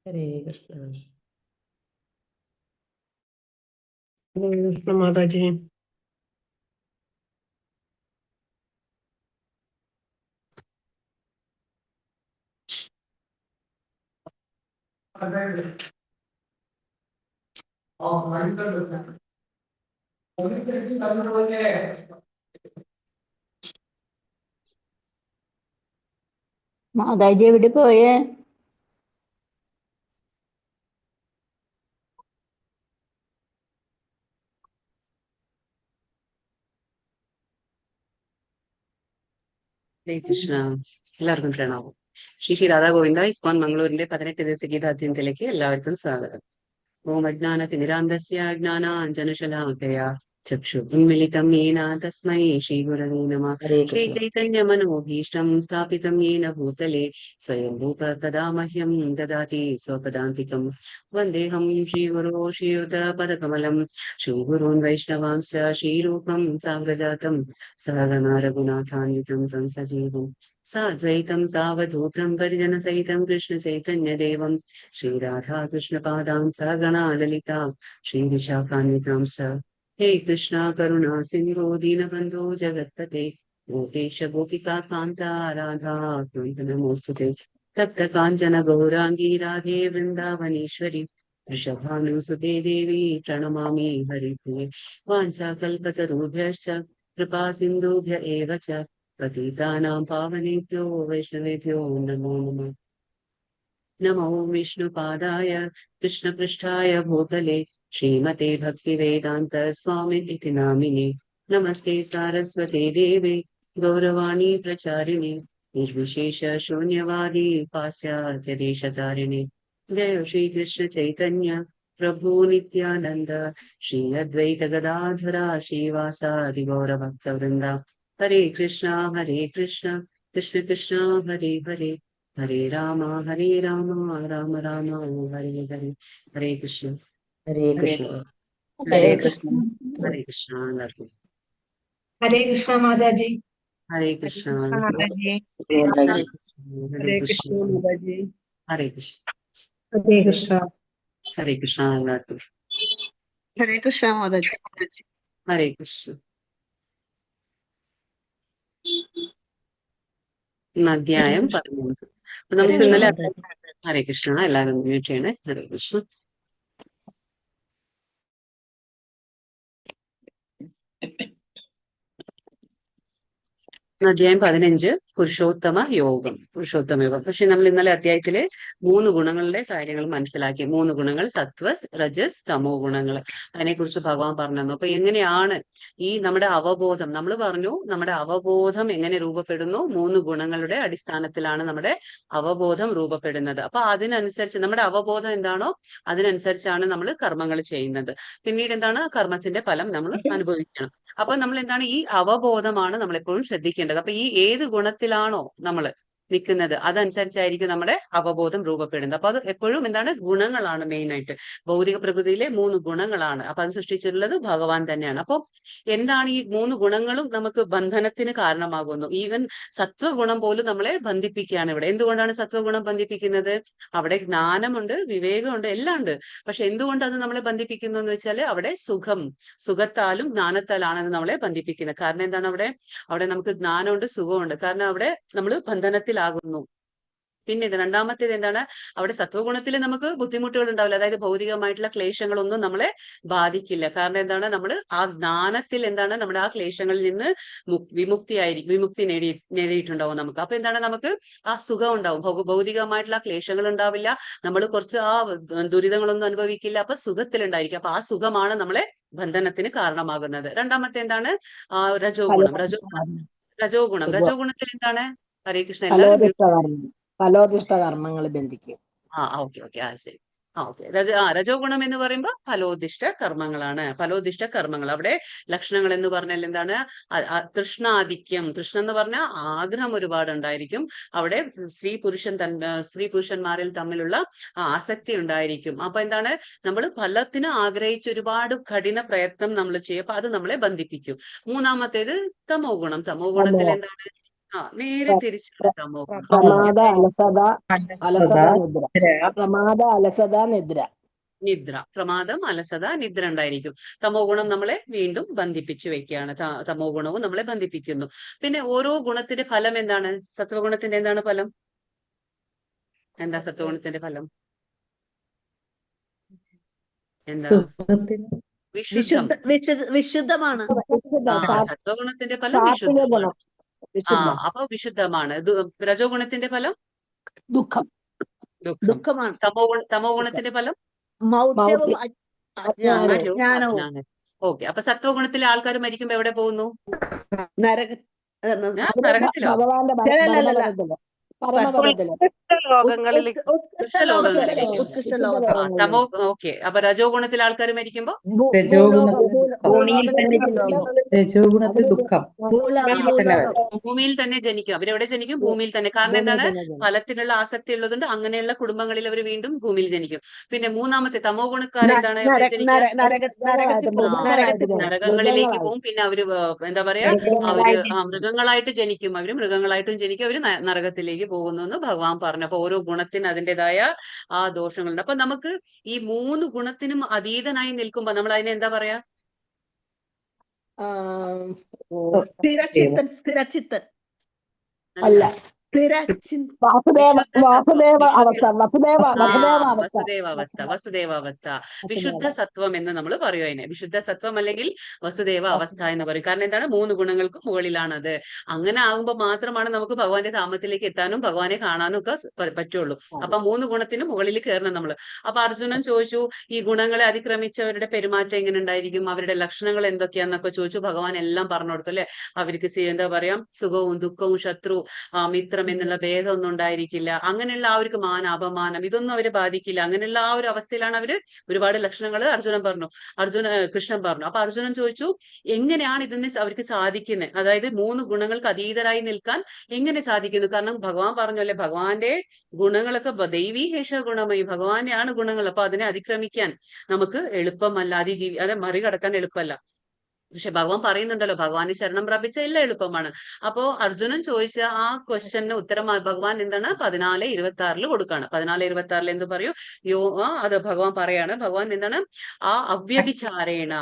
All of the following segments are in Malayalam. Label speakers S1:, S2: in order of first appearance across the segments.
S1: ഹരേ കൃഷ്ണ. ഹരേ കൃഷ്ണ മാതാജി.
S2: മാതാജി എവിടെ പോയേ?
S3: ഹരേ കൃഷ്ണ. എല്ലാവർക്കും പ്രണാമം. ശ്രീ ശ്രീ രാധാ ഗോവിന്ദ ഇസ്കോൺ മംഗളൂരിന്റെ 18 ദിവസ ഗീതാധ്യയനത്തിലേക്ക് എല്ലാവർക്കും സ്വാഗതം. ഓം അജ്ഞാനതിമിരാന്ധസ്യ ജ്ഞാനാഞ്ജനശലാകയാ ചക്ഷു ഉന്മിലിതം യേന തസ്മൈ ശ്രീഗുരവേ നമഃ.
S1: ഹരേ
S3: ശ്രീ
S1: കൃഷ്ണ.
S3: ചൈതന്യമനോഭീഷ്ടം സ്ഥാപിതം യേന ഭൂതലേ സ്വയം രൂപ തദാ മഹ്യം ദദാതി സ്വപദാന്തികം. വന്ദേഹം ശ്രീഗുരോ ശ്രീയുതപദകമലം ശ്രീഗുरून् वैष्णवांश्च श्रीरूपं साग्रजातं सहगणा रघुनाथान्वितं तं सजीवम् साद्वैतं सावधूतं परिजनसहितं कृष्णचैतन्यदेवं श्रीराधा कृष्णपादां सहगणा ललिता श्रीविशाखान्वितांश्च. हे कृष्णा करुणा सिन्धो दीनबन्धो जगत्पते गोपेश गोपिका कान्ता राधा नमोऽस्तुते. तप्त काञ्चन गौराङ्गी राधे वृन्दावनेश्वरी वृषभानुसुते देवी प्रणमामि हरिप्रिये. वाञ्छाकल्पतरुभ्यश्च कृपा सिन्धुभ्य एव च पतितानां पावनेभ्यो वैष्णवेभ्यो नमो नमः. नमो विष्णुपादाय कृष्णपृष्ठाय भूतले श्रीमते भक्तिवेदान्त स्वामिनिति नामिने. नमस्ते सारस्वते देवे गौरवाणी प्रचारिणे निर्विशेष शून्यवादी पाश्चात्यदेशतारिणे. जय श्री कृष्ण चैतन्य प्रभु नित्यानंद श्री अद्वैत गदाधरा श्रीवासादि गौरभक्तवृंदा. हरे कृष्णा कृष्ण कृष्ण हरे हरे हरे राम राम राम हरे हरे. हरे कृष्ण.
S1: ഹരേ കൃഷ്ണ.
S2: ഹരേ കൃഷ്ണ.
S3: हरे कृष्ण.
S4: ഹരേ കൃഷ്ണ മാതാജി.
S3: हरे कृष्ण.
S4: മാതാജി.
S3: हरे कृष्ण.
S4: ഹരേ കൃഷ്ണ മാതാജി.
S3: हरे कृष्ण.
S4: ഹരേ കൃഷ്ണ.
S3: हरे कृष्ण.
S4: ഹരേ കൃഷ്ണ മാതാജി.
S3: हरे कृष्ण. അധ്യായം 13. നമുക്ക് ഇന്നലെ ഹരേ കൃഷ്ണ എല്ലാവരും മ്യൂട്ട് ചെയ്യണേ. ഹരേ കൃഷ്ണ. അധ്യായം 15 പുരുഷോത്തമ യോഗം. പക്ഷെ നമ്മൾ ഇന്നലെ അധ്യായത്തിലെ 3 ഗുണങ്ങളുടെ കാര്യങ്ങൾ മനസ്സിലാക്കി. 3 ഗുണങ്ങൾ, സത്വ രജസ് തമോ ഗുണങ്ങൾ. അതിനെക്കുറിച്ച് ഭഗവാൻ പറഞ്ഞു തന്നു. അപ്പൊ എങ്ങനെയാണ് ഈ നമ്മുടെ അവബോധം, നമ്മൾ പറഞ്ഞു നമ്മുടെ അവബോധം എങ്ങനെ രൂപപ്പെടുന്നു? 3 ഗുണങ്ങളുടെ അടിസ്ഥാനത്തിലാണ് നമ്മുടെ അവബോധം രൂപപ്പെടുന്നത്. അപ്പൊ അതിനനുസരിച്ച് നമ്മുടെ അവബോധം എന്താണോ അതിനനുസരിച്ചാണ് നമ്മൾ കർമ്മങ്ങൾ ചെയ്യുന്നത്. പിന്നീട് എന്താണ്? കർമ്മത്തിന്റെ ഫലം നമ്മൾ അനുഭവിക്കണം. അപ്പൊ നമ്മൾ എന്താണ്? ഈ അവബോധമാണ് നമ്മൾ എപ്പോഴും ശ്രദ്ധിക്കേണ്ടത്. അപ്പൊ ഈ ഏത് ഗുണത്തിലാണോ നമ്മൾ നിൽക്കുന്നത് അതനുസരിച്ചായിരിക്കും നമ്മുടെ അവബോധം രൂപപ്പെടുന്നത്. അപ്പൊ അത് എപ്പോഴും എന്താണ്? ഗുണങ്ങളാണ് മെയിൻ ആയിട്ട്. ഭൗതിക പ്രകൃതിയിലെ 3 ഗുണങ്ങളാണ്. അപ്പൊ അത് സൃഷ്ടിച്ചിട്ടുള്ളത് ഭഗവാൻ തന്നെയാണ്. അപ്പൊ എന്താണ് ഈ 3 ഗുണങ്ങളും നമുക്ക് ബന്ധനത്തിന് കാരണമാകുന്നു. ഈവൻ സത്വഗുണം പോലും നമ്മളെ ബന്ധിപ്പിക്കുകയാണ് ഇവിടെ. എന്തുകൊണ്ടാണ് സത്വഗുണം ബന്ധിപ്പിക്കുന്നത്? അവിടെ ജ്ഞാനമുണ്ട്, വിവേകമുണ്ട്, എല്ലാം ഉണ്ട്. പക്ഷെ എന്തുകൊണ്ട് അത് നമ്മളെ ബന്ധിപ്പിക്കുന്നു എന്ന് വെച്ചാൽ അവിടെ സുഖത്താലും ജ്ഞാനത്താലാണ് അത് നമ്മളെ ബന്ധിപ്പിക്കുന്നത്. കാരണം എന്താണ്? അവിടെ നമുക്ക് ജ്ഞാനമുണ്ട്, സുഖമുണ്ട്. കാരണം അവിടെ നമ്മൾ ബന്ധനത്തിലാകുന്നു. പിന്നീട് രണ്ടാമത്തേത് എന്താണ്? അവിടെ സത്വഗുണത്തിൽ നമുക്ക് ബുദ്ധിമുട്ടുകൾ ഉണ്ടാവില്ല. അതായത് ഭൗതികമായിട്ടുള്ള ക്ലേശങ്ങളൊന്നും നമ്മളെ ബാധിക്കില്ല. കാരണം എന്താണ്? നമ്മൾ ആ ജ്ഞാനത്തിൽ എന്താണ്? നമ്മുടെ ആ ക്ലേശങ്ങളിൽ നിന്ന് വിമുക്തി നേടിയിട്ടുണ്ടാവും നമുക്ക്. അപ്പൊ എന്താണ്? നമുക്ക് ആ സുഖം ഉണ്ടാവും. ഭൗതികമായിട്ടുള്ള ക്ലേശങ്ങൾ ഉണ്ടാവില്ല. നമ്മൾ കുറച്ച് ആ ദുരിതങ്ങളൊന്നും അനുഭവിക്കില്ല. അപ്പൊ സുഖത്തിലുണ്ടായിരിക്കും. അപ്പൊ ആ സുഖമാണ് നമ്മളെ ബന്ധനത്തിന് കാരണമാകുന്നത്. രണ്ടാമത്തെ എന്താണ്? രജോഗുണത്തിൽ എന്താണ്? ഹരേ കൃഷ്ണ. എല്ലാവരും
S1: ഫലോദിഷ്ട കർമ്മങ്ങൾ ബന്ധിക്കും.
S3: ഓക്കെ ശരി. ഓക്കെ. രജോഗുണം എന്ന് പറയുമ്പോൾ ഫലോദിഷ്ട കർമ്മങ്ങളാണ്. ഫലോദിഷ്ട കർമ്മങ്ങൾ അവിടെ ലക്ഷണങ്ങൾ എന്ന് പറഞ്ഞാൽ എന്താണ്? തൃഷ്ണാധിക്യം. തൃഷ്ണ എന്ന് പറഞ്ഞാൽ ആഗ്രഹം ഒരുപാട് ഉണ്ടായിരിക്കും. അവിടെ സ്ത്രീ പുരുഷന്മാരിൽ തമ്മിലുള്ള ആസക്തി ഉണ്ടായിരിക്കും. അപ്പൊ എന്താണ്? നമ്മൾ ഫലത്തിന് ആഗ്രഹിച്ച് ഒരുപാട് കഠിന പ്രയത്നം നമ്മൾ ചെയ്യും. അപ്പൊ അത് നമ്മളെ ബന്ധിപ്പിക്കും. മൂന്നാമത്തേത് തമോ ഗുണം. തമോ ഗുണത്തിൽ എന്താണ്? നേരെ തിരിച്ചുള്ള തമോ ഗുണം.
S1: പ്രമാദ അലസത
S4: അലസത,
S1: നിദ്ര. പ്രമാദ അലസത നിദ്ര.
S3: നിദ്ര, പ്രമാദം, അലസത, നിദ്ര ഉണ്ടായിരിക്കും. തമോ ഗുണം നമ്മളെ വീണ്ടും ബന്ധിപ്പിച്ചു വെക്കുകയാണ്. തമോ ഗുണവും നമ്മളെ ബന്ധിപ്പിക്കുന്നു. പിന്നെ ഓരോ ഗുണത്തിന്റെ ഫലം എന്താണ്? സത്വഗുണത്തിന്റെ എന്താണ് ഫലം? എന്താ സത്വഗുണത്തിന്റെ ഫലം? എന്താ? വിശുദ്ധം.
S2: വിശുദ്ധമാണ്.
S3: സത്വഗുണത്തിന്റെ ഫലം
S1: സാത്വിക
S3: വിശുദ്ധമാണ്.
S1: ഗുണം വിശുദ്ധം.
S3: അപ്പൊ വിശുദ്ധമാണ്. രജോ ഗുണത്തിന്റെ ഫലം
S1: ദുഃഖം.
S2: ദുഃഖമാണ്.
S3: തമോ ഗുണത്തിന്റെ ഫലം
S2: മൗഢ്യവും
S3: അജ്ഞാനവും. ഓക്കെ, അപ്പൊ സത്വഗുണത്തിലെ ആൾക്കാർ മരിക്കുമ്പോ എവിടെ പോകുന്നു? നരകത്തിലോ?
S1: ഭഗവാന്റെ പരമപദത്തില്.
S4: ലോകങ്ങളിലേക്ക്
S3: തമോ. ഓക്കെ, അപ്പൊ രജോ ഗുണത്തിലെ ആൾക്കാർ മരിക്കുമ്പോ ഭൂമിയിൽ തന്നെ ജനിക്കും. അവരെവിടെ ജനിക്കും? ഭൂമിയിൽ തന്നെ. കാരണം എന്താണ്? ഫലത്തിനുള്ള ആസക്തി ഉള്ളതുകൊണ്ട് അങ്ങനെയുള്ള കുടുംബങ്ങളിൽ അവർ വീണ്ടും ഭൂമിയിൽ ജനിക്കും. പിന്നെ മൂന്നാമത്തെ തമോ ഗുണക്കാരെന്താണ്? നരകങ്ങളിലേക്ക് പോകും. പിന്നെ അവര് എന്താ പറയാ, അവര് മൃഗങ്ങളായിട്ട് ജനിക്കും. അവര് മൃഗങ്ങളായിട്ടും ജനിക്കും. അവര് നരകത്തിലേക്ക് പോകുന്നു എന്ന് ഭഗവാൻ പറഞ്ഞു. അപ്പൊ ഓരോ ഗുണത്തിന് അതിൻ്റെതായ ആ ദോഷങ്ങളുണ്ട്. അപ്പൊ നമുക്ക് ഈ മൂന്ന് ഗുണത്തിനും അതീതനായി നിൽക്കുമ്പോ നമ്മൾ അതിനെ എന്താ പറയാ?
S2: സ്ഥിരചിത്തൻ
S1: അല്ല,
S3: വസുദേവാവസ്ഥ. വിശുദ്ധ സത്വം എന്ന് നമ്മൾ പറയും അതിനെ. വിശുദ്ധ സത്വം അല്ലെങ്കിൽ വസുദേവ അവസ്ഥ എന്ന് പറയും. കാരണം എന്താണ്? മൂന്ന് ഗുണങ്ങൾക്കും മുകളിലാണത്. അങ്ങനെ ആകുമ്പോൾ മാത്രമാണ് നമുക്ക് ഭഗവാന്റെ ധാമത്തിലേക്ക് എത്താനും ഭഗവാനെ കാണാനും ഒക്കെ പറ്റുള്ളൂ. അപ്പൊ മൂന്ന് ഗുണത്തിന് മുകളിൽ കയറണം നമ്മൾ. അപ്പൊ അർജുനൻ ചോദിച്ചു, ഈ ഗുണങ്ങളെ അതിക്രമിച്ചവരുടെ പെരുമാറ്റം എങ്ങനെ ഉണ്ടായിരിക്കും, അവരുടെ ലക്ഷണങ്ങൾ എന്തൊക്കെയാന്നൊക്കെ ചോദിച്ചു. ഭഗവാൻ എല്ലാം പറഞ്ഞു കൊടുത്തു അല്ലെ. അവർക്ക് എന്താ പറയാ, സുഖവും ദുഃഖവും ശത്രു മിത്രം എന്നുള്ള ഭേദമൊന്നും ഉണ്ടായിരിക്കില്ല. അങ്ങനെയുള്ള അവർക്ക് മാന അപമാനം ഇതൊന്നും അവരെ ബാധിക്കില്ല. അങ്ങനെയുള്ള ആ ഒരു അവസ്ഥയിലാണ് അവര്. ഒരുപാട് ലക്ഷണങ്ങൾ കൃഷ്ണൻ പറഞ്ഞു. അപ്പൊ അർജുനൻ ചോദിച്ചു, എങ്ങനെയാണ് ഇതിന് അവർക്ക് സാധിക്കുന്നത്? അതായത് മൂന്ന് ഗുണങ്ങൾക്ക് അതീതരായി നിൽക്കാൻ എങ്ങനെ സാധിക്കുന്നു? കാരണം ഭഗവാൻ പറഞ്ഞു അല്ലെ, ഭഗവാന്റെ ഗുണങ്ങളൊക്കെ ദൈവീഹേഷ ഗുണമായി, ഭഗവാന്റെയാണ് ഗുണങ്ങൾ. അപ്പൊ അതിനെ അതിക്രമിക്കാൻ നമുക്ക് എളുപ്പമല്ല, അത് മറികടക്കാൻ എളുപ്പമല്ല. പക്ഷെ ഭഗവാൻ പറയുന്നുണ്ടല്ലോ, ഭഗവാന് ശരണം പ്രാപിച്ച എല്ലാം എളുപ്പമാണ്. അപ്പോ അർജുനൻ ചോദിച്ച ആ ക്വസ്റ്റ്യന് ഉത്തരം ഭഗവാൻ എന്താണ് 14:26 കൊടുക്കാണ്. 14:26 എന്ത് പറയൂ? അത് ഭഗവാൻ പറയാണ്. ഭഗവാൻ എന്താണ്? ആ അവ്യഭിചാരേണ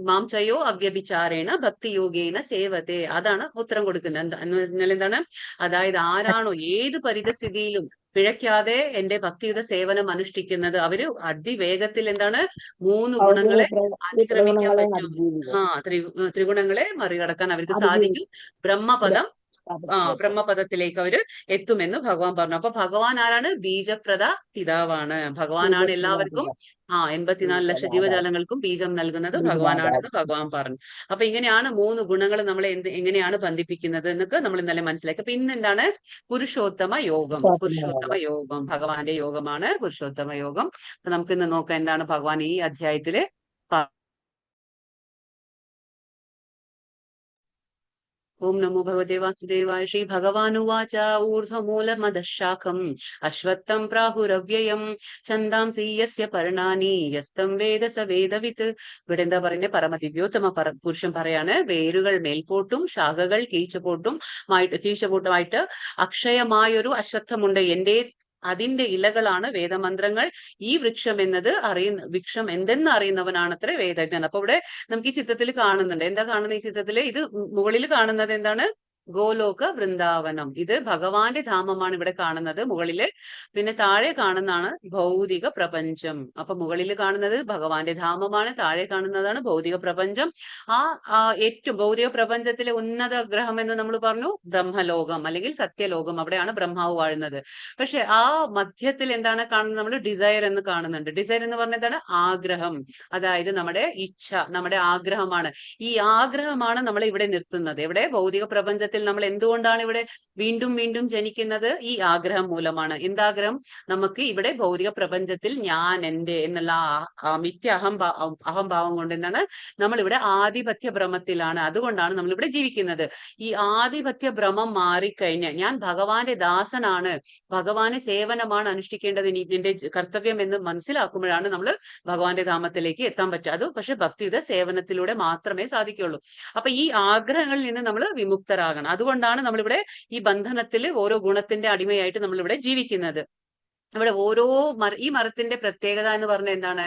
S3: മാം ചയോ അവ്യഭിചാരേണ ഭക്തിയോഗേന സേവത്തെ. അതാണ് ഉത്തരം കൊടുക്കുന്നത്. എന്ന് പറഞ്ഞാൽ എന്താണ്? അതായത് ആരാണോ ഏത് പരിതസ്ഥിതിയിലും പിഴയ്ക്കാതെ എന്റെ ഭക്തിയുത സേവനം അനുഷ്ഠിക്കുന്നത്, അവര് അതിവേഗത്തിൽ എന്താണ്? മൂന്ന് ഗുണങ്ങളെ അതിക്രമിക്കാൻ പറ്റും. ത്രിഗുണങ്ങളെ മറികടക്കാൻ അവർക്ക് സാധിക്കും. ബ്രഹ്മപദത്തിലേക്ക് അവര് എത്തുമെന്ന് ഭഗവാൻ പറഞ്ഞു. അപ്പൊ ഭഗവാൻ ആരാണ്? ബീജപ്രദ പിതാവാണ്. ഭഗവാനാണ് എല്ലാവർക്കും 84 ലക്ഷം ജീവജാലങ്ങൾക്കും ബീജം നൽകുന്നത് ഭഗവാനാണെന്ന് ഭഗവാൻ പറഞ്ഞു. അപ്പൊ ഇങ്ങനെയാണ് മൂന്ന് ഗുണങ്ങൾ നമ്മളെ എങ്ങനെയാണ് ബന്ധിപ്പിക്കുന്നത് എന്നൊക്കെ നമ്മൾ ഇന്നലെ മനസ്സിലാക്കി. അപ്പൊ ഇന്ന് എന്താണ്? പുരുഷോത്തമ യോഗം. പുരുഷോത്തമ യോഗം ഭഗവാന്റെ യോഗമാണ് പുരുഷോത്തമ യോഗം. അപ്പൊ നമുക്ക് ഇന്ന് നോക്കാം എന്താണ് ഭഗവാൻ ഈ അധ്യായത്തില്. ഓം നമോ ഭഗവതേ വാസുദേവായ. ശ്രീ ഭഗവാനുവാച ഊർധ്വമൂലമദശാഖം അശ്വത്ഥം പ്രാഹുരവ്യയം ഛന്ദാംസി യസ്യ പർണാനി യസ്തം വേദ സ വേദവിത്ത്. ഇവിടെ എന്താ പറയുന്നത്? പരമദിവ്യോത്തമ പുരുഷൻ പറയാണ്, വേരുകൾ മേൽപോട്ടും ശാഖകൾ കീഴ്ചപോട്ടുമായിട്ട് അക്ഷയമായൊരു അശ്വത്ഥമുണ്ട്. അതിന്റെ ഇലകളാണ് വേദമന്ത്രങ്ങൾ. ഈ വൃക്ഷം വൃക്ഷം എന്തെന്ന് അറിയുന്നവനാണത്രേ വേദജ്ഞൻ. അപ്പൊ ഇവിടെ നമുക്ക് ഈ ചിത്രത്തിൽ കാണുന്നുണ്ട്. എന്താ കാണുന്നത് ഈ ചിത്രത്തില്? ഇത് മുകളിൽ കാണുന്നത് എന്താണ്? ഗോലോക വൃന്ദാവനം. ഇത് ഭഗവാന്റെ ധാമമാണ് ഇവിടെ കാണുന്നത് മുകളില്. പിന്നെ താഴെ കാണുന്നതാണ് ഭൗതിക പ്രപഞ്ചം. അപ്പൊ മുകളിൽ കാണുന്നത് ഭഗവാന്റെ ധാമമാണ്, താഴെ കാണുന്നതാണ് ഭൗതിക പ്രപഞ്ചം. ഏറ്റവും ഭൗതിക പ്രപഞ്ചത്തിലെ ഉന്നത ഗ്രഹം എന്ന് നമ്മൾ പറഞ്ഞു ബ്രഹ്മലോകം അല്ലെങ്കിൽ സത്യലോകം. അവിടെയാണ് ബ്രഹ്മാവ് വാഴുന്നത്. പക്ഷെ ആ മധ്യത്തിൽ എന്താണ് കാണുന്നത്? നമ്മൾ ഡിസയർ എന്ന് കാണുന്നുണ്ട്. ഡിസയർ എന്ന് പറഞ്ഞതാണ് ആഗ്രഹം. അതായത് നമ്മുടെ ഇച്ഛ, നമ്മുടെ ആഗ്രഹമാണ്. ഈ ആഗ്രഹമാണ് നമ്മളെ ഇവിടെ നിർത്തുന്നത്. ഇവിടെ ഭൗതിക പ്രപഞ്ചത്തിൽ നമ്മൾ എന്തുകൊണ്ടാണ് ഇവിടെ വീണ്ടും വീണ്ടും ജനിക്കുന്നത്? ഈ ആഗ്രഹം മൂലമാണ്. എന്താഗ്രഹം? നമുക്ക് ഇവിടെ ഭൗതിക പ്രപഞ്ചത്തിൽ ഞാൻ എന്റെ എന്നുള്ള മിഥ്യ അഹംഭാവം കൊണ്ട് എന്താണ് നമ്മൾ ഇവിടെ ആധിപത്യ ഭ്രമത്തിലാണ്. അതുകൊണ്ടാണ് നമ്മൾ ഇവിടെ ജീവിക്കുന്നത്. ഈ ആധിപത്യ ഭ്രമം മാറിക്കഴിഞ്ഞ് ഞാൻ ഭഗവാന്റെ ദാസനാണ്, ഭഗവാന്റെ സേവനമാണ് അനുഷ്ഠിക്കേണ്ടത് എന്റെ കർത്തവ്യം എന്ന് മനസ്സിലാക്കുമ്പോഴാണ് നമ്മൾ ഭഗവാന്റെ ധാമത്തിലേക്ക് എത്താൻ പറ്റുക. അത് പക്ഷെ ഭക്തിയുത സേവനത്തിലൂടെ മാത്രമേ സാധിക്കുള്ളൂ. അപ്പൊ ഈ ആഗ്രഹങ്ങളിൽ നിന്ന് നമ്മൾ വിമുക്തരാകണം. അതുകൊണ്ടാണ് നമ്മളിവിടെ ഈ ബന്ധനത്തിൽ ഓരോ ഗുണത്തിന്റെ അടിമയായിട്ട് നമ്മളിവിടെ ജീവിക്കുന്നത്. ഇവിടെ ഈ മരത്തിന്റെ പ്രത്യേകത എന്ന് പറഞ്ഞാൽ എന്താണ്?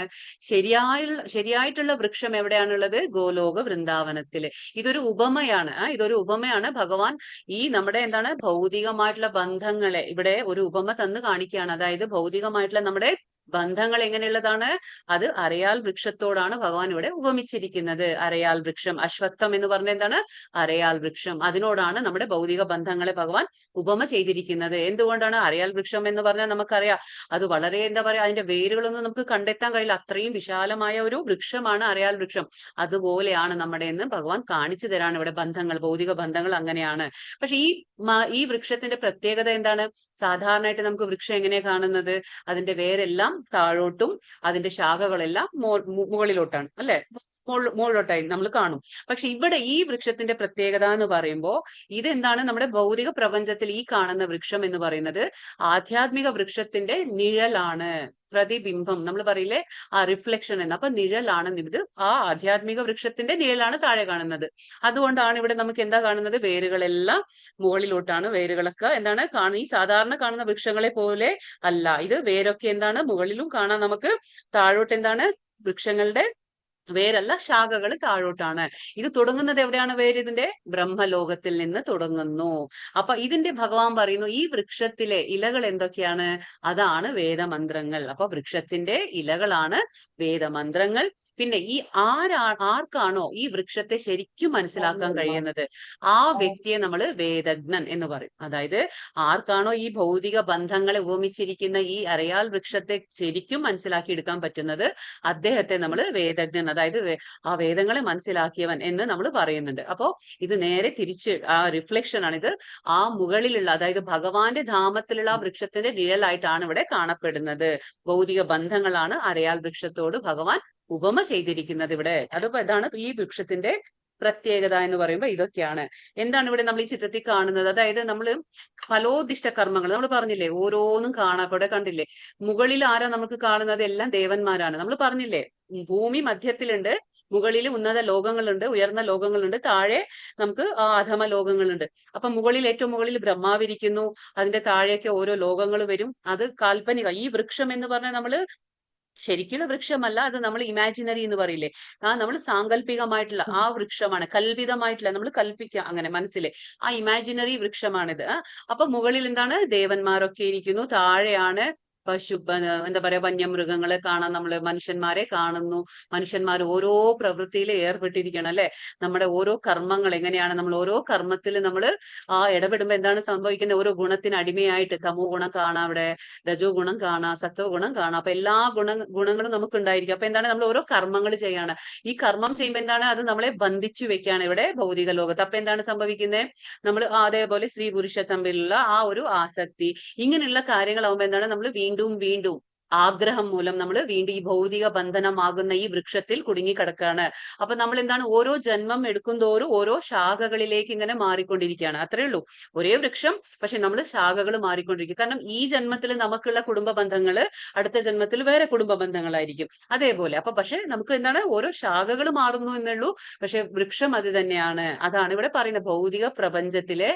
S3: ശരിയായിട്ടുള്ള വൃക്ഷം എവിടെയാണുള്ളത്? ഗോലോക വൃന്ദാവനത്തില്. ഇതൊരു ഉപമയാണ്. ഇതൊരു ഉപമയാണ്. ഭഗവാൻ ഈ നമ്മുടെ എന്താണ് ഭൗതികമായിട്ടുള്ള ബന്ധങ്ങളെ ഇവിടെ ഒരു ഉപമ തന്ന് കാണിക്കുകയാണ്. അതായത് ഭൗതികമായിട്ടുള്ള നമ്മുടെ ബന്ധങ്ങൾ എങ്ങനെയുള്ളതാണ്? അത് അരയാൽ വൃക്ഷത്തോടാണ് ഭഗവാൻ ഇവിടെ ഉപമിച്ചിരിക്കുന്നത്. അരയാൽ വൃക്ഷം, അശ്വത്ഥം എന്ന് പറഞ്ഞ എന്താണ്? അരയാൽ വൃക്ഷം. അതിനോടാണ് നമ്മുടെ ഭൗതിക ബന്ധങ്ങളെ ഭഗവാൻ ഉപമ ചെയ്തിരിക്കുന്നത്. എന്തുകൊണ്ടാണ്? അരയാൽ വൃക്ഷം എന്ന് പറഞ്ഞാൽ നമുക്കറിയാം അത് വളരെ എന്താ പറയാ, അതിന്റെ വേരുകളൊന്നും നമുക്ക് കണ്ടെത്താൻ കഴിയില്ല. അത്രയും വിശാലമായ ഒരു വൃക്ഷമാണ് അരയാൽ വൃക്ഷം. അതുപോലെയാണ് നമ്മുടെ എന്ന് ഭഗവാൻ കാണിച്ചു തരാണ് ഇവിടെ ബന്ധങ്ങൾ, ഭൗതിക ബന്ധങ്ങൾ അങ്ങനെയാണ്. പക്ഷെ ഈ വൃക്ഷത്തിന്റെ പ്രത്യേകത എന്താണ്? സാധാരണയായിട്ട് നമുക്ക് വൃക്ഷം എങ്ങനെയാ കാണുന്നത്? അതിന്റെ വേരെല്ലാം താഴോട്ടും അതിന്റെ ശാഖകളെല്ലാം മുകളിലോട്ടാണ്, അല്ലെ? മുകളിലോട്ടായി നമ്മൾ കാണും. പക്ഷെ ഇവിടെ ഈ വൃക്ഷത്തിന്റെ പ്രത്യേകത എന്ന് പറയുമ്പോൾ ഇതെന്താണ്? നമ്മുടെ ഭൗതിക പ്രപഞ്ചത്തിൽ ഈ കാണുന്ന വൃക്ഷം എന്ന് പറയുന്നത് ആധ്യാത്മിക വൃക്ഷത്തിന്റെ നിഴലാണ്, പ്രതിബിംബം. നമ്മൾ പറയില്ലേ റിഫ്ലക്ഷൻ എന്ന്. അപ്പൊ നിഴലാണ് ഇത്. ആ ആധ്യാത്മിക വൃക്ഷത്തിന്റെ നിഴലാണ് താഴെ കാണുന്നത്. അതുകൊണ്ടാണ് ഇവിടെ നമുക്ക് എന്താ കാണുന്നത്? വേരുകളെല്ലാം മുകളിലോട്ടാണ്. വേരുകളൊക്കെ എന്താണ് ഈ സാധാരണ കാണുന്ന വൃക്ഷങ്ങളെ പോലെ അല്ല. ഇത് വേരൊക്കെ എന്താണ് മുകളിലും കാണാം നമുക്ക്. താഴോട്ട് എന്താണ്? വൃക്ഷങ്ങളുടെ വേരല്ല, ശാഖകൾ താഴോട്ടാണ്. ഇത് തുടങ്ങുന്നത് എവിടെയാണ്? വേര് ഇതിന്റെ ബ്രഹ്മലോകത്തിൽ നിന്ന് തുടങ്ങുന്നു. അപ്പൊ ഇതിന്റെ ഭഗവാൻ പറയുന്നു ഈ വൃക്ഷത്തിലെ ഇലകൾ എന്തൊക്കെയാണ്? അതാണ് വേദമന്ത്രങ്ങൾ. അപ്പൊ വൃക്ഷത്തിന്റെ ഇലകളാണ് വേദമന്ത്രങ്ങൾ. പിന്നെ ഈ ആർക്കാണോ ഈ വൃക്ഷത്തെ ശരിക്കും മനസ്സിലാക്കാൻ കഴിയുന്നത് ആ വ്യക്തിയെ നമ്മൾ വേദജ്ഞൻ എന്ന് പറയും. അതായത് ആർക്കാണോ ഈ ഭൗതിക ബന്ധങ്ങളെ ഉപമിച്ചിരിക്കുന്ന ഈ അരയാൽ വൃക്ഷത്തെ ശരിക്കും മനസ്സിലാക്കി എടുക്കാൻ പറ്റുന്നത് അദ്ദേഹത്തെ നമ്മൾ വേദജ്ഞൻ, അതായത് ആ വേദങ്ങളെ മനസ്സിലാക്കിയവൻ എന്ന് നമ്മൾ പറയുന്നുണ്ട്. അപ്പോ ഇത് നേരെ തിരിച്ച് ആ റിഫ്ലക്ഷൻ ആണ്. ഇത് ആ മുകളിലുള്ള, അതായത് ഭഗവാന്റെ ധാമത്തിലുള്ള ആ വൃക്ഷത്തിന്റെ നിഴലായിട്ടാണ് ഇവിടെ കാണപ്പെടുന്നത്. ഭൗതിക ബന്ധങ്ങളാണ് അരയാൽ വൃക്ഷത്തോട് ഭഗവാൻ ഉപമ ചെയ്തിരിക്കുന്നത് ഇവിടെ. അതിപ്പോ ഇതാണ് ഈ വൃക്ഷത്തിന്റെ പ്രത്യേകത എന്ന് പറയുമ്പോൾ ഇതൊക്കെയാണ്. എന്താണ് ഇവിടെ നമ്മൾ ഈ ചിത്രത്തിൽ കാണുന്നത്? അതായത് നമ്മൾ ഫലോദിഷ്ട കർമ്മങ്ങൾ നമ്മൾ പറഞ്ഞില്ലേ, ഓരോന്നും ഇവിടെ കണ്ടില്ലേ? മുകളിൽ ആരാ നമുക്ക് കാണുന്നത്? എല്ലാം ദേവന്മാരാണ്. നമ്മൾ പറഞ്ഞില്ലേ ഭൂമി മധ്യത്തിലുണ്ട്, മുകളിൽ ഉന്നത ലോകങ്ങളുണ്ട്, ഉയർന്ന ലോകങ്ങളുണ്ട്, താഴെ നമുക്ക് അധമ ലോകങ്ങളുണ്ട്. അപ്പൊ മുകളിൽ ഏറ്റവും മുകളിൽ ബ്രഹ്മാവിരിക്കുന്നു, അതിന്റെ താഴെയൊക്കെ ഓരോ ലോകങ്ങൾ വരും. അത് കാൽപ്പനിക. ഈ വൃക്ഷം എന്ന് പറഞ്ഞാൽ നമ്മള് ശരിക്കുള്ള വൃക്ഷമല്ല, അത് നമ്മൾ ഇമാജിനറി എന്ന് പറയില്ലേ, നമ്മൾ സാങ്കല്പികമായിട്ടുള്ള ആ വൃക്ഷമാണ്, കൽപിതമായിട്ടുള്ള നമ്മൾ കൽപ്പിക്കുക അങ്ങനെ മനസ്സിലെ ആ ഇമാജിനറി വൃക്ഷമാണിത്. അപ്പൊ മുകളിൽ എന്താണ്? ദേവന്മാരൊക്കെ ഇരിക്കുന്നു, താഴെയാണ് എന്താ പറയാ വന്യമൃഗങ്ങളെ കാണാൻ നമ്മൾ മനുഷ്യന്മാരെ കാണുന്നു. മനുഷ്യന്മാർ ഓരോ പ്രവൃത്തിയിൽ ഏർപ്പെട്ടിരിക്കണം, അല്ലെ? നമ്മുടെ ഓരോ കർമ്മങ്ങൾ എങ്ങനെയാണ്, നമ്മൾ ഓരോ കർമ്മത്തിൽ നമ്മൾ ഇടപെടുമ്പോൾ എന്താണ് സംഭവിക്കുന്നത്? ഓരോ ഗുണത്തിന് അടിമയായിട്ട് തമോ ഗുണം കാണാം, അവിടെ രജോ ഗുണം കാണാം, സത്വ ഗുണം കാണാം. അപ്പൊ എല്ലാ ഗുണങ്ങളും നമുക്ക് ഉണ്ടായിരിക്കും. അപ്പൊ എന്താണ്? നമ്മൾ ഓരോ കർമ്മങ്ങൾ ചെയ്യാണ്. ഈ കർമ്മം ചെയ്യുമ്പോൾ എന്താണ്? അത് നമ്മളെ ബന്ധിച്ചു വെക്കുകയാണ് ഇവിടെ ഭൗതിക ലോകത്ത്. അപ്പൊ എന്താണ് സംഭവിക്കുന്നത്? നമ്മൾ അതേപോലെ സ്ത്രീ പുരുഷ തമ്മിലുള്ള ആ ഒരു ആസക്തി, ഇങ്ങനെയുള്ള കാര്യങ്ങളാവുമ്പോൾ എന്താണ്? നമ്മൾ വീണ്ടും ആഗ്രഹം മൂലം നമ്മൾ വീണ്ടും ഈ ഭൗതിക ബന്ധനമാകുന്ന ഈ വൃക്ഷത്തിൽ കുടുങ്ങിക്കിടക്കുകയാണ്. അപ്പൊ നമ്മൾ എന്താണ്? ഓരോ ജന്മം എടുക്കും തോറും ഓരോ ശാഖകളിലേക്ക് ഇങ്ങനെ മാറിക്കൊണ്ടിരിക്കുകയാണ്. അത്രേ ഉള്ളൂ. ഒരേ വൃക്ഷം, പക്ഷെ നമ്മൾ ശാഖകൾ മാറിക്കൊണ്ടിരിക്കും. കാരണം ഈ ജന്മത്തിൽ നമുക്കുള്ള കുടുംബ ബന്ധങ്ങള് അടുത്ത ജന്മത്തിൽ വേറെ കുടുംബ ബന്ധങ്ങളായിരിക്കും. അതേപോലെ അപ്പൊ പക്ഷെ നമുക്ക് എന്താണ്? ഓരോ ശാഖകൾ മാറുന്നു എന്നുള്ളൂ, പക്ഷെ വൃക്ഷം അത് തന്നെയാണ്. അതാണ് ഇവിടെ പറയുന്നത്. ഭൗതിക പ്രപഞ്ചത്തിലെ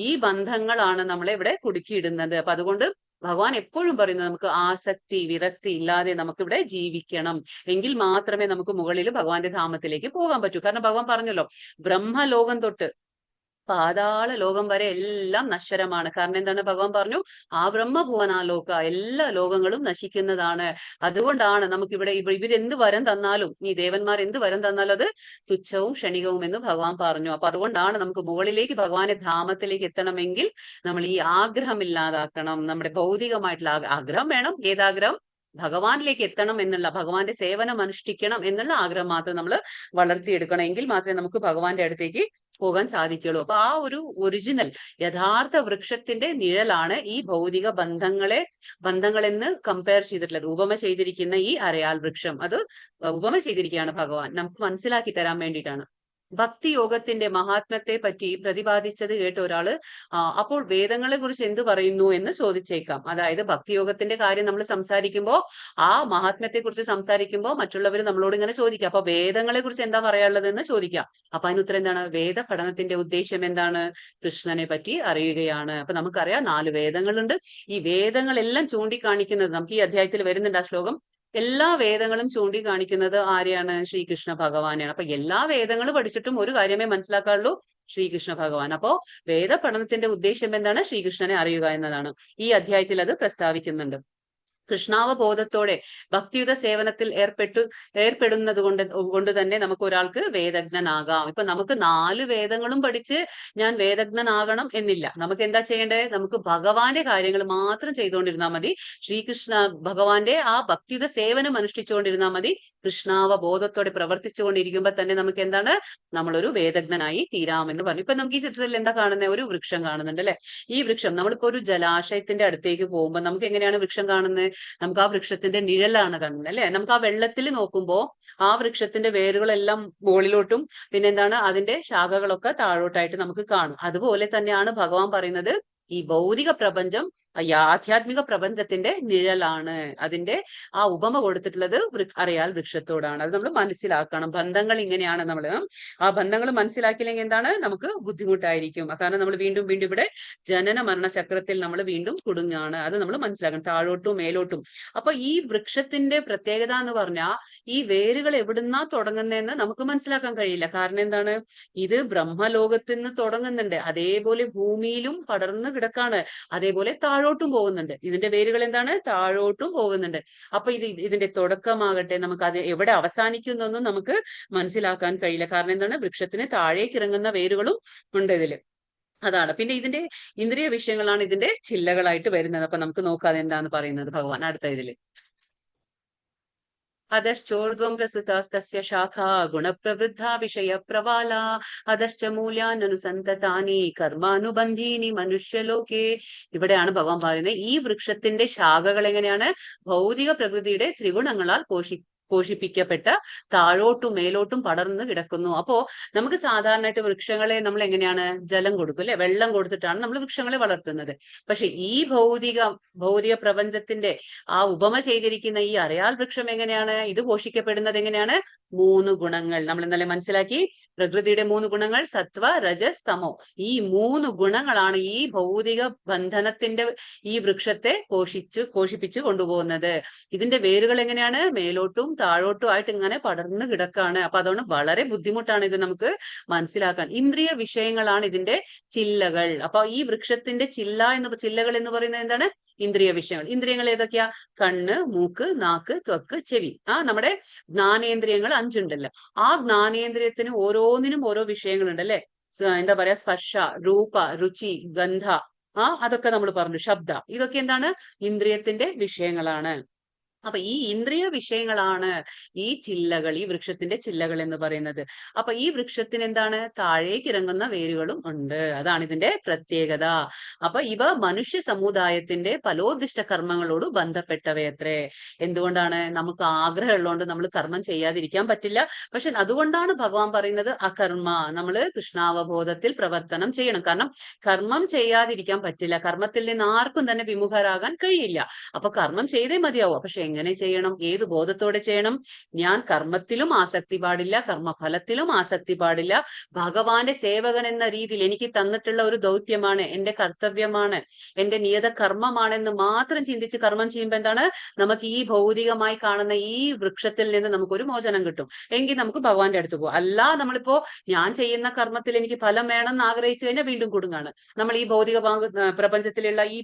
S3: ഈ ബന്ധങ്ങളാണ് നമ്മളെ ഇവിടെ കുടുക്കിയിടുന്നത്. അപ്പൊ അതുകൊണ്ട് ഭഗവാൻ എപ്പോഴും പറയുന്നത് നമുക്ക് ആസക്തി വിരക്തി ഇല്ലാതെ നമുക്കിവിടെ ജീവിക്കണം. എങ്കിൽ മാത്രമേ നമുക്ക് മുകളിൽ ഭഗവാന്റെ ധാമത്തിലേക്ക് പോകാൻ പറ്റൂ. കാരണം ഭഗവാൻ പറഞ്ഞല്ലോ ബ്രഹ്മലോകം തൊട്ട് പാതാള ലോകം വരെ എല്ലാം നശ്വരമാണ്. കാരണം എന്താണ്? ഭഗവാൻ പറഞ്ഞു ആ ബ്രഹ്മഭുവനാലോക എല്ലാ ലോകങ്ങളും നശിക്കുന്നതാണ്. അതുകൊണ്ടാണ് നമുക്കിവിടെ ഇവരെന്ത് വരം തന്നാലും, ഈ ദേവന്മാർ എന്ത് വരം തന്നാലും അത് തുച്ഛവും ക്ഷണികവും എന്ന് ഭഗവാൻ പറഞ്ഞു. അപ്പൊ അതുകൊണ്ടാണ് നമുക്ക് മുകളിലേക്ക് ഭഗവാന്റെ ധാമത്തിലേക്ക് എത്തണമെങ്കിൽ നമ്മൾ ഈ ആഗ്രഹം ഇല്ലാതാക്കണം. നമ്മുടെ ഭൗതികമായിട്ടുള്ള ആഗ്രഹം വേണം. ഏതാഗ്രഹം? ഭഗവാനിലേക്ക് എത്തണം എന്നുള്ള, ഭഗവാന്റെ സേവനം അനുഷ്ഠിക്കണം എന്നുള്ള ആഗ്രഹം മാത്രം നമ്മൾ വളർത്തിയെടുക്കണം. എങ്കിൽ മാത്രമേ നമുക്ക് ഭഗവാന്റെ അടുത്തേക്ക് പോകാൻ സാധിക്കുള്ളൂ. അപ്പൊ ആ ഒരു ഒറിജിനൽ യഥാർത്ഥ വൃക്ഷത്തിന്റെ നിഴലാണ് ഈ ഭൗതിക ബന്ധങ്ങളെന്ന് കമ്പയർ ചെയ്തിട്ടുള്ളത്. ഉപമ ചെയ്തിരിക്കുന്ന ഈ അരയാൽ വൃക്ഷം അത് ഉപമ ചെയ്തിരിക്കുകയാണ് ഭഗവാൻ, നമുക്ക് മനസ്സിലാക്കി തരാൻ വേണ്ടിയിട്ടാണ്. ഭക്തി യോഗത്തിന്റെ മഹാത്മ്യത്തെ പറ്റി പ്രതിപാദിച്ചത് കേട്ട ഒരാള് അപ്പോൾ വേദങ്ങളെ കുറിച്ച് എന്ത് പറയുന്നു എന്ന് ചോദിച്ചേക്കാം. അതായത് ഭക്തിയോഗത്തിന്റെ കാര്യം നമ്മൾ സംസാരിക്കുമ്പോൾ ആ മഹാത്മ്യത്തെ കുറിച്ച് സംസാരിക്കുമ്പോൾ മറ്റുള്ളവർ നമ്മളോട് ഇങ്ങനെ ചോദിക്കാം, അപ്പൊ വേദങ്ങളെ കുറിച്ച് എന്താ പറയാനുള്ളത് എന്ന് ചോദിക്കാം. അപ്പൊ അതിന് ഉത്തരം എന്താണ്? വേദ പഠനത്തിന്റെ ഉദ്ദേശം എന്താണ്? കൃഷ്ണനെ പറ്റി അറിയുകയാണ്. അപ്പൊ നമുക്കറിയാം 4 വേദങ്ങളുണ്ട്. ഈ വേദങ്ങളെല്ലാം ചൂണ്ടിക്കാണിക്കുന്നത് നമുക്ക് ഈ അധ്യായത്തിൽ വരുന്നുണ്ട്. ആ ശ്ലോകം എല്ലാ വേദങ്ങളും ചൂണ്ടിക്കാണിക്കുന്നത് ആരെയാണ്? ശ്രീകൃഷ്ണ ഭഗവാനെയാണ്. അപ്പൊ എല്ലാ വേദങ്ങളും പഠിച്ചിട്ടും ഒരു കാര്യമേ മനസ്സിലാക്കാറുള്ളൂ, ശ്രീകൃഷ്ണ ഭഗവാൻ. അപ്പോ വേദ പഠനത്തിന്റെ ഉദ്ദേശം എന്താണ്? ശ്രീകൃഷ്ണനെ അറിയുക എന്നതാണ്. ഈ അധ്യായത്തിൽ അത് പ്രസ്താവിക്കുന്നുണ്ട്. കൃഷ്ണാവബോധത്തോടെ ഭക്തിയുത സേവനത്തിൽ ഏർപ്പെടുന്നത് കൊണ്ട് തന്നെ നമുക്ക് ഒരാൾക്ക് വേദജ്ഞനാകാം. ഇപ്പൊ നമുക്ക് 4 വേദങ്ങളും പഠിച്ച് ഞാൻ വേദജ്ഞനാകണം എന്നില്ല. നമുക്ക് എന്താ ചെയ്യേണ്ടത്? നമുക്ക് ഭഗവാന്റെ കാര്യങ്ങൾ മാത്രം ചെയ്തുകൊണ്ടിരുന്നാൽ മതി. ശ്രീകൃഷ്ണ ഭഗവാന്റെ ആ ഭക്തിയുത സേവനം അനുഷ്ഠിച്ചുകൊണ്ടിരുന്നാൽ മതി. കൃഷ്ണാവബോധത്തോടെ പ്രവർത്തിച്ചുകൊണ്ടിരിക്കുമ്പോൾ തന്നെ നമുക്ക് എന്താണ്? നമ്മളൊരു വേദജ്ഞനായി തീരാമെന്ന് പറഞ്ഞു. ഇപ്പൊ നമുക്ക് ഈ ചിത്രത്തിൽ എന്താ കാണുന്നത്? ഒരു വൃക്ഷം കാണുന്നുണ്ട് അല്ലെ? ഈ വൃക്ഷം നമ്മളിപ്പോ ഒരു ജലാശയത്തിന്റെ അടുത്തേക്ക് പോകുമ്പോൾ നമുക്ക് എങ്ങനെയാണ് വൃക്ഷം കാണുന്നത്? നമുക്ക് ആ വൃക്ഷത്തിന്റെ നിഴലാണ് കാണുന്നത് അല്ലെ? നമുക്ക് ആ വെള്ളത്തിൽ നോക്കുമ്പോൾ ആ വൃക്ഷത്തിന്റെ വേരുകളെല്ലാം മുകളിലോട്ടും പിന്നെന്താണ് അതിന്റെ ശാഖകളൊക്കെ താഴോട്ടായിട്ട് നമുക്ക് കാണും. അതുപോലെ തന്നെയാണ് ഭഗവാൻ പറയുന്നത്, ഈ ഭൗതിക പ്രപഞ്ചം ആധ്യാത്മിക പ്രപഞ്ചത്തിന്റെ നിഴലാണ്. അതിന്റെ ആ ഉപമ കൊടുത്തിട്ടുള്ളത് അറിയാൽ വൃക്ഷത്തോടാണ്. അത് നമ്മൾ മനസ്സിലാക്കണം. ബന്ധങ്ങൾ ഇങ്ങനെയാണ്. നമ്മൾ ആ ബന്ധങ്ങൾ മനസ്സിലാക്കിയില്ലെങ്കിൽ എന്താണ്? നമുക്ക് ബുദ്ധിമുട്ടായിരിക്കും. കാരണം നമ്മൾ വീണ്ടും വീണ്ടും ഇവിടെ ജനന മരണ ചക്രത്തിൽ നമ്മൾ വീണ്ടും കുടുങ്ങാണ്. അത് നമ്മൾ മനസ്സിലാക്കണം, താഴോട്ടും മേലോട്ടും. അപ്പൊ ഈ വൃക്ഷത്തിന്റെ പ്രത്യേകത എന്ന് പറഞ്ഞാൽ ഈ വേരുകൾ എവിടുന്നാ തുടങ്ങുന്നതെന്ന് നമുക്ക് മനസ്സിലാക്കാൻ കഴിയില്ല. കാരണം എന്താണ്? ഇത് ബ്രഹ്മലോകത്തിൽ നിന്ന് തുടങ്ങുന്നുണ്ട്, അതേപോലെ ഭൂമിയിലും പടർന്നു കിടക്കാണ്, അതേപോലെ താഴോട്ടും പോകുന്നുണ്ട്. ഇതിന്റെ വേരുകൾ എന്താണ്? താഴോട്ടും പോകുന്നുണ്ട്. അപ്പൊ ഇതിന്റെ തുടക്കമാകട്ടെ നമുക്ക് അത് എവിടെ അവസാനിക്കുന്നൊന്നും നമുക്ക് മനസ്സിലാക്കാൻ കഴിയില്ല. കാരണം എന്താണ്? വൃക്ഷത്തിന് താഴേക്ക് ഇറങ്ങുന്ന വേരുകളും ഉണ്ട് ഇതില്. അതാണ്. പിന്നെ ഇതിന്റെ ഇന്ദ്രിയ വിഷയങ്ങളാണ് ഇതിന്റെ ചില്ലകളായിട്ട് വരുന്നത്. അപ്പൊ നമുക്ക് നോക്കാതെ എന്താന്ന് പറയുന്നത് ഭഗവാൻ അടുത്ത ഇതില്. അധശ്ചോർധ്വം പ്രസുതാസ്തസ്യ ശാഖാ ഗുണപ്രവൃദ്ധാ വിഷയപ്രവാലാ അധശ്ച മൂല്യാനനുസന്തതാനി കർമാനുബന്ധീനി മനുഷ്യലോകേ. ഇവിടെയാണ് ഭഗവാൻ പറയുന്നത് ഈ വൃക്ഷത്തിന്റെ ശാഖകൾ എങ്ങനെയാണ്? ഭൗതിക പ്രകൃതിയുടെ ത്രിഗുണങ്ങളാൽ പോഷിപ്പിക്കപ്പെട്ട താഴോട്ടും മേലോട്ടും പടർന്ന് കിടക്കുന്നു. അപ്പോ നമുക്ക് സാധാരണയായിട്ട് വൃക്ഷങ്ങളെ നമ്മൾ എങ്ങനെയാണ്? ജലം കൊടുക്കും അല്ലെ? വെള്ളം കൊടുത്തിട്ടാണ് നമ്മൾ വൃക്ഷങ്ങളെ വളർത്തുന്നത്. പക്ഷെ ഈ ഭൗതിക പ്രപഞ്ചത്തിന്റെ ആ ഉപമ ചെയ്തിരിക്കുന്ന ഈ അറിയാൽ വൃക്ഷം എങ്ങനെയാണ്? ഇത് പോഷിക്കപ്പെടുന്നത് എങ്ങനെയാണ്? 3 ഗുണങ്ങൾ നമ്മൾ ഇന്നലെ മനസ്സിലാക്കി. പ്രകൃതിയുടെ 3 ഗുണങ്ങൾ സത്വ, രജസ്, തമോ. ഈ 3 ഗുണങ്ങളാണ് ഈ ഭൗതിക ബന്ധനത്തിന്റെ ഈ വൃക്ഷത്തെ പോഷിപ്പിച്ചു കൊണ്ടുപോകുന്നത്. ഇതിന്റെ വേരുകൾ എങ്ങനെയാണ്? മേലോട്ടും താഴോട്ടും ആയിട്ട് ഇങ്ങനെ പടർന്നു കിടക്കാണ്. അപ്പൊ അതുകൊണ്ട് വളരെ ബുദ്ധിമുട്ടാണ് ഇത് നമുക്ക് മനസ്സിലാക്കാൻ. ഇന്ദ്രിയ വിഷയങ്ങളാണ് ഇതിന്റെ ചില്ലകൾ. അപ്പൊ ഈ വൃക്ഷത്തിന്റെ ചില്ലകൾ എന്ന് പറയുന്നത് എന്താണ്? ഇന്ദ്രിയ വിഷയങ്ങൾ. ഇന്ദ്രിയങ്ങൾ ഏതൊക്കെയാ? കണ്ണ്, മൂക്ക്, നാക്ക്, ത്വക്ക്, ചെവി. നമ്മുടെ ജ്ഞാനേന്ദ്രിയങ്ങൾ 5 ഉണ്ടല്ലോ. ആ ജ്ഞാനേന്ദ്രിയത്തിന് ഓരോന്നിനും ഓരോ വിഷയങ്ങളുണ്ട് അല്ലെ? എന്താ പറയാ? സ്പർശ, രൂപ, രുചി, ഗന്ധ, അതൊക്കെ നമ്മൾ പറഞ്ഞു. ശബ്ദ, ഇതൊക്കെ എന്താണ്? ഇന്ദ്രിയത്തിന്റെ വിഷയങ്ങളാണ്. അപ്പൊ ഈ ഇന്ദ്രിയ വിഷയങ്ങളാണ് ഈ ചില്ലകൾ, ഈ വൃക്ഷത്തിന്റെ ചില്ലകൾ എന്ന് പറയുന്നത്. അപ്പൊ ഈ വൃക്ഷത്തിന് എന്താണ്? താഴേക്ക് ഇറങ്ങുന്ന വേരുകളും ഉണ്ട്. അതാണ് ഇതിന്റെ പ്രത്യേകത. അപ്പൊ ഇവ മനുഷ്യ സമുദായത്തിന്റെ ഫലോദിഷ്ട കർമ്മങ്ങളോട് ബന്ധപ്പെട്ടവയത്രേ. എന്തുകൊണ്ടാണ്? നമുക്ക് ആഗ്രഹം ഉള്ളതുകൊണ്ട് നമ്മൾ കർമ്മം ചെയ്യാതിരിക്കാൻ പറ്റില്ല. പക്ഷെ അതുകൊണ്ടാണ് ഭഗവാൻ പറയുന്നത് അകർമ്മ, നമ്മള് കൃഷ്ണാവബോധത്തിൽ പ്രവർത്തനം ചെയ്യണം. കാരണം കർമ്മം ചെയ്യാതിരിക്കാൻ പറ്റില്ല. കർമ്മത്തിൽ നിന്ന് ആർക്കും തന്നെ വിമുഖരാകാൻ കഴിയില്ല. അപ്പൊ കർമ്മം ചെയ്തേ മതിയാവോ. പക്ഷെ എങ്ങനെ ചെയ്യണം? ഏത് ബോധത്തോടെ ചെയ്യണം? ഞാൻ കർമ്മത്തിലും ആസക്തി പാടില്ല, കർമ്മഫലത്തിലും ആസക്തി പാടില്ല. ഭഗവാന്റെ സേവകൻ എന്ന രീതിയിൽ എനിക്ക് തന്നിട്ടുള്ള ഒരു ദൗത്യമാണ്, എന്റെ കർത്തവ്യമാണ്, എന്റെ നിയത കർമ്മമാണെന്ന് മാത്രം ചിന്തിച്ച് കർമ്മം ചെയ്യുമ്പോൾ എന്താണ്? നമുക്ക് ഈ ഭൗതികമായി കാണുന്ന ഈ വൃക്ഷത്തിൽ നിന്ന് നമുക്കൊരു മോചനം കിട്ടും. എങ്കിൽ നമുക്ക് ഭഗവാന്റെ അടുത്ത് പോകും. അല്ല നമ്മളിപ്പോ ഞാൻ ചെയ്യുന്ന കർമ്മത്തിൽ എനിക്ക് ഫലം വേണമെന്ന് ആഗ്രഹിച്ചു കഴിഞ്ഞാൽ വീണ്ടും കുടുങ്ങാണ്. നമ്മൾ ഈ ഭൗതിക പ്രപഞ്ചത്തിലുള്ള ഈ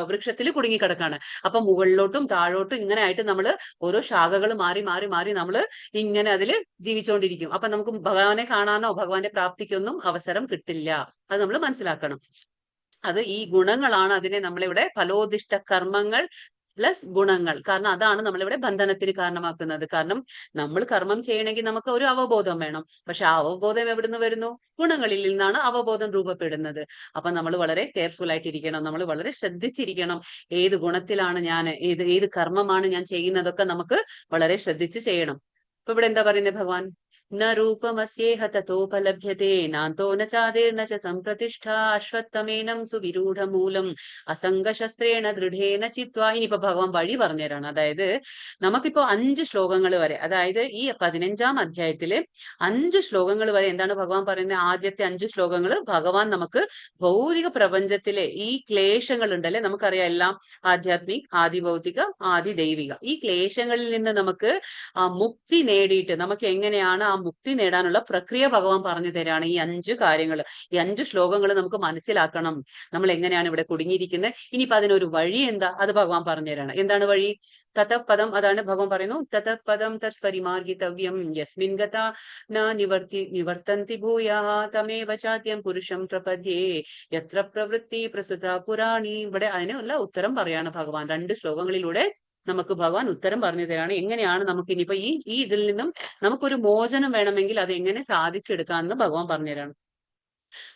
S3: വൃക്ഷത്തിൽ കുടുങ്ങിക്കിടക്കാണ്. അപ്പൊ മുകളിലോട്ടും താഴോട്ടും ഇങ്ങനെ ആയിട്ട് നമ്മൾ ഓരോ ശാഖകൾ മാറി മാറി മാറി നമ്മൾ ഇങ്ങനെ അതിൽ ജീവിച്ചുകൊണ്ടിരിക്കും. അപ്പൊ നമുക്ക് ഭഗവാനെ കാണാനോ ഭഗവാന്റെ പ്രാപ്തിക്കൊന്നും അവസരം കിട്ടില്ല. അത് നമ്മൾ മനസ്സിലാക്കണം. അത് ഈ ഗുണങ്ങളാണ് അതിനെ നമ്മളിവിടെ ഫലോദിഷ്ട കർമ്മങ്ങൾ പ്ലസ് ഗുണങ്ങൾ. കാരണം അതാണ് നമ്മളിവിടെ ബന്ധനത്തിന് കാരണമാക്കുന്നത്. കാരണം നമ്മൾ കർമ്മം ചെയ്യണമെങ്കിൽ നമുക്ക് ഒരു അവബോധം വേണം. പക്ഷെ ആ അവബോധം എവിടുന്ന് വരുന്നു? ഗുണങ്ങളിൽ നിന്നാണ് അവബോധം രൂപപ്പെടുന്നത്. അപ്പൊ നമ്മൾ വളരെ കെയർഫുൾ ആയിട്ടിരിക്കണം. നമ്മൾ വളരെ ശ്രദ്ധിച്ചിരിക്കണം. ഏത് ഗുണത്തിലാണ് ഞാൻ, ഏത് കർമ്മമാണ് ഞാൻ ചെയ്യുന്നതൊക്കെ നമുക്ക് വളരെ ശ്രദ്ധിച്ച് ചെയ്യണം. ഇപ്പൊ ഇവിടെ എന്താ പറയുന്നത് ഭഗവാൻ? ന രൂപമസ്യേഹ തതോപലഭ്യത്തെ നാന്തോ ന ചാതിർന ച സംപ്രതിഷ്ഠ അശ്വത്ഥമേനം സുവിരൂഢമൂലം അസംഗശസ്ത്രേണ ദൃഢേന ചിത്വാ. ഇനിയിപ്പോ ഭഗവാൻ വഴി പറഞ്ഞുതരാണ്. അതായത് നമുക്കിപ്പോ 5 ശ്ലോകങ്ങൾ വരെ, അതായത് ഈ 15-ാം അധ്യായത്തില് 5 ശ്ലോകങ്ങൾ വരെ എന്താണ് ഭഗവാൻ പറയുന്നത്? ആദ്യത്തെ 5 ശ്ലോകങ്ങൾ ഭഗവാൻ നമുക്ക് ഭൗതിക പ്രപഞ്ചത്തിലെ ഈ ക്ലേശങ്ങൾ ഉണ്ടല്ലേ, നമുക്കറിയാം എല്ലാം ആധ്യാത്മിക്, ആദി ഭൗതിക, ആദി ദൈവിക. ഈ ക്ലേശങ്ങളിൽ നിന്ന് നമുക്ക് ആ മുക്തി നേടിയിട്ട് നമുക്ക് എങ്ങനെയാണ് ആ മുക്തി നേടാനുള്ള പ്രക്രിയ ഭഗവാൻ പറഞ്ഞു തരാണ്. ഈ 5 കാര്യങ്ങൾ, ഈ 5 ശ്ലോകങ്ങൾ നമുക്ക് മനസ്സിലാക്കണം. നമ്മൾ എങ്ങനെയാണ് ഇവിടെ കുടുങ്ങിയിരിക്കുന്നത്, ഇനിയിപ്പോ അതിനൊരു വഴി എന്താ, അത് ഭഗവാൻ പറഞ്ഞു തരാണ്. എന്താണ് വഴി? തതപദം, അതാണ് ഭഗവാൻ പറയുന്നു, തതപദം തത് പരിമാർഗിതവ്യം യസ്മിൻ ഗതാ ന നിവർത്തന്തി ഭൂയാഃ തമേവ ചാദ്യം പുരുഷം പ്രപദ്യേ യത്ര പ്രവൃത്തി പ്രസുത പുരാണി. ഇവിടെ അതിനുള്ള ഉത്തരം പറയാണ് ഭഗവാൻ. 2 ശ്ലോകങ്ങളിലൂടെ നമുക്ക് ഭഗവാൻ ഉത്തരം പറഞ്ഞു തരാണ്. എങ്ങനെയാണ് നമുക്ക് ഇനിയിപ്പോ ഈ ഇതിൽ നിന്നും നമുക്കൊരു മോചനം വേണമെങ്കിൽ അത് എങ്ങനെ സാധിച്ചെടുക്കാമെന്ന് ഭഗവാൻ പറഞ്ഞു തരാണ്.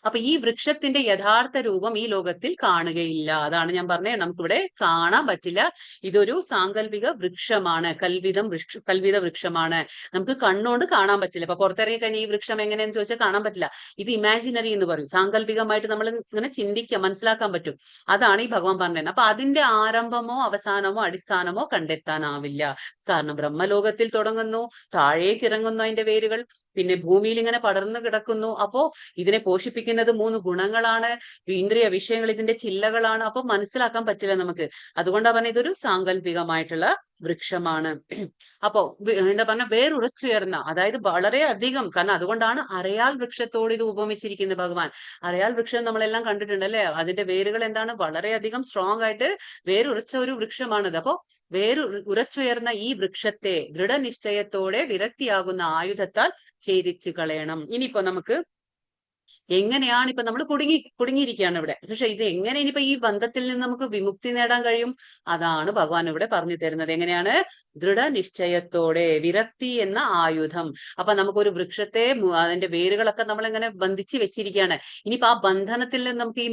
S3: അപ്പൊ ഈ വൃക്ഷത്തിന്റെ യഥാർത്ഥ രൂപം ഈ ലോകത്തിൽ കാണുകയില്ല. അതാണ് ഞാൻ പറഞ്ഞത്, നമുക്കിവിടെ കാണാൻ പറ്റില്ല. ഇതൊരു സാങ്കല്പിക വൃക്ഷമാണ്, കൽവിത വൃക്ഷമാണ്. നമുക്ക് കണ്ണുകൊണ്ട് കാണാൻ പറ്റില്ല. ഇപ്പൊ പുറത്തിറങ്ങി കഴിഞ്ഞാൽ ഈ വൃക്ഷം എങ്ങനെയെന്ന് ചോദിച്ചാൽ കാണാൻ പറ്റില്ല. ഇത് ഇമാജിനറി എന്ന് പറയും. സാങ്കല്പികമായിട്ട് നമ്മൾ ഇങ്ങനെ ചിന്തിക്കാം, മനസ്സിലാക്കാൻ പറ്റും. അതാണ് ഈ ഭഗവാൻ പറഞ്ഞത്. അപ്പൊ അതിന്റെ ആരംഭമോ അവസാനമോ അടിസ്ഥാനമോ കണ്ടെത്താനാവില്ല. കാരണം ബ്രഹ്മലോകത്തിൽ തുടങ്ങുന്നു, താഴേക്ക് ഇറങ്ങുന്നു അതിന്റെ വേരുകൾ, പിന്നെ ഭൂമിയിൽ ഇങ്ങനെ പടർന്നു കിടക്കുന്നു. അപ്പോ ഇതിനെ പോഷിപ്പിക്കുന്നത് 3 ഗുണങ്ങളാണ്, ഇന്ദ്രിയ വിഷയങ്ങൾ ഇതിന്റെ ചില്ലകളാണ്. അപ്പൊ മനസ്സിലാക്കാൻ പറ്റില്ല നമുക്ക്. അതുകൊണ്ടാ പറഞ്ഞ ഇതൊരു സാങ്കല്പികമായിട്ടുള്ള വൃക്ഷമാണ്. അപ്പോ എന്താ പറഞ്ഞ വേറുറച്ചുയർന്ന, അതായത് വളരെ അധികം, കാരണം അതുകൊണ്ടാണ് അരയാൽ വൃക്ഷത്തോട് ഇത് ഉപമിച്ചിരിക്കുന്നത് ഭഗവാൻ. അരയാൽ വൃക്ഷം നമ്മളെല്ലാം കണ്ടിട്ടുണ്ട് അല്ലെ? അതിന്റെ വേരുകൾ എന്താണ്, വളരെയധികം സ്ട്രോങ് ആയിട്ട് വേരുറച്ച ഒരു വൃക്ഷമാണിത്. അപ്പോ ഉറച്ചുയർന്ന ഈ വൃക്ഷത്തെ ദൃഢനിശ്ചയത്തോടെ വിരക്തിയാകുന്ന ആയുധത്താൽ ഛേദിച്ചു കളയണം. ഇനിയിപ്പോ നമുക്ക് എങ്ങനെയാണ്, ഇപ്പൊ നമ്മൾ കുടുങ്ങിയിരിക്കുകയാണ് ഇവിടെ. പക്ഷെ ഇത് എങ്ങനെ ഇനിയിപ്പോ ഈ ബന്ധത്തിൽ നിന്ന് നമുക്ക് വിമുക്തി നേടാൻ കഴിയും? അതാണ് ഭഗവാൻ ഇവിടെ പറഞ്ഞു തരുന്നത്. എങ്ങനെയാണ്? ദൃഢനിശ്ചയത്തോടെ, വിരക്തി എന്ന ആയുധം. അപ്പൊ നമുക്കൊരു വൃക്ഷത്തെ അതിന്റെ വേരുകളൊക്കെ നമ്മൾ ഇങ്ങനെ ബന്ധിച്ച് വെച്ചിരിക്കുകയാണ്. ഇനിയിപ്പോ ആ ബന്ധനത്തിൽ നിന്ന് നമുക്ക് ഈ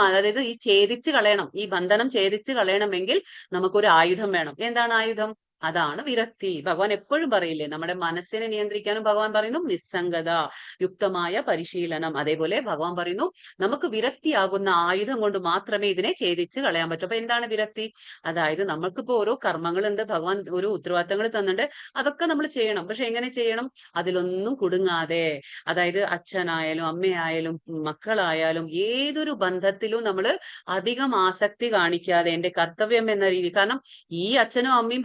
S3: അതായത് ഈ ഛേദിച്ച് കളയണം, ഈ ബന്ധനം ഛേദിച്ച് കളയണമെങ്കിൽ നമുക്കൊരു ആയുധം വേണം. എന്താണ് ആയുധം? അതാണ് വിരക്തി. ഭഗവാൻ എപ്പോഴും പറയില്ലേ, നമ്മുടെ മനസ്സിനെ നിയന്ത്രിക്കാനും ഭഗവാൻ പറയുന്നു നിസ്സംഗത, യുക്തമായ പരിശീലനം. അതേപോലെ ഭഗവാൻ പറയുന്നു നമുക്ക് വിരക്തിയാകുന്ന ആയുധം കൊണ്ട് മാത്രമേ ഇതിനെ ഛേദിച്ച് കളയാൻ പറ്റൂ. അപ്പൊ എന്താണ് വിരക്തി? അതായത് നമ്മൾക്കിപ്പോ ഓരോ കർമ്മങ്ങളുണ്ട്, ഭഗവാൻ ഓരോ ഉത്തരവാദിത്തങ്ങൾ തന്നിട്ടുണ്ട്, അതൊക്കെ നമ്മൾ ചെയ്യണം. പക്ഷെ എങ്ങനെ ചെയ്യണം? അതിലൊന്നും കുടുങ്ങാതെ, അതായത് അച്ഛനായാലും അമ്മയായാലും മക്കളായാലും ഏതൊരു ബന്ധത്തിലും നമ്മൾ അധികം ആസക്തി കാണിക്കാതെ എന്റെ കർത്തവ്യം എന്ന രീതി. കാരണം ഈ അച്ഛനും അമ്മയും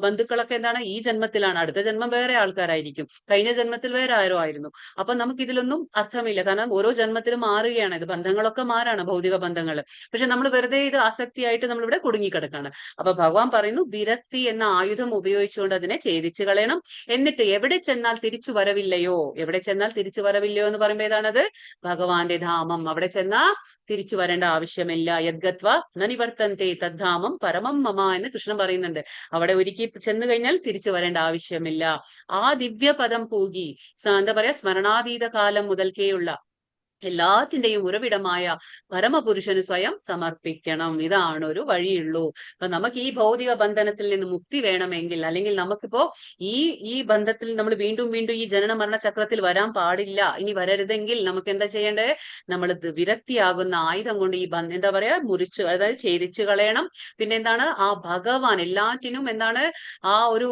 S3: ബന്ധുക്കളൊക്കെ എന്താണ്, ഈ ജന്മത്തിലാണ്, അടുത്ത ജന്മം വേറെ ആൾക്കാരായിരിക്കും, കഴിഞ്ഞ ജന്മത്തിൽ വേറെ ആരോ ആയിരുന്നു. അപ്പൊ നമുക്ക് ഇതിലൊന്നും അർത്ഥമില്ല. കാരണം ഓരോ ജന്മത്തിലും മാറുകയാണ്, ഇത് ബന്ധങ്ങളൊക്കെ മാറാണ്, ഭൗതിക ബന്ധങ്ങൾ. പക്ഷെ നമ്മൾ വെറുതെ ഇത് ആസക്തിയായിട്ട് നമ്മളിവിടെ കുടുങ്ങിക്കിടക്കാണ്. അപ്പൊ ഭഗവാൻ പറയുന്നു വിരക്തി എന്ന ആയുധം ഉപയോഗിച്ചുകൊണ്ട് അതിനെ ഛേദിച്ചു കളയണം. എന്നിട്ട് എവിടെ ചെന്നാൽ തിരിച്ചു വരവില്ലയോ, എവിടെ ചെന്നാൽ തിരിച്ചു വരവില്ലയോ എന്ന് പറയുമ്പോൾ ഏതാണത്? ഭഗവാന്റെ ധാമം. അവിടെ ചെന്നാൽ തിരിച്ചു വരേണ്ട ആവശ്യമില്ല. യദ്ഗത്വ നനിവർത്തന്തെ തദ്ധാമം പരമം മമ എന്ന് കൃഷ്ണൻ പറയുന്നുണ്ട്. അവിടെ ഒരിക്കൽ ചെന്ന് കഴിഞ്ഞാൽ തിരിച്ചു വരേണ്ട ആവശ്യമില്ല. ആ ദിവ്യപദം പൂകി എന്താ പറയാ, സ്മരണാതീത കാലം മുതൽക്കേയുള്ള എല്ലാറ്റിന്റെയും ഉറവിടമായ പരമപുരുഷന് സ്വയം സമർപ്പിക്കണം. ഇതാണ് ഒരു വഴിയുള്ളൂ. അപ്പൊ നമുക്ക് ഈ ഭൗതിക ബന്ധനത്തിൽ നിന്ന് മുക്തി വേണമെങ്കിൽ, അല്ലെങ്കിൽ നമുക്കിപ്പോ ഈ ബന്ധത്തിൽ നമ്മൾ വീണ്ടും വീണ്ടും ഈ ജനന മരണ ചക്രത്തിൽ വരാൻ പാടില്ല, ഇനി വരരുതെങ്കിൽ നമുക്ക് എന്താ ചെയ്യേണ്ടത്? നമ്മൾ വിരക്തിയാകുന്ന ആയുധം കൊണ്ട് ഈ എന്താ പറയാ മുറിച്ച്, അതായത് ഛേദിച്ചു കളയണം. പിന്നെ എന്താണ്? ആ ഭഗവാൻ എല്ലാറ്റിനും എന്താണ്, ആ ഒരു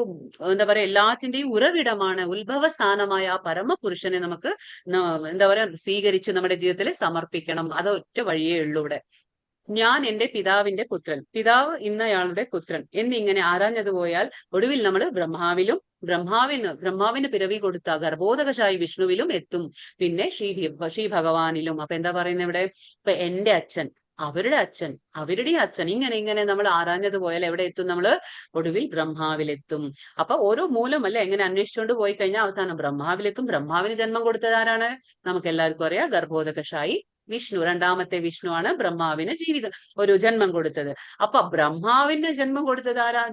S3: എന്താ പറയാ എല്ലാറ്റിന്റെയും ഉറവിടമാണ്, ഉത്ഭവസ്ഥാനമായ ആ പരമപുരുഷനെ നമുക്ക് എന്താ പറയാ സ്വീകരിച്ച് നമ്മുടെ ജീവിതത്തിൽ സമർപ്പിക്കണം. അത് ഒറ്റ വഴിയേ ഉള്ളൂ ഇവിടെ. ഞാൻ എന്റെ പിതാവിന്റെ പുത്രൻ, പിതാവ് ഇന്നയാളുടെ പുത്രൻ എന്നിങ്ങനെ ആരാഞ്ഞത് പോയാൽ ഒടുവിൽ നമ്മൾ ബ്രഹ്മാവിന് പിറവി കൊടുത്ത ഗർഭോദകശായി വിഷ്ണുവിലും എത്തും, പിന്നെ ശ്രീ ഭഗവാനിലും. അപ്പൊ എന്താ പറയുന്നത് ഇവിടെ? ഇപ്പൊ എന്റെ അച്ഛൻ, അവരുടെ അച്ഛൻ, അവരുടെ അച്ഛൻ, ഇങ്ങനെ നമ്മൾ ആരാഞ്ഞത് പോയാൽ എവിടെ എത്തും? നമ്മള് ഒടുവിൽ ബ്രഹ്മാവിലെത്തും. അപ്പൊ ഓരോ മൂലം അല്ലെ എങ്ങനെ അന്വേഷിച്ചുകൊണ്ട് പോയി കഴിഞ്ഞാൽ അവസാനം ബ്രഹ്മാവിലെത്തും. ബ്രഹ്മാവിന് ജന്മം കൊടുത്തത് ആരാണ്? നമുക്ക് എല്ലാവർക്കും അറിയാം, ഗർഭോദകശായി വിഷ്ണു. രണ്ടാമത്തെ വിഷ്ണുവാണ് ബ്രഹ്മാവിന് ഒരു ജന്മം കൊടുത്തത്. അപ്പൊ ബ്രഹ്മാവിന് ജന്മം കൊടുത്തത് ആരാ?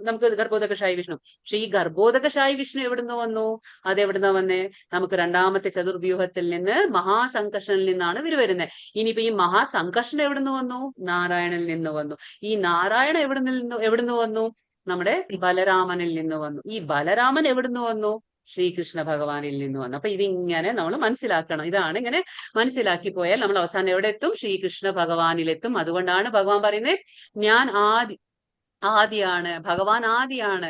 S3: നമുക്ക് ഗർഭോദകശായി വിഷ്ണു. പക്ഷെ ഈ ഗർഭോദകശായി വിഷ്ണു എവിടുന്ന് വന്നു? അത് എവിടുന്ന് വന്നേ? നമുക്ക് രണ്ടാമത്തെ ചതുർവ്യൂഹത്തിൽ നിന്ന്, മഹാസംകർഷനിൽ നിന്നാണ് ഇവർ വരുന്നത്. ഇനിയിപ്പോ ഈ മഹാസംകർഷണം എവിടുന്ന് വന്നു? നാരായണനിൽ നിന്ന് വന്നു. ഈ നാരായണ എവിടുന്ന് വന്നു? നമ്മുടെ ബലരാമനിൽ നിന്ന് വന്നു. ഈ ബലരാമൻ എവിടുന്ന് വന്നു? ശ്രീകൃഷ്ണ ഭഗവാനിൽ നിന്ന് വന്നു. അപ്പൊ ഇതിങ്ങനെ നമ്മൾ മനസ്സിലാക്കണം. ഇതാണ് ഇങ്ങനെ മനസ്സിലാക്കി പോയാൽ നമ്മൾ അവസാനം എവിടെ എത്തും? ശ്രീകൃഷ്ണ ഭഗവാനിലെത്തും. അതുകൊണ്ടാണ് ഭഗവാൻ പറയുന്നത് ഞാൻ ആദിയാണ്, ഭഗവാൻ ആദിയാണ്.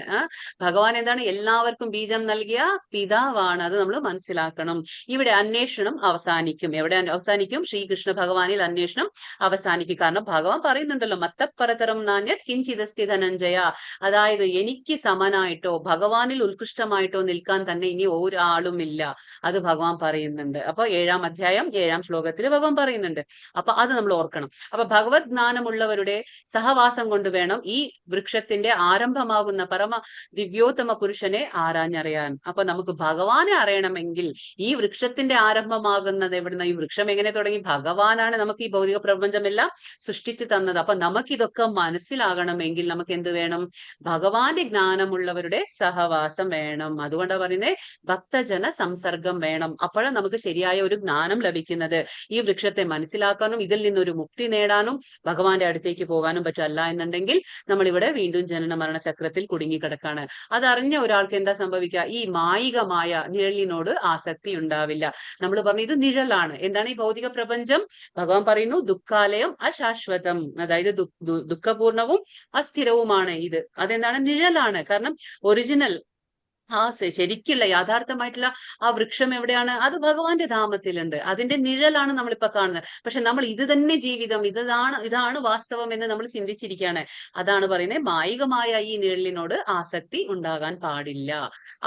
S3: ഭഗവാൻ എന്താണ്? എല്ലാവർക്കും ബീജം നൽകിയ പിതാവാണ്. അത് നമ്മൾ മനസ്സിലാക്കണം. ഇവിടെ അന്വേഷണം അവസാനിക്കും. എവിടെ അവസാനിക്കും? ശ്രീകൃഷ്ണ ഭഗവാനിൽ അന്വേഷണം അവസാനിക്കും. കാരണം ഭഗവാൻ പറയുന്നുണ്ടല്ലോ, മത്തപ്പരതരം നാണ്യ കിഞ്ചിതസ്തി ധനഞ്ജയ. അതായത് എനിക്ക് സമനായിട്ടോ ഭഗവാനിൽ ഉത്കൃഷ്ടമായിട്ടോ നിൽക്കാൻ തന്നെ ഇനി ഒരാളും ഇല്ല. അത് ഭഗവാൻ പറയുന്നുണ്ട്. അപ്പൊ 7-ാം അധ്യായം 7-ാം ശ്ലോകത്തിൽ ഭഗവാൻ പറയുന്നുണ്ട്. അപ്പൊ അത് നമ്മൾ ഓർക്കണം. അപ്പൊ ഭഗവത് ജ്ഞാനമുള്ളവരുടെ സഹവാസം കൊണ്ട് വേണം ഈ വൃക്ഷത്തിന്റെ ആരംഭമാകുന്ന പരമ ദിവ്യോത്തമ പുരുഷനെ ആരാഞ്ഞറിയാൻ. അപ്പൊ നമുക്ക് ഭഗവാനെ അറിയണമെങ്കിൽ ഈ വൃക്ഷത്തിന്റെ ആരംഭമാകുന്നത് എവിടുന്ന? ഈ വൃക്ഷം എങ്ങനെ തുടങ്ങി? ഭഗവാനാണ് നമുക്ക് ഈ ഭൗതിക പ്രപഞ്ചമെല്ലാം സൃഷ്ടിച്ചു തന്നത്. അപ്പൊ നമുക്കിതൊക്കെ മനസ്സിലാകണമെങ്കിൽ നമുക്ക് എന്ത് വേണം? ഭഗവാന്റെ ജ്ഞാനമുള്ളവരുടെ സഹവാസം വേണം. അതുകൊണ്ടാണ് പറയുന്നത് ഭക്തജന സംസർഗം വേണം. അപ്പോഴാണ് നമുക്ക് ശരിയായ ഒരു ജ്ഞാനം ലഭിക്കുന്നത്. ഈ വൃക്ഷത്തെ മനസ്സിലാക്കാനും ഇതിൽ നിന്നൊരു മുക്തി നേടാനും ഭഗവാന്റെ അടുത്തേക്ക് പോകാനും പറ്റും. അല്ല എന്നുണ്ടെങ്കിൽ നമ്മളിവിടെ വീണ്ടും ജനന മരണ ചക്രത്തിൽ കുടുങ്ങിക്കിടക്കാണ്. അതറിഞ്ഞ ഒരാൾക്ക് എന്താ സംഭവിക്കുക? ഈ മായികമായ നിഴലിനോട് ആസക്തി ഉണ്ടാവില്ല. നമ്മൾ പറഞ്ഞു ഇത് നിഴലാണ്. എന്താണ് ഈ ഭൗതിക പ്രപഞ്ചം? ഭഗവാൻ പറയുന്നു ദുഃഖാലയം അശാശ്വതം. അതായത് ദുഃഖപൂർണവും അസ്ഥിരവുമാണ് ഇത്. അതെന്താണ്? നിഴലാണ്. കാരണം ഒറിജിനൽ ശരിക്കുള്ള യാഥാർത്ഥമായിട്ടുള്ള ആ വൃക്ഷം എവിടെയാണ്? അത് ഭഗവാന്റെ ധാമത്തിലുണ്ട്. അതിന്റെ നിഴലാണ് നമ്മളിപ്പോ കാണുന്നത്. പക്ഷെ നമ്മൾ ഇത് തന്നെ ജീവിതം, ഇതാണ് വാസ്തവം എന്ന് നമ്മൾ ചിന്തിച്ചിരിക്കുകയാണ്. അതാണ് പറയുന്നത് മായികമായ ഈ നിഴലിനോട് ആസക്തി ഉണ്ടാകാൻ പാടില്ല.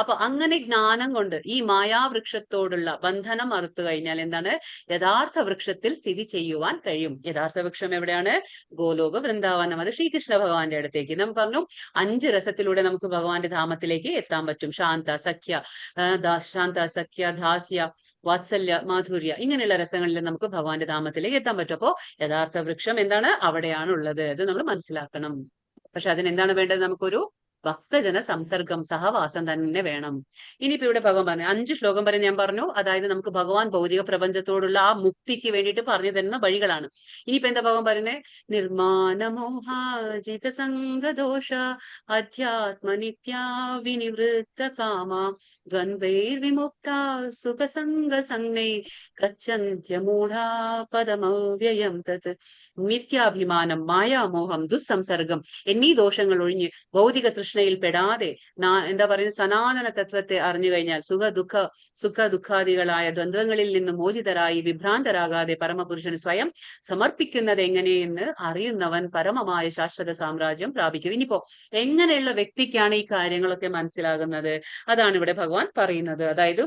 S3: അപ്പൊ അങ്ങനെ ജ്ഞാനം കൊണ്ട് ഈ മായാവൃക്ഷത്തോടുള്ള ബന്ധനം അറുത്തു കഴിഞ്ഞാൽ എന്താണ്? യഥാർത്ഥ വൃക്ഷത്തിൽ സ്ഥിതി ചെയ്യുവാൻ കഴിയും. യഥാർത്ഥ വൃക്ഷം എവിടെയാണ്? ഗോലോക വൃന്ദാവനം. അത് ശ്രീകൃഷ്ണ ഭഗവാന്റെ അടുത്തേക്ക്. നമ്മൾ പറഞ്ഞു 5 രസത്തിലൂടെ നമുക്ക് ഭഗവാന്റെ ധാമത്തിലേക്ക് എത്താൻ പറ്റും. ശാന്ത, സഖ്യ, ദാസ്യ, വാത്സല്യ, മാധുര്യ, ഇങ്ങനെയുള്ള രസങ്ങളിൽ നമുക്ക് ഭഗവാന്റെ ധാമത്തിലേക്ക് എത്താൻ പറ്റും. അപ്പോ യഥാർത്ഥ വൃക്ഷം എന്താണ്? അവിടെയാണ് ഉള്ളത്. അത് നമ്മൾ മനസ്സിലാക്കണം. പക്ഷെ അതിനെന്താണ് വേണ്ടത്? നമുക്കൊരു ഭക്തജന സംസർഗം, സഹവാസം തന്നെ വേണം. ഇനിയിപ്പോ ഇവിടെ ഭഗവാൻ പറഞ്ഞു 5 ശ്ലോകം വരെ ഞാൻ പറഞ്ഞു. അതായത് നമുക്ക് ഭഗവാൻ ഭൗതിക പ്രപഞ്ചത്തോടുള്ള ആ മുക്തിക്ക് വേണ്ടിയിട്ട് പറഞ്ഞു തരുന്ന വഴികളാണ്. ഇനിയിപ്പോ എന്താ ഭഗവാൻ പറയുന്നത്? നിർമാനമോഹാജിത സംഗദോഷ അധ്യാത്മ നിത്യ വിനിവൃത്ത കാമ ദ്വന്ദ്വൈർവിമുക്ത സുഖസംഗ സംജ്ഞൈ ഗച്ഛന്ത്യമൂഢാ പദമവ്യയം തത്. മിഥ്യാഭിമാനം, മായാമോഹം, ദുസ്സംസർഗം എന്നീ ദോഷങ്ങൾ ഒഴിഞ്ഞ് ഭൗതിക തൃഷ്ണയിൽ പെടാതെ എന്താ പറയുന്നത്? സനാതന തത്വത്തെ അറിഞ്ഞു കഴിഞ്ഞാൽ സുഖ ദുഃഖാദികളായ ദ്വന്ദ്വങ്ങളിൽ നിന്ന് മോചിതരായി വിഭ്രാന്തരാകാതെ പരമപുരുഷന് സ്വയം സമർപ്പിക്കുന്നത് എങ്ങനെയെന്ന് അറിയുന്നവൻ പരമമായ ശാശ്വത സാമ്രാജ്യം പ്രാപിക്കും. ഇനിയിപ്പോ എങ്ങനെയുള്ള വ്യക്തിക്കാണ് ഈ കാര്യങ്ങളൊക്കെ മനസ്സിലാകുന്നത്? അതാണ് ഇവിടെ ഭഗവാൻ പറയുന്നത്. അതായത്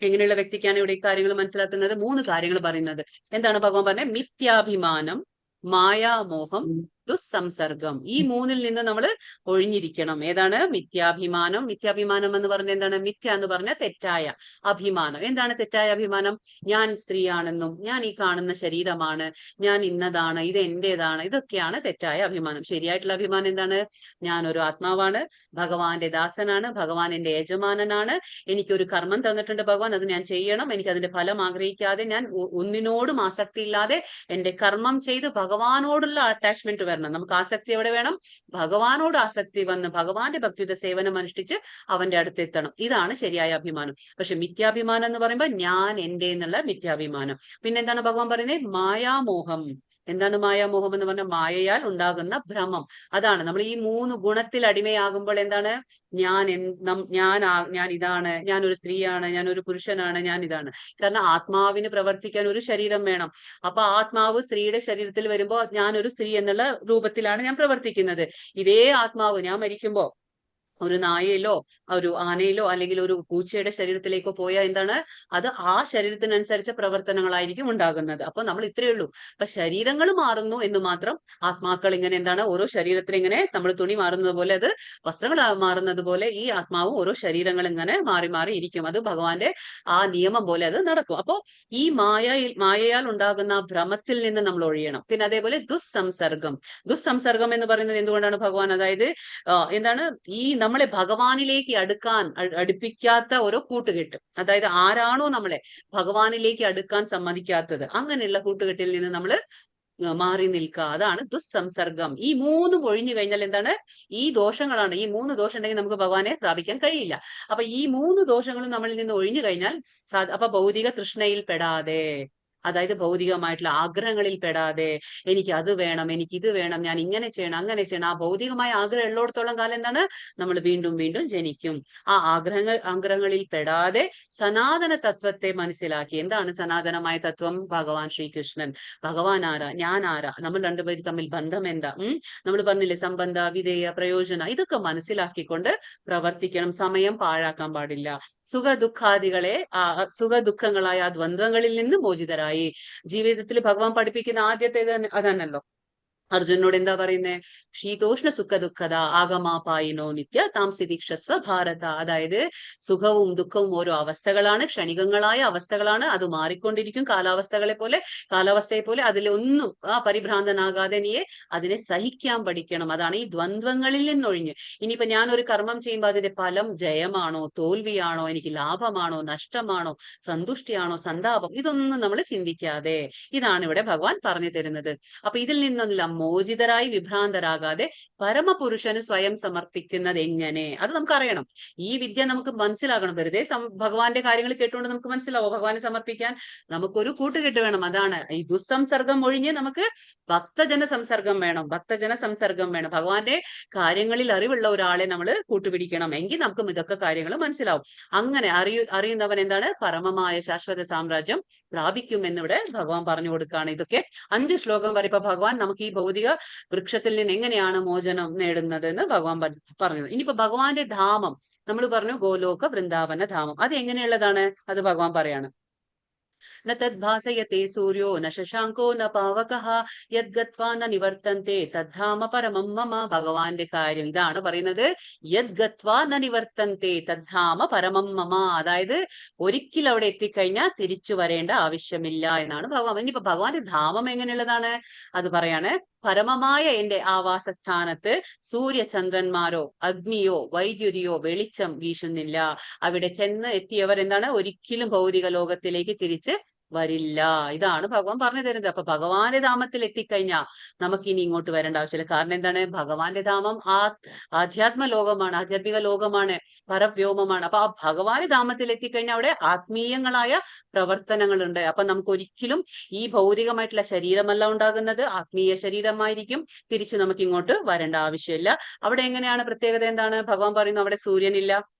S3: എങ്ങനെയുള്ള വ്യക്തിക്കാണ് ഇവിടെ ഈ കാര്യങ്ങൾ മനസ്സിലാക്കുന്നത്? 3 കാര്യങ്ങൾ പറയുന്നത്. എന്താണ് ഭഗവാൻ പറഞ്ഞത്? മിഥ്യാഭിമാനം, മായാമോഹം, ദുസ്സംസർഗം. ഈ 3-ൽ നിന്ന് നമ്മൾ ഒഴിഞ്ഞിരിക്കണം. ഏതാണ്? മിഥ്യാഭിമാനം. മിഥ്യാഭിമാനം എന്ന് പറഞ്ഞാൽ എന്താണ്? മിഥ്യ എന്ന് പറഞ്ഞാൽ തെറ്റായ അഭിമാനം. എന്താണ് തെറ്റായ അഭിമാനം? ഞാൻ സ്ത്രീയാണെന്നും ഞാൻ ഈ കാണുന്ന ശരീരമാണ്, ഞാൻ ഇന്നതാണ്, ഇത് എന്റേതാണ്, ഇതൊക്കെയാണ് തെറ്റായ അഭിമാനം. ശരിയായിട്ടുള്ള അഭിമാനം എന്താണ്? ഞാൻ ഒരു ആത്മാവാണ്, ഭഗവാന്റെ ദാസനാണ്, ഭഗവാൻ എന്റെ യജമാനനാണ്, എനിക്കൊരു കർമ്മം തന്നിട്ടുണ്ട് ഭഗവാൻ, അത് ഞാൻ ചെയ്യണം, എനിക്ക് അതിന്റെ ഫലം ആഗ്രഹിക്കാതെ, ഞാൻ ഒന്നിനോടും ആസക്തി ഇല്ലാതെ എന്റെ കർമ്മം ചെയ്ത് ഭഗവാനോടുള്ള അറ്റാച്ച്മെന്റ് വരണം. നമുക്ക് ആസക്തി എവിടെ വേണം? ഭഗവാനോട് ആസക്തി വന്ന് ഭഗവാന്റെ ഭക്തിയുടെ സേവനം അനുഷ്ഠിച്ച് അവന്റെ അടുത്തെത്തണം. ഇതാണ് ശരിയായ അഭിമാനം. പക്ഷെ മിഥ്യാഭിമാനം എന്ന് പറയുമ്പോൾ ഞാൻ എന്റെ എന്നുള്ള മിഥ്യാഭിമാനം. പിന്നെന്താണ് ഭഗവാൻ പറയുന്നത്? മായാമോഹം. എന്താണ് മായാമോഹം എന്ന് പറഞ്ഞാൽ? മായയാൽ ഉണ്ടാകുന്ന ഭ്രമം. അതാണ് നമ്മൾ ഈ 3 ഗുണത്തിൽ അടിമയാകുമ്പോൾ എന്താണ്? ഞാൻ ഇതാണ്, ഞാനൊരു സ്ത്രീയാണ്, ഞാനൊരു പുരുഷനാണ്, ഞാൻ ഇതാണ്. കാരണം ആത്മാവിന് പ്രവർത്തിക്കാൻ ഒരു ശരീരം വേണം. അപ്പൊ ആത്മാവ് സ്ത്രീയുടെ ശരീരത്തിൽ വരുമ്പോ ഞാനൊരു സ്ത്രീ എന്നുള്ള രൂപത്തിലാണ് ഞാൻ പ്രവർത്തിക്കുന്നത്. ഇതേ ആത്മാവ് ഞാൻ മരിക്കുമ്പോ ഒരു നായയിലോ ഒരു ആനയിലോ അല്ലെങ്കിൽ ഒരു പൂച്ചയുടെ ശരീരത്തിലേക്കോ പോയാൽ എന്താണ്? അത് ആ ശരീരത്തിനനുസരിച്ച പ്രവർത്തനങ്ങളായിരിക്കും ഉണ്ടാകുന്നത്. അപ്പൊ നമ്മൾ ഇത്രയേ ഉള്ളൂ. അപ്പൊ ശരീരങ്ങൾ മാറുന്നു എന്ന് മാത്രം. ആത്മാക്കൾ ഇങ്ങനെ എന്താണ്? ഓരോ ശരീരത്തിൽ ഇങ്ങനെ നമ്മൾ തുണി മാറുന്നത് പോലെ, അത് വസ്ത്രങ്ങൾ മാറുന്നത് പോലെ ഈ ആത്മാവും ഓരോ ശരീരങ്ങൾ ഇങ്ങനെ മാറി മാറി ഇരിക്കും. അത് ഭഗവാന്റെ ആ നിയമം പോലെ അത് നടക്കും. അപ്പോ ഈ മായയാൽ ഉണ്ടാകുന്ന ഭ്രമത്തിൽ നിന്ന് നമ്മൾ ഒഴിയണം. പിന്നെ അതേപോലെ ദുസ്സംസർഗം എന്ന് പറയുന്നത് എന്തുകൊണ്ടാണ് ഭഗവാൻ? അതായത് എന്താണ്? ഈ നമ്മളെ ഭഗവാനിലേക്ക് അടുപ്പിക്കാത്ത ഓരോ കൂട്ടുകെട്ട്. അതായത് ആരാണോ നമ്മളെ ഭഗവാനിലേക്ക് അടുക്കാൻ സമ്മതിക്കാത്തത്, അങ്ങനെയുള്ള കൂട്ടുകെട്ടിൽ നിന്ന് നമ്മൾ മാറി നിൽക്കുക. അതാണ് ദുസ്സംസർഗം. ഈ മൂന്നും ഒഴിഞ്ഞു കഴിഞ്ഞാൽ എന്താണ്? ഈ ദോഷങ്ങളാണ്. ഈ 3 ദോഷം ഉണ്ടെങ്കിൽ നമുക്ക് ഭഗവാനെ പ്രാപിക്കാൻ കഴിയില്ല. അപ്പൊ ഈ 3 ദോഷങ്ങളും നമ്മളിൽ നിന്ന് ഒഴിഞ്ഞു കഴിഞ്ഞാൽ അപ്പൊ ഭൗതിക തൃഷ്ണയിൽ പെടാതെ, അതായത് ഭൗതികമായിട്ടുള്ള ആഗ്രഹങ്ങളിൽ പെടാതെ, എനിക്ക് അത് വേണം, എനിക്ക് ഇത് വേണം, ഞാൻ ഇങ്ങനെ ചെയ്യണം, അങ്ങനെ ചെയ്യണം, ആ ഭൗതികമായ ആഗ്രഹം ഉള്ളിടത്തോളം കാലം എന്താണ്? നമ്മൾ വീണ്ടും വീണ്ടും ജനിക്കും. ആ ആഗ്രഹങ്ങളിൽ പെടാതെ സനാതന തത്വത്തെ മനസ്സിലാക്കി. എന്താണ് സനാതനമായ തത്വം? ഭഗവാൻ ശ്രീകൃഷ്ണൻ. ഭഗവാൻ ആരാ? ഞാൻ ആരാ? നമ്മൾ രണ്ടുപേരും തമ്മിൽ ബന്ധം എന്താ? നമ്മൾ പറഞ്ഞില്ലേ, സംബന്ധ, വിധേയ, പ്രയോജന, ഇതൊക്കെ മനസ്സിലാക്കിക്കൊണ്ട് പ്രവർത്തിക്കണം. സമയം പാഴാക്കാൻ പാടില്ല. സുഖദുഃഖങ്ങളായ ആ ദ്വന്ദ്വങ്ങളിൽ നിന്ന് മോചിതരായി ജീവിതത്തിൽ ഭഗവാൻ പഠിപ്പിക്കുന്ന ആദ്യത്തേത് അതാണല്ലോ. അർജുനോട് എന്താ പറയുന്നേ? ശീതോഷ്ണ സുഖ ദുഃഖത ആഗമാപായിനോ നിത്യ താംസിതീക്ഷസ്വ ഭാരത. അതായത് സുഖവും ദുഃഖവും ഓരോ അവസ്ഥകളാണ്, ക്ഷണികങ്ങളായ അവസ്ഥകളാണ്. അത് മാറിക്കൊണ്ടിരിക്കും. കാലാവസ്ഥയെ പോലെ അതിലൊന്നും പരിഭ്രാന്തനാകാതെ നീയെ അതിനെ സഹിക്കാൻ പഠിക്കണം. അതാണ് ഈ ദ്വന്ദ്വങ്ങളിൽ നിന്നൊഴിഞ്ഞ്. ഇനിയിപ്പോ ഞാൻ ഒരു കർമ്മം ചെയ്യുമ്പോൾ അതിന്റെ ഫലം ജയമാണോ, തോൽവിയാണോ, എനിക്ക് ലാഭമാണോ, നഷ്ടമാണോ, സന്തുഷ്ടിയാണോ, സന്താപം, ഇതൊന്നും നമ്മൾ ചിന്തിക്കാതെ, ഇതാണ് ഇവിടെ ഭഗവാൻ പറഞ്ഞു തരുന്നത്. അപ്പൊ ഇതിൽ നിന്നെല്ലാം മോചിതരായി വിഭ്രാന്തരാകാതെ പരമപുരുഷന് സ്വയം സമർപ്പിക്കുന്നത് എങ്ങനെ? അത് നമുക്കറിയണം. ഈ വിദ്യ നമുക്ക് മനസ്സിലാകണം. വെറുതെ ഭഗവാന്റെ കാര്യങ്ങൾ കേട്ടുകൊണ്ട് നമുക്ക് മനസ്സിലാവോ ഭഗവാനെ സമർപ്പിക്കാൻ? നമുക്കൊരു കൂട്ടുകെട്ട് വേണം. അതാണ് ഈ ദുസ്സംസർഗം ഒഴിഞ്ഞ് നമുക്ക് ഭക്തജന സംസർഗം വേണം. ഭഗവാന്റെ കാര്യങ്ങളിൽ അറിവുള്ള ഒരാളെ നമ്മൾ കൂട്ടുപിടിക്കണം. എങ്കിൽ നമുക്ക് ഇതൊക്കെ കാര്യങ്ങൾ മനസ്സിലാവും. അങ്ങനെ അറിയുന്നവൻ എന്താണ്? പരമമായ ശാശ്വത സാമ്രാജ്യം പ്രാപിക്കും എന്നിവിടെ ഭഗവാൻ പറഞ്ഞു കൊടുക്കുകയാണ്. ഇതൊക്കെ 5 ശ്ലോകം വരെ ഇപ്പൊ ഭഗവാൻ നമുക്ക് ഈ ഭൗതിക വൃക്ഷത്തിൽ നിന്ന് എങ്ങനെയാണ് മോചനം നേടുന്നത് എന്ന് ഭഗവാൻ പറഞ്ഞത്. ഇനിയിപ്പോ ഭഗവാന്റെ ധാമം നമ്മൾ പറഞ്ഞു, ഗോലോക വൃന്ദാവന ധാമം. അത് എങ്ങനെയുള്ളതാണ്? അത് ഭഗവാൻ പറയാണ്. ന തദ്ഭാസയത്തെ സൂര്യോ ന ശശാങ്കോ ന പാവകഃ യദ്ഗത്വാ ന നിവർത്തന്തെ തദ്ധാമ പരമം മമ. ഭഗവാന്റെ കാര്യം ഇതാണ് പറയുന്നത്. യദ്ഗത്വാ ന നിവർത്തന്തെ തദ്ധാമ പരമം മമ. അതായത് ഒരിക്കലും അവിടെ എത്തിക്കഴിഞ്ഞാൽ തിരിച്ചു വരേണ്ട ആവശ്യമില്ല എന്നാണ് ഭഗവാൻ. ഇനിയിപ്പോ ഭഗവാന്റെ ധാമം എങ്ങനെയുള്ളതാണ്? അത് പറയാണ്. പരമമായ എന്റെ ആവാസസ്ഥാനത്ത് സൂര്യചന്ദ്രന്മാരോ അഗ്നിയോ വൈദ്യുതിയോ വെളിച്ചം വീശുന്നില്ല. അവിടെ ചെന്ന് എത്തിയവർ എന്താണ്? ഒരിക്കലും ഭൗതിക ലോകത്തിലേക്ക് തിരിച്ച് വരില്ല. ഇതാണ് ഭഗവാൻ പറഞ്ഞു തരുന്നത്. അപ്പൊ ഭഗവാന്റെ ധാമത്തിൽ എത്തിക്കഴിഞ്ഞാൽ നമുക്ക് ഇനി ഇങ്ങോട്ട് വരേണ്ട ആവശ്യമില്ല. കാരണം എന്താണ്? ഭഗവാന്റെ ധാമം ആധ്യാത്മ ലോകമാണ്, ആധ്യാത്മിക ലോകമാണ്, പരവ്യോമമാണ്. അപ്പൊ ആ ഭഗവാന്റെ ധാമത്തിൽ എത്തിക്കഴിഞ്ഞാൽ അവിടെ ആത്മീയങ്ങളായ പ്രവർത്തനങ്ങളുണ്ട്. അപ്പൊ നമുക്ക് ഒരിക്കലും ഈ ഭൗതികമായിട്ടുള്ള ശരീരമല്ല ഉണ്ടാകുന്നത്, ആത്മീയ ശരീരമായിരിക്കും. തിരിച്ചു നമുക്ക് ഇങ്ങോട്ട് വരേണ്ട ആവശ്യമില്ല. അവിടെ എങ്ങനെയാണ്? പ്രത്യേകത എന്താണ്? ഭഗവാൻ പറയുന്നു, അവിടെ സൂര്യനില്ല,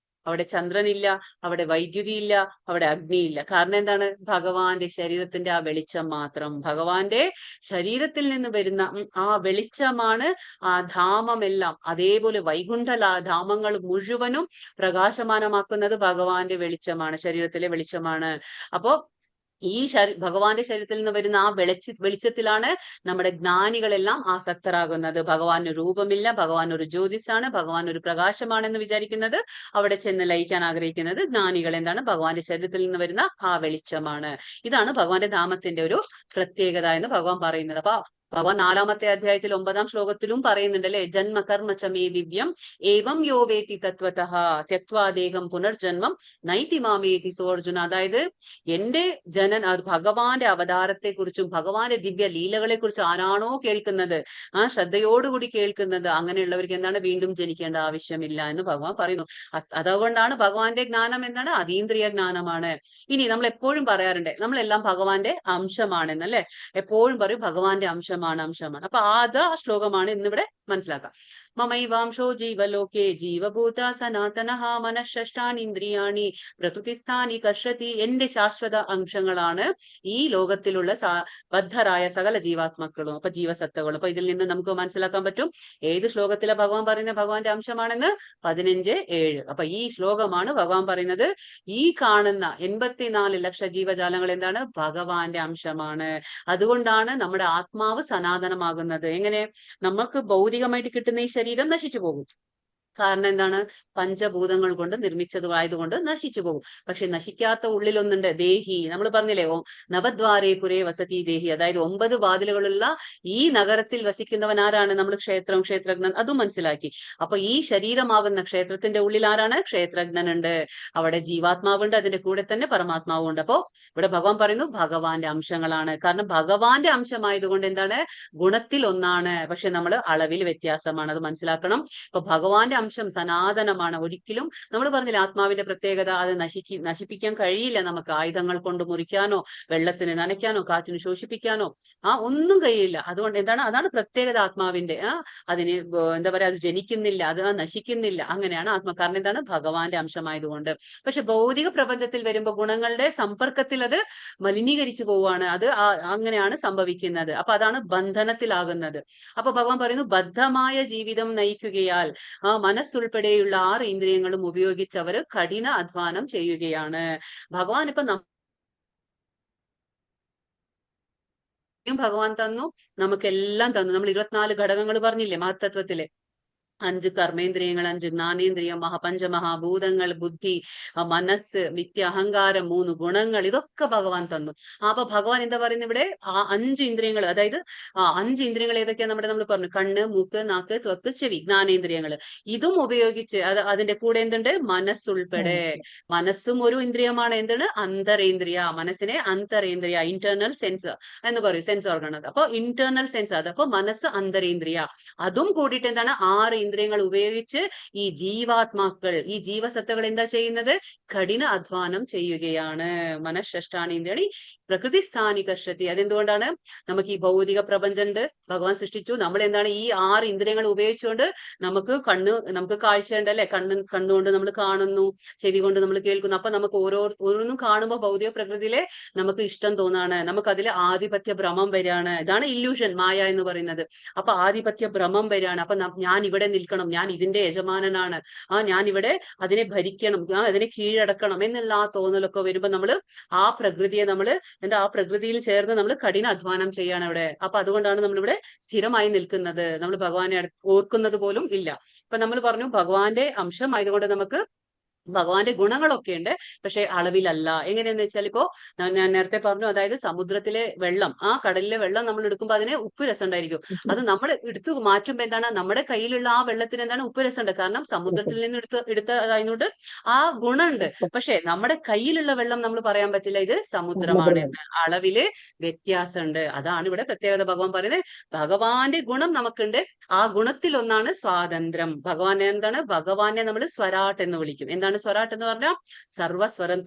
S3: അവിടെ ചന്ദ്രനില്ല, അവിടെ വൈദ്യുതി ഇല്ല, അവിടെ അഗ്നിയില്ല. കാരണം എന്താണ്? ഭഗവാന്റെ ശരീരത്തിന്റെ ആ വെളിച്ചം മാത്രം. ഭഗവാന്റെ ശരീരത്തിൽ നിന്ന് വരുന്ന ആ വെളിച്ചമാണ് ആ ധാമമെല്ലാം. അതേപോലെ വൈകുണ്ഠ ധാമങ്ങൾ മുഴുവനും പ്രകാശമാനമാക്കുന്നത് ഭഗവാന്റെ വെളിച്ചമാണ്, ശരീരത്തിലെ വെളിച്ചമാണ്. അപ്പോ ഈ ഭഗവാന്റെ ശരീരത്തിൽ നിന്ന് വരുന്ന ആ വെളിച്ചത്തിലാണ് നമ്മുടെ ജ്ഞാനികളെല്ലാം ആസക്തരാകുന്നത്. ഭഗവാന് രൂപമില്ല, ഭഗവാൻ ഒരു ജ്യോതിസാണ്, ഭഗവാൻ ഒരു പ്രകാശമാണെന്ന് വിചാരിക്കുന്നത്, അവിടെ ചെന്ന് ലയിക്കാൻ ആഗ്രഹിക്കുന്നത് ജ്ഞാനികൾ എന്താണ്? ഭഗവാന്റെ ശരീരത്തിൽ നിന്ന് വരുന്ന ആ വെളിച്ചമാണ്. ഇതാണ് ഭഗവാന്റെ ധാമത്തിന്റെ ഒരു പ്രത്യേകത എന്ന് ഭഗവാൻ പറയുന്നത്. അപ്പൊ ഭഗവാൻ 4-ാമത്തെ അധ്യായത്തിൽ 9-ാം ശ്ലോകത്തിലും പറയുന്നുണ്ട് അല്ലെ, ജന്മ കർമ്മ ചമേ ദിവ്യം ഏവം യോ വേത്തി തത്വതഃ ത്യക്ത്വാ ദേഹം പുനർജന്മം നൈതി മാമേതി സോർജുന. അതായത് എന്റെ ഭഗവാന്റെ അവതാരത്തെ കുറിച്ചും ഭഗവാന്റെ ദിവ്യ ലീലകളെ കുറിച്ചും ആരാണോ കേൾക്കുന്നത്, ആ ശ്രദ്ധയോടുകൂടി കേൾക്കുന്നത്, അങ്ങനെയുള്ളവർക്ക് എന്താണ്? വീണ്ടും ജനിക്കേണ്ട ആവശ്യമില്ല എന്ന് ഭഗവാൻ പറയുന്നു. അതുകൊണ്ടാണ് ഭഗവാന്റെ ജ്ഞാനം എന്താണ്? അതീന്ദ്രിയ ജ്ഞാനമാണ്. ഇനി നമ്മൾ എപ്പോഴും പറയാറുണ്ട്, നമ്മളെല്ലാം ഭഗവാന്റെ അംശമാണെന്നല്ലേ, എപ്പോഴും പറയും ഭഗവാന്റെ അംശമാണ്. അപ്പൊ ആ ശ്ലോകമാണ് ഇന്നിവിടെ മനസ്സിലാക്കാം. മമൈവാംശോ ജീവലോകേ ജീവഭൂത സനാതനഃ മനഃഷ്ഠാനി ഇന്ദ്രിയാണി പ്രകൃതിസ്ഥാനി കർഷതി. എന്റെ ശാശ്വത അംശങ്ങളാണ് ഈ ലോകത്തിലുള്ള ബദ്ധരായ സകല ജീവാത്മാക്കളും, അപ്പൊ ജീവസത്തകളും. അപ്പൊ ഇതിൽ നിന്ന് നമുക്ക് മനസ്സിലാക്കാൻ പറ്റും ഏത് ശ്ലോകത്തിലെ ഭഗവാൻ പറയുന്ന ഭഗവാന്റെ അംശമാണെന്ന്. 15:7. അപ്പൊ ഈ ശ്ലോകമാണ് ഭഗവാൻ പറയുന്നത് ഈ കാണുന്ന 84 ലക്ഷം ജീവജാലങ്ങൾ എന്താണ്? ഭഗവാന്റെ അംശമാണ്. അതുകൊണ്ടാണ് നമ്മുടെ ആത്മാവ് സനാതനമാകുന്നത്. എങ്ങനെ? നമുക്ക് ഭൗതികമായിട്ട് കിട്ടുന്ന ഈ ശരീരം നശിച്ചു പോകും, കാരണം എന്താണ്? പഞ്ചഭൂതങ്ങൾ കൊണ്ട് നിർമ്മിച്ചതായതുകൊണ്ട് നശിച്ചു പോകും. പക്ഷെ നശിക്കാത്ത ഉള്ളിലൊന്നുണ്ട്, ദേഹി. നമ്മൾ പറഞ്ഞില്ലേ, നവദ്വാരേ പുരേ വസതി ദേഹി. അതായത് 9 വാതിലുകളുള്ള ഈ നഗരത്തിൽ വസിക്കുന്നവൻ ആരാണ്? നമ്മൾ ക്ഷേത്രം, ക്ഷേത്രജ്ഞൻ, അതും മനസ്സിലാക്കി. അപ്പൊ ഈ ശരീരമാകുന്ന ക്ഷേത്രത്തിന്റെ ഉള്ളിൽ ആരാണ്? ക്ഷേത്രജ്ഞനുണ്ട്. അവിടെ ജീവാത്മാവുണ്ട്, അതിന്റെ കൂടെ തന്നെ പരമാത്മാവും ഉണ്ട്. അപ്പോ ഇവിടെ ഭഗവാൻ പറയുന്നു ഭഗവാന്റെ അംശങ്ങളാണ്. കാരണം ഭഗവാന്റെ അംശമായതുകൊണ്ട് എന്താണ്? ഗുണത്തിൽ ഒന്നാണ്, പക്ഷെ നമ്മൾ അളവിൽ വ്യത്യാസമാണ്. അത് മനസ്സിലാക്കണം. അപ്പൊ ഭഗവാന്റെ അംശം സനാതനമാണ്. ഒരിക്കലും നമ്മൾ പറഞ്ഞില്ല, ആത്മാവിന്റെ പ്രത്യേകത അത് നശിപ്പിക്കാൻ കഴിയില്ല നമുക്ക്. ആയുധങ്ങൾ കൊണ്ട് മുറിക്കാനോ, വെള്ളത്തിന് നനയ്ക്കാനോ, കാറ്റിന് ശോഷിപ്പിക്കാനോ ഒന്നും കഴിയില്ല. അതുകൊണ്ട് എന്താണ്? അതാണ് പ്രത്യേകത ആത്മാവിന്റെ. അതിന് എന്താ പറയാ, അത് ജനിക്കുന്നില്ല, അത് നശിക്കുന്നില്ല. അങ്ങനെയാണ് ആത്മ. കാരണം എന്താണ്? ഭഗവാന്റെ അംശമായതുകൊണ്ട്. പക്ഷെ ഭൗതിക പ്രപഞ്ചത്തിൽ വരുമ്പോൾ ഗുണങ്ങളുടെ സമ്പർക്കത്തിൽ അത് മലിനീകരിച്ചു പോവുകയാണ്. അത് അങ്ങനെയാണ് സംഭവിക്കുന്നത്. അപ്പൊ അതാണ് ബന്ധനത്തിലാകുന്നത്. അപ്പൊ ഭഗവാൻ പറയുന്നു ബദ്ധമായ ജീവിതം നയിക്കുകയാൽ മനസ്സുൾപ്പെടെയുള്ള 6 ഇന്ദ്രിയങ്ങളും ഉപയോഗിച്ച് അവർ കഠിന അധ്വാനം ചെയ്യുകയാണ്. ഭഗവാൻ ഇപ്പൊ ഭഗവാൻ തന്നു, നമുക്കെല്ലാം തന്നു. നമ്മൾ 24 ഘടകങ്ങൾ പറഞ്ഞില്ലേ മഹത്തത്വത്തില്? 5 കർമ്മേന്ദ്രിയങ്ങൾ, 5 ജ്ഞാനേന്ദ്രിയം, പഞ്ചമഹാഭൂതങ്ങൾ, ബുദ്ധി, മനസ്സ്, നിത്യ അഹങ്കാരം, 3 ഗുണങ്ങൾ, ഇതൊക്കെ ഭഗവാൻ തന്നു. അപ്പൊ ഭഗവാൻ എന്താ പറയുന്നത് ഇവിടെ? 5 ഇന്ദ്രിയങ്ങൾ, അതായത് 5 ഇന്ദ്രിയങ്ങൾ ഏതൊക്കെയാ? നമ്മൾ പറഞ്ഞു, കണ്ണ്, മൂക്ക്, നാക്ക്, ത്വക്ക്, ചെവി, ജ്ഞാനേന്ദ്രിയങ്ങൾ. ഇതും ഉപയോഗിച്ച് അതിന്റെ കൂടെ എന്തുണ്ട്? മനസ്സുൾപ്പെടെ. മനസ്സും ഒരു ഇന്ദ്രിയമാണ്. എന്താണ്? അന്തരേന്ദ്രിയ. മനസ്സിനെ അന്തരേന്ദ്രിയ, ഇന്റേണൽ സെൻസ് എന്ന് പറയും, സെൻസ് ഓർഗൺ. അപ്പൊ ഇന്റേണൽ സെൻസ്, അതപ്പോ മനസ്സ് അന്തരേന്ദ്രിയ. അതും കൂടിയിട്ട് എന്താണ്? 6 ഇന്ദ്രിയങ്ങൾ ഉപയോഗിച്ച് ഈ ജീവാത്മാക്കൾ, ഈ ജീവസത്തകൾ എന്താ ചെയ്യുന്നത്? കഠിന അധ്വാനം ചെയ്യുകയാണ്. മനഃഷ്ടാനീന്ദ്രിയാണി പ്രകൃതി സ്ഥാനികർഷതി. അതെന്തുകൊണ്ടാണ്? നമുക്ക് ഈ ഭൗതിക പ്രപഞ്ചമുണ്ട്, ഭഗവാൻ സൃഷ്ടിച്ചു. നമ്മൾ എന്താണ്? ഈ 6 ഇന്ദ്രിയങ്ങൾ ഉപയോഗിച്ചുകൊണ്ട് നമുക്ക് കാഴ്ച ഉണ്ടല്ലേ? കണ്ണുകൊണ്ട് നമ്മൾ കാണുന്നു, ചെവി കൊണ്ട് നമ്മൾ കേൾക്കുന്നു. അപ്പൊ നമുക്ക് ഓരോന്നും കാണുമ്പോൾ ഭൗതിക പ്രകൃതിയിലെ നമുക്ക് ഇഷ്ടം തോന്നാണ്, നമുക്ക് അതിലെ ആധിപത്യ ഭ്രമം വരികയാണ്. ഇതാണ് ഇല്യൂഷൻ, മായ എന്ന് പറയുന്നത്. അപ്പൊ ആധിപത്യ ഭ്രമം വരികയാണ്. അപ്പൊ ഞാൻ ഇവിടെ നിൽക്കണം, ഞാൻ ഇതിന്റെ യജമാനനാണ്, ഞാൻ ഇവിടെ അതിനെ ഭരിക്കണം, അതിനെ കീഴടക്കണം എന്നുള്ള തോന്നലൊക്കെ വരുമ്പോ നമ്മള് ആ പ്രകൃതിയെ ആ പ്രകൃതിയിൽ ചേർന്ന് നമ്മൾ കഠിന അധ്വാനം ചെയ്യാണ് ഇവിടെ. അപ്പൊ അതുകൊണ്ടാണ് നമ്മളിവിടെ സ്ഥിരമായി നിൽക്കുന്നത്. നമ്മൾ ഭഗവാനെ ഓർക്കുന്നത് പോലും ഇല്ല. ഇപ്പൊ നമ്മൾ പറഞ്ഞു ഭഗവാന്റെ അംശം ആയതുകൊണ്ട് നമുക്ക് ഭഗവാന്റെ ഗുണങ്ങളൊക്കെ ഉണ്ട്, പക്ഷെ അളവിലല്ല. എങ്ങനെയാന്ന് വെച്ചാൽ ഇപ്പോ ഞാൻ നേരത്തെ പറഞ്ഞു, അതായത് സമുദ്രത്തിലെ വെള്ളം, കടലിലെ വെള്ളം നമ്മൾ എടുക്കുമ്പോൾ അതിന് ഉപ്പ് രസം ഉണ്ടായിരിക്കും. അത് നമ്മൾ എടുത്തു മാറ്റുമ്പോ എന്താണ്? നമ്മുടെ കയ്യിലുള്ള ആ വെള്ളത്തിന് എന്താണ്? ഉപ്പ് രസം ഉണ്ട്. കാരണം സമുദ്രത്തിൽ നിന്ന് എടുത്തതായതുകൊണ്ട് ആ ഗുണമുണ്ട്. പക്ഷെ നമ്മുടെ കയ്യിലുള്ള വെള്ളം നമ്മൾ പറയാൻ പറ്റില്ല ഇത് സമുദ്രമാണെന്ന്. അളവില് വ്യത്യാസമുണ്ട്. അതാണ് ഇവിടെ പ്രത്യേകത. ഭഗവാൻ പറയുന്നത് ഭഗവാന്റെ ഗുണം നമുക്കുണ്ട്. ആ ഗുണത്തിൽ ഒന്നാണ് സ്വാതന്ത്ര്യം. ഭഗവാൻ എന്താണ്? ഭഗവാനെ നമ്മൾ സ്വരാട്ട് എന്ന് വിളിക്കും. എന്താണ് സ്വരാട്ട് എന്ന് പറഞ്ഞാൽ?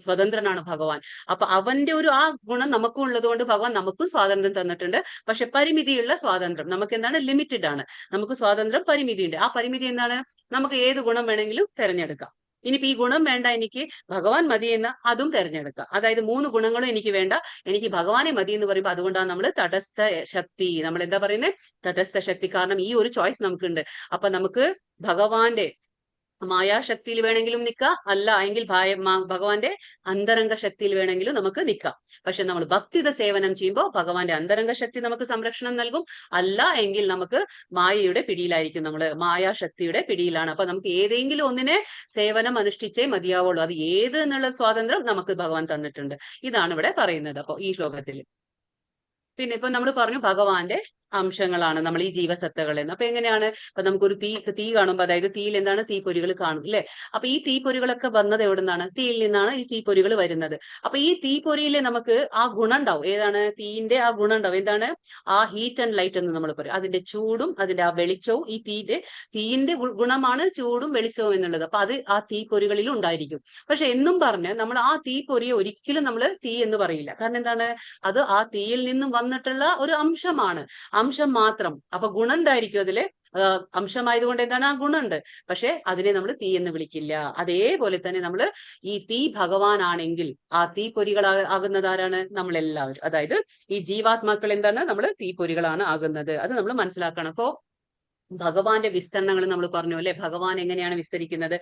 S3: സ്വതന്ത്രനാണ് ഭഗവാൻ. അപ്പൊ അവന്റെ ആ ഗുണം നമുക്കും ഉള്ളത് കൊണ്ട് ഭഗവാൻ നമുക്കും സ്വാതന്ത്ര്യം തന്നിട്ടുണ്ട്. പക്ഷെ പരിമിതിയുള്ള സ്വാതന്ത്ര്യം. നമുക്ക് എന്താണ്? ലിമിറ്റഡ് ആണ്. നമുക്ക് സ്വാതന്ത്ര്യം പരിമിതിയുണ്ട്. ആ പരിമിതി എന്താണ്? നമുക്ക് ഏത് ഗുണം വേണമെങ്കിലും തിരഞ്ഞെടുക്കാം. ഇനിയിപ്പോ ഈ ഗുണം വേണ്ട, എനിക്ക് ഭഗവാൻ മതി എന്ന് അതും തിരഞ്ഞെടുക്കാം. അതായത് 3 ഗുണങ്ങളും എനിക്ക് വേണ്ട, എനിക്ക് ഭഗവാനെ മതി എന്ന് പറയുമ്പോൾ അതുകൊണ്ടാണ് നമ്മൾ തടസ്ഥ ശക്തി, നമ്മൾ എന്താ പറയുന്നത്? തടസ്ഥ ശക്തി. കാരണം ഈ ഒരു ചോയ്സ് നമുക്കുണ്ട്. അപ്പൊ നമുക്ക് ഭഗവാന്റെ മായാശക്തിയിൽ വേണമെങ്കിലും നിൽക്കാം, അല്ല എങ്കിൽ ഭഗവാന്റെ അന്തരംഗ ശക്തിയിൽ വേണമെങ്കിലും നമുക്ക് നിൽക്കാം. പക്ഷെ നമ്മൾ ഭക്തിത സേവനം ചെയ്യുമ്പോൾ ഭഗവാന്റെ അന്തരംഗ ശക്തി നമുക്ക് സംരക്ഷണം നൽകും. അല്ല എങ്കിൽ നമുക്ക് മായയുടെ പിടിയിലായിരിക്കും, നമ്മള് മായാശക്തിയുടെ പിടിയിലാണ്. അപ്പൊ നമുക്ക് ഏതെങ്കിലും ഒന്നിനെ സേവനം അനുഷ്ഠിച്ചേ മതിയാവുള്ളൂ. അത് ഏത് എന്നുള്ള സ്വാതന്ത്ര്യം നമുക്ക് ഭഗവാൻ തന്നിട്ടുണ്ട്. ഇതാണ് ഇവിടെ പറയുന്നത്. അപ്പൊ ഈ ശ്ലോകത്തിൽ പിന്നെ ഇപ്പൊ നമ്മൾ പറഞ്ഞു ഭഗവാന്റെ അംശങ്ങളാണ് നമ്മൾ ഈ ജീവസത്തകൾ എന്ന്. അപ്പൊ എങ്ങനെയാണ്? ഇപ്പൊ നമുക്കൊരു തീ കാണുമ്പോൾ, അതായത് തീയിൽ എന്താണ്? തീപ്പൊരികൾ കാണും അല്ലെ? അപ്പൊ ഈ തീപ്പൊരികളൊക്കെ വന്നത് എവിടെ നിന്നാണ്? തീയിൽ നിന്നാണ് ഈ തീപ്പൊരികൾ വരുന്നത്. അപ്പൊ ഈ തീപ്പൊരിയിലെ നമുക്ക് ആ ഗുണം ഉണ്ടാവും. ഏതാണ്? തീയിന്റെ ആ ഗുണം ഉണ്ടാവും. എന്താണ്? ആ ഹീറ്റ് ആൻഡ് ലൈറ്റ് എന്ന് നമ്മൾ പറയും. അതിന്റെ ചൂടും അതിന്റെ ആ വെളിച്ചവും, ഈ തീയിന്റെ ഗുണമാണ് ചൂടും വെളിച്ചവും എന്നുള്ളത്. അപ്പൊ അത് ആ തീപ്പൊരികളിൽ ഉണ്ടായിരിക്കും. പക്ഷെ എന്നും പറഞ്ഞ് നമ്മൾ ആ തീപ്പൊരിയെ ഒരിക്കലും നമ്മൾ തീ എന്ന് പറയില്ല. കാരണം എന്താണ്? അത് ആ തീയിൽ നിന്നും വന്നിട്ടുള്ള ഒരു അംശമാണ്, അംശം മാത്രം. അപ്പൊ ഗുണം ഉണ്ടായിരിക്കും അതില്. അംശമായതുകൊണ്ട് എന്താണ്? ആ ഗുണമുണ്ട്. പക്ഷെ അതിനെ നമ്മൾ തീ എന്ന് വിളിക്കില്ല. അതേപോലെ തന്നെ നമ്മൾ ഈ തീ ഭഗവാനാണെങ്കിൽ ആ തീപ്പൊരികളാകുന്നത് ആരാണ്? നമ്മളെല്ലാവരും. അതായത് ഈ ജീവാത്മാക്കൾ എന്താണ്? നമ്മൾ തീപ്പൊരികളാണ് ആകുന്നത്. അത് നമ്മൾ മനസ്സിലാക്കണം. അപ്പോ ഭഗവാന്റെ വിസ്തരണങ്ങൾ നമ്മൾ പറഞ്ഞു അല്ലെ. ഭഗവാൻ എങ്ങനെയാണ് വിസ്തരിക്കുന്നത്?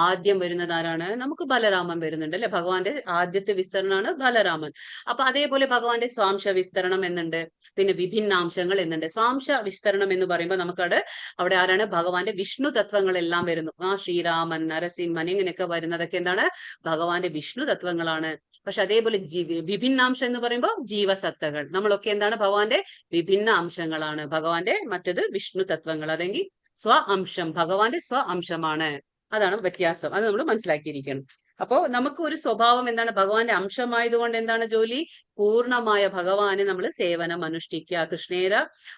S3: ആദ്യം വരുന്നത് ആരാണ്? നമുക്ക് ബലരാമൻ വരുന്നുണ്ട് അല്ലെ. ഭഗവാന്റെ ആദ്യത്തെ വിസ്തരണമാണ് ബലരാമൻ. അപ്പൊ അതേപോലെ ഭഗവാന്റെ സ്വാംശ വിസ്തരണം എന്നുണ്ട്, പിന്നെ വിഭിന്നാംശങ്ങൾ എന്നുണ്ട്. സ്വാംശ വിസ്തരണം എന്ന് പറയുമ്പോൾ അവിടെ ആരാണ്? ഭഗവാന്റെ വിഷ്ണു തത്വങ്ങളെല്ലാം വരുന്നു. ശ്രീരാമൻ, നരസിംഹൻ ഇങ്ങനെയൊക്കെ വരുന്നതൊക്കെ എന്താണ്? ഭഗവാന്റെ വിഷ്ണു തത്വങ്ങളാണ്. പക്ഷെ അതേപോലെ വിഭിന്നാംശം എന്ന് പറയുമ്പോൾ ജീവസത്തകൾ, നമ്മളൊക്കെ എന്താണ്? ഭഗവാന്റെ വിഭിന്ന അംശങ്ങളാണ്. ഭഗവാന്റെ മറ്റത് വിഷ്ണു തത്വങ്ങൾ, അതെങ്കിൽ സ്വ അംശം, ഭഗവാന്റെ സ്വ അംശമാണ്. അതാണ് വ്യത്യാസം. അത് നമ്മൾ മനസ്സിലാക്കിയിരിക്കണം. അപ്പോ നമുക്ക് ഒരു സ്വഭാവം എന്താണ്? ഭഗവാന്റെ അംശമായതുകൊണ്ട് എന്താണ് ജോലി? പൂർണ്ണമായ ഭഗവാന് നമ്മൾ സേവനം അനുഷ്ഠിക്കുക.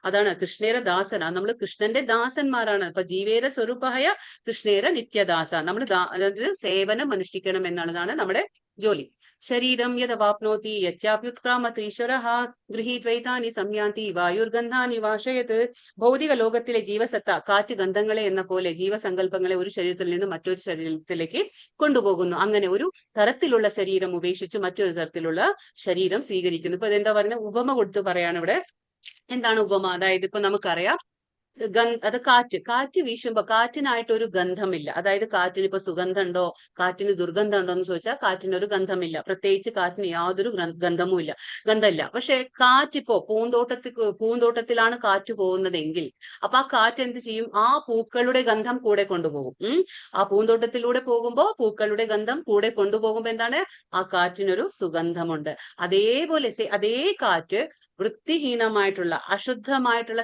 S3: അതാണ് കൃഷ്ണേര ദാസന, നമ്മൾ കൃഷ്ണന്റെ ദാസന്മാരാണ്. അപ്പൊ ജീവേര സ്വരൂപായ കൃഷ്ണേര നിത്യദാസ, നമ്മൾ സേവനം അനുഷ്ഠിക്കണം എന്നുള്ളതാണ് നമ്മുടെ ജോലി. ശരീരം യഥവാപ്നോതി യച്ഛാപ്യുത്ക്രാമത് ഈശ്വരഃ ഗൃഹീത്വൈതാനി സംയാന്തി വായുർഗന്ധാനി വാശയത്. ഭൗതിക ലോകത്തിലെ ജീവസത്ത കാറ്റ് ഗന്ധങ്ങളെ എന്ന പോലെ ജീവസങ്കല്പങ്ങളെ ഒരു ശരീരത്തിൽ നിന്ന് മറ്റൊരു ശരീരത്തിലേക്ക് കൊണ്ടുപോകുന്നു. അങ്ങനെ ഒരു തരത്തിലുള്ള ശരീരം ഉപേക്ഷിച്ച് മറ്റൊരു തരത്തിലുള്ള ശരീരം സ്വീകരിക്കുന്നു. ഇപ്പൊ ഇതെന്താ പറയുന്നത്? ഉപമ കൊടുത്ത് പറയാണ് ഇവിടെ. എന്താണ് ഉപമ? അതായത് ഇപ്പൊ നമുക്കറിയാം, അത് കാറ്റ് വീശുമ്പോ കാറ്റിനായിട്ട് ഒരു ഗന്ധമില്ല. അതായത് കാറ്റിന് ഇപ്പൊ സുഗന്ധം ഉണ്ടോ, കാറ്റിന് ദുർഗന്ധം ഉണ്ടോ എന്ന് ചോദിച്ചാൽ കാറ്റിന് ഒരു ഗന്ധമില്ല. പ്രത്യേകിച്ച് കാറ്റിന് യാതൊരു ഗന്ധമില്ല. പക്ഷെ കാറ്റിപ്പോ പൂന്തോട്ടത്തിലാണ് കാറ്റ് പോകുന്നതെങ്കിൽ അപ്പൊ ആ കാറ്റ് എന്ത് ചെയ്യും? ആ പൂക്കളുടെ ഗന്ധം കൂടെ കൊണ്ടുപോകും. ആ പൂന്തോട്ടത്തിലൂടെ പോകുമ്പോ പൂക്കളുടെ ഗന്ധം കൂടെ കൊണ്ടുപോകുമ്പോ എന്താണ്? ആ കാറ്റിനൊരു സുഗന്ധമുണ്ട്. അതേപോലെ അതേ കാറ്റ് വൃത്തിഹീനമായിട്ടുള്ള അശുദ്ധമായിട്ടുള്ള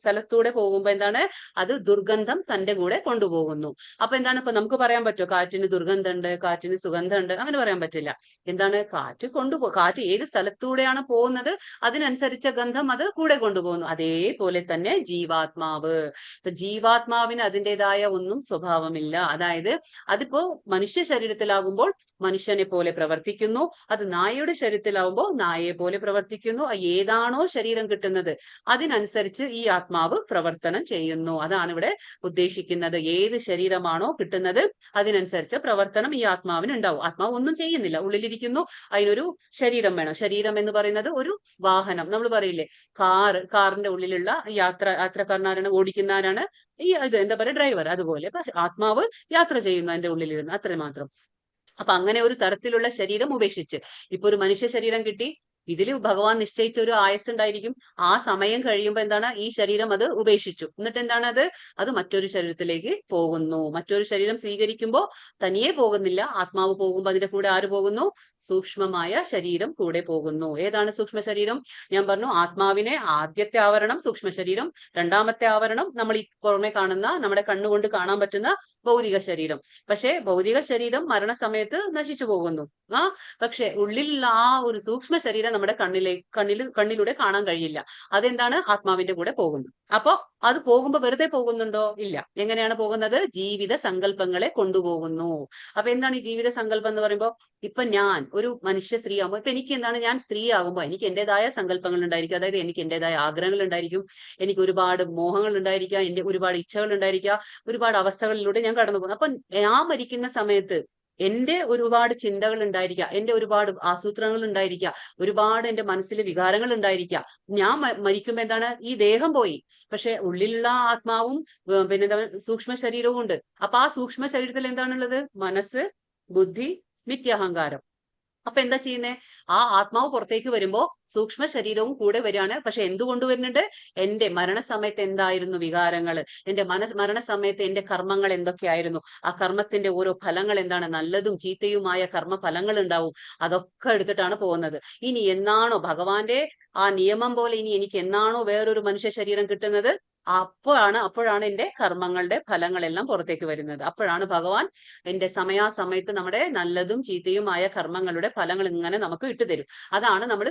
S3: സ്ഥലത്തൂടെ പോകുമ്പോ എന്താണ്? അത് ദുർഗന്ധം തന്റെ കൂടെ കൊണ്ടുപോകുന്നു. അപ്പൊ എന്താണ്? ഇപ്പൊ നമുക്ക് പറയാൻ പറ്റുമോ കാറ്റിന് ദുർഗന്ധമുണ്ട്, കാറ്റിന് സുഗന്ധമുണ്ട്? അങ്ങനെ പറയാൻ പറ്റില്ല. എന്താണ്? കാറ്റ് ഏത് സ്ഥലത്തൂടെയാണ് പോകുന്നത് അതിനനുസരിച്ച ഗന്ധം അത് കൂടെ കൊണ്ടുപോകുന്നു. അതേപോലെ തന്നെ ജീവാത്മാവ്. ഇപ്പൊ ജീവാത്മാവിന് അതിൻ്റെതായ ഒന്നും സ്വഭാവമില്ല. അതായത് അതിപ്പോ മനുഷ്യ ശരീരത്തിലാകുമ്പോൾ മനുഷ്യനെ പോലെ പ്രവർത്തിക്കുന്നു, അത് നായയുടെ ശരീരത്തിലാവുമ്പോൾ നായയെ പോലെ പ്രവർത്തിക്കുന്നു. ഏതാണോ ശരീരം കിട്ടുന്നത് അതിനനുസരിച്ച് ഈ ആത്മാവ് പ്രവർത്തനം ചെയ്യുന്നു. അതാണ് ഇവിടെ ഉദ്ദേശിക്കുന്നത്. ഏത് ശരീരമാണോ കിട്ടുന്നത് അതിനനുസരിച്ച് പ്രവർത്തനം ഈ ആത്മാവിന് ഉണ്ടാവും. ആത്മാവ് ഒന്നും ചെയ്യുന്നില്ല, ഉള്ളിലിരിക്കുന്നു, അതിനൊരു ശരീരം വേണം. ശരീരം എന്ന് പറയുന്നത് ഒരു വാഹനം. നമ്മൾ പറയില്ലേ, കാറിന്റെ ഉള്ളിലുള്ള യാത്രക്കാരനാരാണ്? ഓടിക്കുന്നവരാണ് ഇത് എന്താ പറയുക, ഡ്രൈവർ. അതുപോലെ ആത്മാവ് യാത്ര ചെയ്യുന്നു അതിന്റെ ഉള്ളിലിരുന്ന്, അത്ര മാത്രം. അപ്പൊ അങ്ങനെ ഒരു തരത്തിലുള്ള ശരീരം ഉപേക്ഷിച്ച് ഇപ്പൊ ഒരു മനുഷ്യ ശരീരം കിട്ടി, ഇതിൽ ഭഗവാൻ നിശ്ചയിച്ച ഒരു ആയുസ് ഉണ്ടായിരിക്കും. ആ സമയം കഴിയുമ്പോൾ എന്താണ്? ഈ ശരീരം അത് ഉപേക്ഷിച്ചു. എന്നിട്ട് എന്താണ്? അത് മറ്റൊരു ശരീരത്തിലേക്ക് പോകുന്നു. മറ്റൊരു ശരീരം സ്വീകരിക്കുമ്പോൾ തനിയെ പോകുന്നില്ല, ആത്മാവ് പോകുമ്പോൾ അതിന്റെ കൂടെ ആര് പോകുന്നു? സൂക്ഷ്മമായ ശരീരം കൂടെ പോകുന്നു. ഏതാണ് സൂക്ഷ്മ ശരീരം? ഞാൻ പറഞ്ഞു, ആത്മാവിനെ ആദ്യത്തെ ആവരണം സൂക്ഷ്മ ശരീരം, രണ്ടാമത്തെ ആവരണം നമ്മൾ ഈ പുറമെ കാണുന്ന, നമ്മുടെ കണ്ണുകൊണ്ട് കാണാൻ പറ്റുന്ന ഭൗതിക ശരീരം. പക്ഷെ ഭൗതിക ശരീരം മരണസമയത്ത് നശിച്ചു പോകുന്നു. പക്ഷെ ഉള്ളിലുള്ള ആ ഒരു സൂക്ഷ്മ ശരീരം നമ്മുടെ കണ്ണിലൂടെ കാണാൻ കഴിയില്ല. അതെന്താണ്? ആത്മാവിന്റെ കൂടെ പോകുന്നു. അപ്പോ അത് പോകുമ്പോ വെറുതെ പോകുന്നുണ്ടോ? ഇല്ല. എങ്ങനെയാണ് പോകുന്നത്? ജീവിത സങ്കല്പങ്ങളെ കൊണ്ടുപോകുന്നു. അപ്പൊ എന്താണ് ഈ ജീവിത സങ്കല്പം എന്ന് പറയുമ്പോൾ, ഇപ്പൊ ഞാൻ ഒരു മനുഷ്യ സ്ത്രീ ആകുമ്പോൾ, ഇപ്പൊ എനിക്ക് എന്താണ്? ഞാൻ സ്ത്രീ ആകുമ്പോൾ എനിക്ക് എന്റേതായ സങ്കല്പങ്ങൾ ഉണ്ടായിരിക്കും. അതായത് എനിക്ക് എന്റേതായ ആഗ്രഹങ്ങൾ ഉണ്ടായിരിക്കും, എനിക്ക് ഒരുപാട് മോഹങ്ങൾ ഉണ്ടായിരിക്കാം, എന്റെ ഒരുപാട് ഇച്ഛകൾ ഉണ്ടായിരിക്കാം, ഒരുപാട് അവസ്ഥകളിലൂടെ ഞാൻ കടന്നു പോകുന്നു. അപ്പൊ ഞാൻ മരിക്കുന്ന സമയത്ത് എന്റെ ഒരുപാട് ചിന്തകൾ ഉണ്ടായിരിക്കാം, എന്റെ ഒരുപാട് ആസൂത്രണങ്ങൾ ഉണ്ടായിരിക്കാം, ഒരുപാട് എന്റെ മനസ്സിൽ വികാരങ്ങൾ ഉണ്ടായിരിക്കാം. ഞാൻ മരിക്കുമ്പോ എന്താണ്? ഈ ദേഹം പോയി, പക്ഷെ ഉള്ളിലുള്ള ആത്മാവും പിന്നെ സൂക്ഷ്മ ശരീരവും ഉണ്ട്. അപ്പൊ ആ സൂക്ഷ്മ ശരീരത്തിൽ എന്താണുള്ളത്? മനസ്സ്, ബുദ്ധി, മിഥ്യാഹങ്കാരം. അപ്പൊ എന്താ ചെയ്യുന്നേ? ആ ആത്മാവ് പുറത്തേക്ക് വരുമ്പോ സൂക്ഷ്മ ശരീരവും കൂടെ വരികയാണ്. പക്ഷെ എന്തുകൊണ്ട് വരുന്നുണ്ട്? എന്റെ മരണസമയത്ത് എന്തായിരുന്നു വികാരങ്ങൾ, എന്റെ മരണസമയത്ത് എന്റെ കർമ്മങ്ങൾ എന്തൊക്കെയായിരുന്നു, ആ കർമ്മത്തിന്റെ ഓരോ ഫലങ്ങൾ എന്താണ്, നല്ലതും ചീത്തയുമായ കർമ്മ ഫലങ്ങൾ ഉണ്ടാവും. അതൊക്കെ എടുത്തിട്ടാണ് പോകുന്നത്. ഇനി എന്നാണോ ഭഗവാന്റെ ആ നിയമം പോലെ ഇനി എനിക്ക് എന്നാണോ വേറൊരു മനുഷ്യ ശരീരം കിട്ടുന്നത്, അപ്പോഴാണ് എന്റെ കർമ്മങ്ങളുടെ ഫലങ്ങളെല്ലാം പുറത്തേക്ക് വരുന്നത്. അപ്പോഴാണ് ഭഗവാൻ എന്റെ സമയാസമയത്ത് നമ്മുടെ നല്ലതും ചീത്തയുമായ കർമ്മങ്ങളുടെ ഫലങ്ങൾ ഇങ്ങനെ നമുക്ക് ഇട്ടുതരും. അതാണ് നമ്മൾ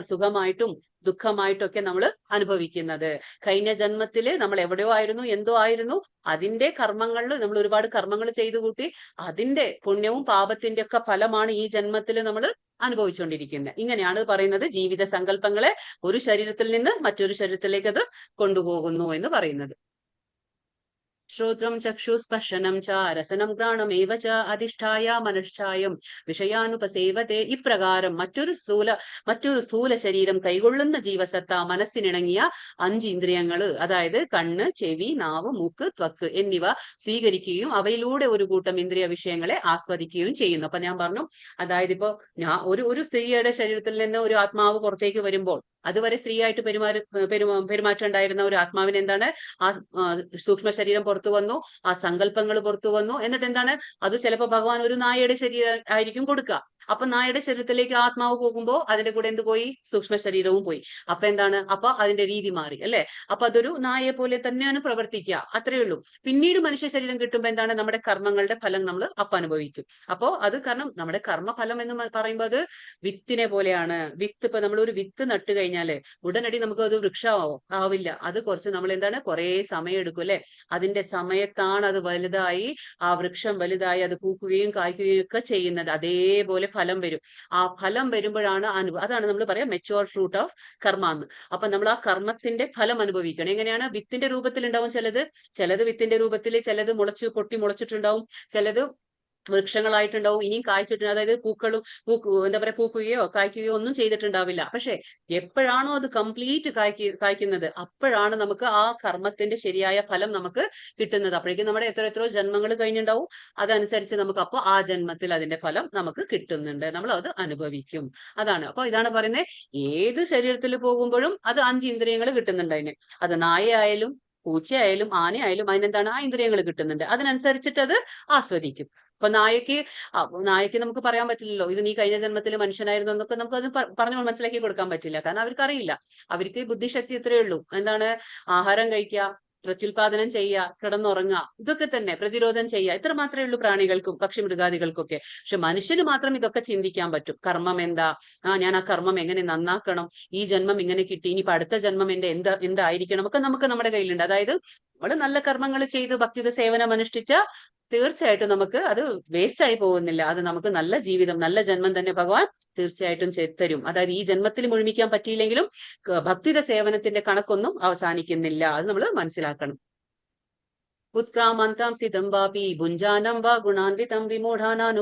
S3: സുഖമായിട്ടും ദുഃഖമായിട്ടും ഒക്കെ നമ്മൾ അനുഭവിക്കുന്നത്. കഴിഞ്ഞ ജന്മത്തില് നമ്മൾ എവിടെയോ ആയിരുന്നു, എന്തോ ആയിരുന്നു, അതിന്റെ കർമ്മങ്ങളിൽ നമ്മൾ ഒരുപാട് കർമ്മങ്ങൾ ചെയ്തു കൂട്ടി, അതിന്റെ പുണ്യവും പാപത്തിന്റെ ഒക്കെ ഫലമാണ് ഈ ജന്മത്തിൽ നമ്മൾ അനുഭവിച്ചുകൊണ്ടിരിക്കുന്നത്. ഇങ്ങനെയാണ് പറയുന്നത് ജീവിത സങ്കല്പങ്ങളെ ഒരു ശരീരത്തിൽ നിന്ന് മറ്റൊരു ശരീരത്തിലേക്ക് അത് കൊണ്ടുപോകുന്നു എന്ന് പറയുന്നത്. ശ്രോത്രം ചക്ഷുസ്പർശനം ച രസനം ഘ്രാണമേവ ച അധിഷ്ഠായ മനശ്ചായം വിഷയാനുപസേവത്തെ. ഇപ്രകാരം മറ്റൊരു സ്ഥൂല ശരീരം കൈകൊള്ളുന്ന ജീവസത്ത മനസ്സിനിണങ്ങിയ 5 ഇന്ദ്രിയങ്ങള്, അതായത് കണ്ണ്, ചെവി, നാവ്, മൂക്ക്, ത്വക്ക് എന്നിവ സ്വീകരിക്കുകയും അവയിലൂടെ ഒരു കൂട്ടം ഇന്ദ്രിയ വിഷയങ്ങളെ ആസ്വദിക്കുകയും ചെയ്യുന്നു. അപ്പൊ ഞാൻ പറഞ്ഞു, അതായത് ഇപ്പോ ഒരു സ്ത്രീയുടെ ശരീരത്തിൽ നിന്ന് ഒരു ആത്മാവ് പുറത്തേക്ക് വരുമ്പോൾ, അതുവരെ സ്ത്രീയായിട്ട് പെരുമാറ്റം ഉണ്ടായിരുന്ന ഒരു ആത്മാവിന് എന്താണ്, ആ സൂക്ഷ്മ ശരീരം പുറത്തു വന്നു, ആ സങ്കല്പങ്ങൾ പുറത്തു വന്നു. എന്നിട്ട് എന്താണ്, അത് ചിലപ്പോൾ ഭഗവാൻ ഒരു നായയുടെ ശരീരം ആയിരിക്കും കൊടുക്കുക. അപ്പൊ നായയുടെ ശരീരത്തിലേക്ക് ആത്മാവ് പോകുമ്പോൾ അതിന്റെ കൂടെ എന്ത് പോയി, സൂക്ഷ്മ ശരീരവും പോയി. അപ്പൊ എന്താണ്, അപ്പൊ അതിന്റെ രീതി മാറി അല്ലെ. അപ്പൊ അതൊരു നായയെ പോലെ തന്നെയാണ് പ്രവർത്തിക്കുക, അത്രയേ ഉള്ളൂ. പിന്നീട് മനുഷ്യ ശരീരം കിട്ടുമ്പോൾ എന്താണ്, നമ്മുടെ കർമ്മങ്ങളുടെ ഫലം നമ്മൾ അനുഭവിക്കും. അപ്പോ അത് കാരണം നമ്മുടെ കർമ്മഫലം എന്ന് പറയുമ്പോൾ അത് വിത്തിനെ പോലെയാണ്. വിത്ത്, ഇപ്പൊ നമ്മൾ ഒരു വിത്ത് നട്ട് കഴിഞ്ഞാല് ഉടനടി നമുക്ക് അത് ആവില്ല. അത് കുറച്ച് നമ്മൾ എന്താണ്, കുറെ സമയം എടുക്കും അല്ലെ. അതിന്റെ സമയത്താണ് അത് വലുതായി, ആ വൃക്ഷം വലുതായി അത് പൂക്കുകയും കായ്ക്കുകയും ഒക്കെ ചെയ്യുന്നത്. അതേപോലെ ഫലം വരും. ആ ഫലം വരുമ്പോഴാണ് അതാണ് നമ്മൾ പറയാം മെച്ചുവർ ഫ്രൂട്ട് ഓഫ് കർമ്മ എന്ന്. അപ്പൊ നമ്മൾ ആ കർമ്മത്തിന്റെ ഫലം അനുഭവിക്കണം. എങ്ങനെയാണ്, വിത്തിന്റെ രൂപത്തിൽ ഉണ്ടാവും ചിലത് വിത്തിന്റെ രൂപത്തിൽ, ചിലത് മുളച്ചിട്ടുണ്ടാവും, ചിലത് വൃക്ഷങ്ങളായിട്ടുണ്ടാവും, ഇനിയും കായ്ച്ചിട്ടുണ്ട്. അതായത് എന്താ പറയാ, പൂക്കുകയോ കായ്ക്കുകയോ ഒന്നും ചെയ്തിട്ടുണ്ടാവില്ല. പക്ഷെ എപ്പോഴാണോ അത് കംപ്ലീറ്റ് കായ്ക്കുന്നത്, അപ്പോഴാണ് നമുക്ക് ആ കർമ്മത്തിന്റെ ശരിയായ ഫലം നമുക്ക് കിട്ടുന്നത്. അപ്പോഴേക്കും നമ്മുടെ എത്രയോ ജന്മങ്ങൾ കഴിഞ്ഞിട്ടുണ്ടാവും. അതനുസരിച്ച് നമുക്ക് അപ്പോൾ ആ ജന്മത്തിൽ അതിന്റെ ഫലം നമുക്ക് കിട്ടുന്നുണ്ട്, നമ്മൾ അത് അനുഭവിക്കും. അതാണ്. അപ്പൊ ഇതാണ് പറയുന്നത്, ഏത് ശരീരത്തിൽ പോകുമ്പോഴും അത് 5 ഇന്ദ്രിയങ്ങൾ കിട്ടുന്നുണ്ട് അതിന്. അത് നായയായാലും പൂച്ചയായാലും ആനയായാലും അതിനെന്താണ്, ആ ഇന്ദ്രിയങ്ങൾ കിട്ടുന്നുണ്ട്. അതിനനുസരിച്ചിട്ട് അത് ആസ്വദിക്കും. അപ്പൊ നായക്ക് നമുക്ക് പറയാൻ പറ്റില്ലല്ലോ, ഇത് നീ കഴിഞ്ഞ ജന്മത്തിൽ മനുഷ്യനായിരുന്നു എന്നൊക്കെ നമുക്ക് അത് പറഞ്ഞു മനസ്സിലാക്കി കൊടുക്കാൻ പറ്റില്ല. കാരണം അവർക്ക് അറിയില്ല. അവർക്ക് ബുദ്ധിശക്തി ഇത്രയേ ഉള്ളൂ. എന്താണ്, ആഹാരം കഴിക്കുക, പ്രത്യുൽപാദനം ചെയ്യുക, കിടന്നുറങ്ങുക, ഇതൊക്കെ തന്നെ, പ്രതിരോധം ചെയ്യുക, ഇത്ര മാത്രമേ ഉള്ളൂ പ്രാണികൾക്കും പക്ഷി മൃഗാദികൾക്കൊക്കെ. പക്ഷെ മനുഷ്യന് മാത്രം ഇതൊക്കെ ചിന്തിക്കാൻ പറ്റും. കർമ്മം എന്താ, ഞാൻ ആ കർമ്മം എങ്ങനെ നന്നാക്കണം, ഈ ജന്മം ഇങ്ങനെ കിട്ടി, ഇനിയിപ്പോ അടുത്ത ജന്മം എന്റെ എന്തായിരിക്കണം ഒക്കെ നമുക്ക് നമ്മുടെ കയ്യിലുണ്ട്. അതായത് നമ്മൾ നല്ല കർമ്മങ്ങൾ ചെയ്ത് ഭക്തിയുത സേവനം അനുഷ്ഠിച്ച തീർച്ചയായിട്ടും നമുക്ക് അത് വേസ്റ്റ് ആയി പോകുന്നില്ല. അത് നമുക്ക് നല്ല ജീവിതം, നല്ല ജന്മം തന്നെ ഭഗവാൻ തീർച്ചയായിട്ടും തരും. അതായത് ഈ ജന്മത്തിൽ മുഴുമിക്കാൻ പറ്റിയില്ലെങ്കിലും ഭക്തിയുടെ സേവനത്തിന്റെ കണക്കൊന്നും അവസാനിക്കുന്നില്ല. അത് നമ്മൾ മനസ്സിലാക്കണം. ഉത്ക്രാമന്താം സ്ഥിതം വാപി ഭുഞ്ചാനം വാ ഗുണാൻവിതം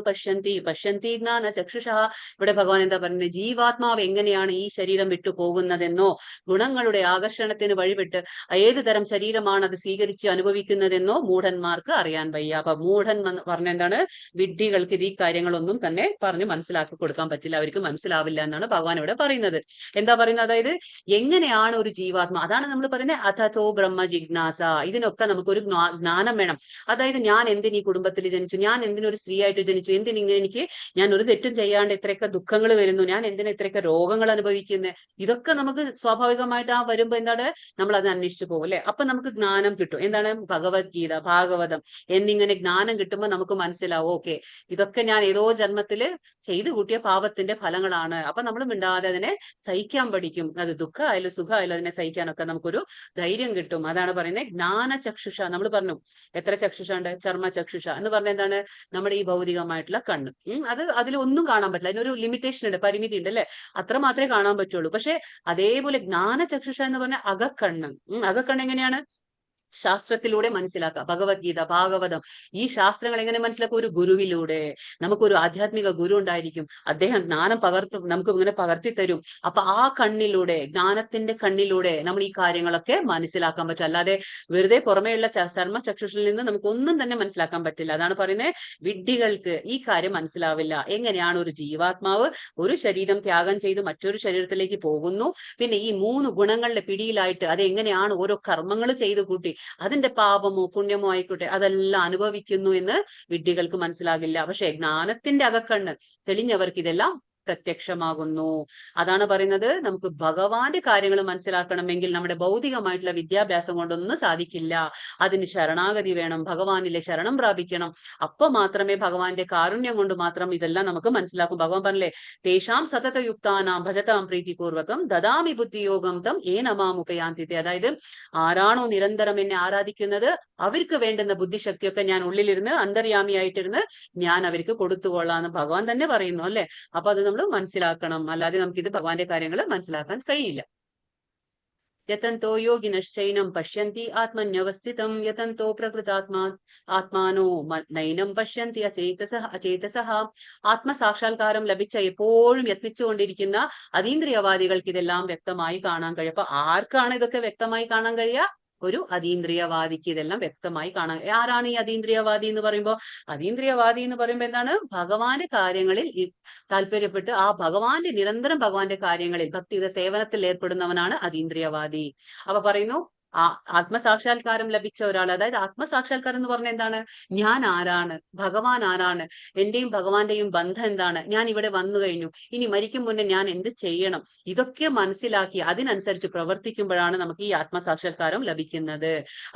S3: പശ്യന്തി ജ്ഞാന ചക്ഷുഷ. ഇവിടെ ഭഗവാൻ എന്താ പറയുന്നത്, ജീവാത്മാവ് എങ്ങനെയാണ് ഈ ശരീരം വിട്ടു പോകുന്നതെന്നോ, ഗുണങ്ങളുടെ ആകർഷണത്തിന് വഴിവിട്ട് ഏത് തരം ശരീരമാണ് അത് സ്വീകരിച്ച് അനുഭവിക്കുന്നതെന്നോ മൂഢന്മാർക്ക് അറിയാൻ വയ്യ. അപ്പൊ മൂഢൻ പറഞ്ഞ എന്താണ്, വിഡ്ഢികൾക്ക് ഇത് ഈ കാര്യങ്ങളൊന്നും തന്നെ പറഞ്ഞ് മനസ്സിലാക്കി കൊടുക്കാൻ പറ്റില്ല, അവർക്ക് മനസ്സിലാവില്ല എന്നാണ് ഭഗവാൻ ഇവിടെ പറയുന്നത്. എന്താ പറയുന്നത്, അതായത് എങ്ങനെയാണ് ഒരു ജീവാത്മ, അതാണ് നമ്മൾ പറയുന്നത് അഥതോ ബ്രഹ്മ ജിജ്ഞാസ. ഇതിനൊക്കെ നമുക്കൊരു ജ്ഞാനം വേണം. അതായത് ഞാൻ എന്തിന് ഈ കുടുംബത്തിൽ ജനിച്ചു, ഞാൻ എന്തിനൊരു സ്ത്രീ ആയിട്ട് ജനിച്ചു, എന്തിനിങ്ങനെ ഞാൻ ഒരു തെറ്റും ചെയ്യാണ്ട് ഇത്രയൊക്കെ ദുഃഖങ്ങൾ വരുന്നു, ഞാൻ എന്തിനാ ഇത്രയൊക്കെ രോഗങ്ങൾ അനുഭവിക്കുന്നത്, ഇതൊക്കെ നമുക്ക് സ്വാഭാവികമായിട്ട് ആ വരുമ്പോ എന്താണ്, നമ്മൾ അത് അന്വേഷിച്ചു പോകും അല്ലെ. അപ്പൊ നമുക്ക് ജ്ഞാനം കിട്ടും. എന്താണ്, ഭഗവത്ഗീത, ഭാഗവതം എന്നിങ്ങനെ ജ്ഞാനം കിട്ടുമ്പോൾ നമുക്ക് മനസ്സിലാവും, ഓക്കെ, ഇതൊക്കെ ഞാൻ ഏതോ ജന്മത്തില് ചെയ്തു കൂട്ടിയ പാപത്തിന്റെ ഫലങ്ങളാണ്. അപ്പൊ നമ്മൾ മിണ്ടാതെ അതിനെ സഹിക്കാൻ പഠിക്കും. അത് ദുഃഖമായാലും സുഖമായാലും അതിനെ സഹിക്കാനൊക്കെ നമുക്കൊരു ധൈര്യം കിട്ടും. അതാണ് പറയുന്നത് ജ്ഞാന ചക്ഷുഷ. നമ്മൾ പറഞ്ഞു എത്ര ചക്ഷുഷ ഉണ്ട്, ചർമ്മ ചക്ഷുഷ എന്ന് പറഞ്ഞ എന്താണ്, നമ്മുടെ ഈ ഭൗതികമായിട്ടുള്ള കണ്ണ്. അതിലൊന്നും കാണാൻ പറ്റില്ല, അതിനൊരു ലിമിറ്റേഷൻ ഉണ്ട്, പരിമിതി ഉണ്ട് അല്ലെ, അത്ര മാത്രമേ കാണാൻ പറ്റുള്ളൂ. പക്ഷെ അതേപോലെ ജ്ഞാന ചക്ഷുഷ എന്ന് പറഞ്ഞ അകക്കണ്ണ്. അകക്കണ്ണ് എങ്ങനെയാണ്, ശാസ്ത്രത്തിലൂടെ മനസ്സിലാക്കുക. ഭഗവത്ഗീത, ഭാഗവതം, ഈ ശാസ്ത്രങ്ങൾ എങ്ങനെ മനസ്സിലാക്കുക, ഒരു ഗുരുവിലൂടെ. നമുക്കൊരു ആധ്യാത്മിക ഗുരു ഉണ്ടായിരിക്കും, അദ്ദേഹം ജ്ഞാനം നമുക്ക് ഇങ്ങനെ പകർത്തി തരും. അപ്പൊ ആ കണ്ണിലൂടെ, ജ്ഞാനത്തിന്റെ കണ്ണിലൂടെ നമ്മൾ ഈ കാര്യങ്ങളൊക്കെ മനസ്സിലാക്കാൻ പറ്റും. അല്ലാതെ വെറുതെ പുറമേയുള്ള ചർമ്മ ചക്ഷുഷിൽ നിന്ന് നമുക്ക് ഒന്നും തന്നെ മനസ്സിലാക്കാൻ പറ്റില്ല. അതാണ് പറയുന്നത്, വിഡ്ഢികൾക്ക് ഈ കാര്യം മനസ്സിലാവില്ല. എങ്ങനെയാണ് ഒരു ജീവാത്മാവ് ഒരു ശരീരം ത്യാഗം ചെയ്ത് മറ്റൊരു ശരീരത്തിലേക്ക് പോകുന്നു, പിന്നെ ഈ 3 ഗുണങ്ങളുടെ പിടിയിലായിട്ട് അത് എങ്ങനെയാണ് ഓരോ കർമ്മങ്ങൾ ചെയ്തു കൂട്ടി അതിന്റെ പാപമോ പുണ്യമോ ആയിക്കോട്ടെ അതെല്ലാം അനുഭവിക്കുന്നു എന്ന് വിഡ്ഢികൾക്ക് മനസ്സിലാകില്ല. പക്ഷെ ജ്ഞാനത്തിന്റെ അകക്കണ്ണ് തെളിഞ്ഞവർക്ക് ഇതെല്ലാം പ്രത്യക്ഷമാകുന്നു. അതാണ് പറയുന്നത്, നമുക്ക് ഭഗവാന്റെ കാര്യങ്ങൾ മനസ്സിലാക്കണമെങ്കിൽ നമ്മുടെ ഭൗതികമായിട്ടുള്ള വിദ്യാഭ്യാസം കൊണ്ടൊന്നും സാധിക്കില്ല. അതിന് ശരണാഗതി വേണം, ഭഗവാനിലെ ശരണം പ്രാപിക്കണം. അപ്പൊ മാത്രമേ ഭഗവാന്റെ കാരുണ്യം കൊണ്ട് മാത്രം ഇതെല്ലാം നമുക്ക് മനസ്സിലാക്കും. ഭഗവാൻ പറഞ്ഞില്ലേ, തേഷാം സതതയുക്താനാം ഭജതാം പ്രീതിപൂർവകം ദദാമി ബുദ്ധിയോഗം തം ഏനമാമുപയാന്തിത്തെ. അതായത് ആരാണോ നിരന്തരം എന്നെ ആരാധിക്കുന്നത് അവർക്ക് വേണ്ടുന്ന ബുദ്ധിശക്തിയൊക്കെ ഞാൻ ഉള്ളിലിരുന്ന് അന്തര്യാമിയായിട്ടിരുന്ന് ഞാൻ അവർക്ക് കൊടുത്തുകൊള്ളാന്ന് ഭഗവാൻ തന്നെ പറയുന്നു അല്ലെ. അപ്പൊ അത് നമ്മൾ മനസ്സിലാക്കണം, അല്ലാതെ നമുക്ക് ഇത് ഭഗവാന്റെ കാര്യങ്ങൾ മനസ്സിലാക്കാൻ കഴിയില്ല. യതന്തോ യോഗിനശ്ചൈനം പശ്യന്തി ആത്മന്യവസ്ഥിതം യതന്തോ ആത്മാനോ നൈനം പശ്യന്തി അചേതസഃ. ആത്മസാക്ഷാത്കാരം ലഭിച്ച എപ്പോഴും യത്നിച്ചുകൊണ്ടിരിക്കുന്ന അതീന്ദ്രിയവാദികൾക്ക് ഇതെല്ലാം വ്യക്തമായി കാണാൻ കഴിയും. അപ്പൊ ആർക്കാണ് ഇതൊക്കെ വ്യക്തമായി കാണാൻ കഴിയുക? ഒരു അതീന്ദ്രിയവാദിക്ക് ഇതെല്ലാം വ്യക്തമായി കാണാൻ. ആരാണ് ഈ അതീന്ദ്രിയവാദി എന്ന് പറയുമ്പോൾ? അതീന്ദ്രിയവാദി എന്ന് പറയുമ്പോൾ എന്താണ്? ഭഗവാന്റെ കാര്യങ്ങളിൽ താല്പര്യപ്പെട്ട് ആ നിരന്തരം ഭഗവാന്റെ കാര്യങ്ങളിൽ ഭക്തിയുടെ സേവനത്തിൽ ഏർപ്പെടുന്നവനാണ് അതീന്ദ്രിയവാദി. അപ്പൊ പറയുന്നു ആത്മസാക്ഷാത്കാരം ലഭിച്ച ഒരാൾ, അതായത് ആത്മസാക്ഷാത്കാരം എന്ന് പറഞ്ഞാൽ എന്താണ്? ഞാൻ ആരാണ്, ഭഗവാൻ ആരാണ്, എന്റെയും ഭഗവാന്റെയും ബന്ധം എന്താണ്, ഞാൻ ഇവിടെ വന്നു കഴിഞ്ഞു, ഇനി മരിക്കും മുന്നേ ഞാൻ എന്ത് ചെയ്യണം, ഇതൊക്കെ മനസ്സിലാക്കി അതിനനുസരിച്ച് പ്രവർത്തിക്കുമ്പോഴാണ് നമുക്ക് ഈ ആത്മസാക്ഷാത്കാരം ലഭിക്കുന്നത്.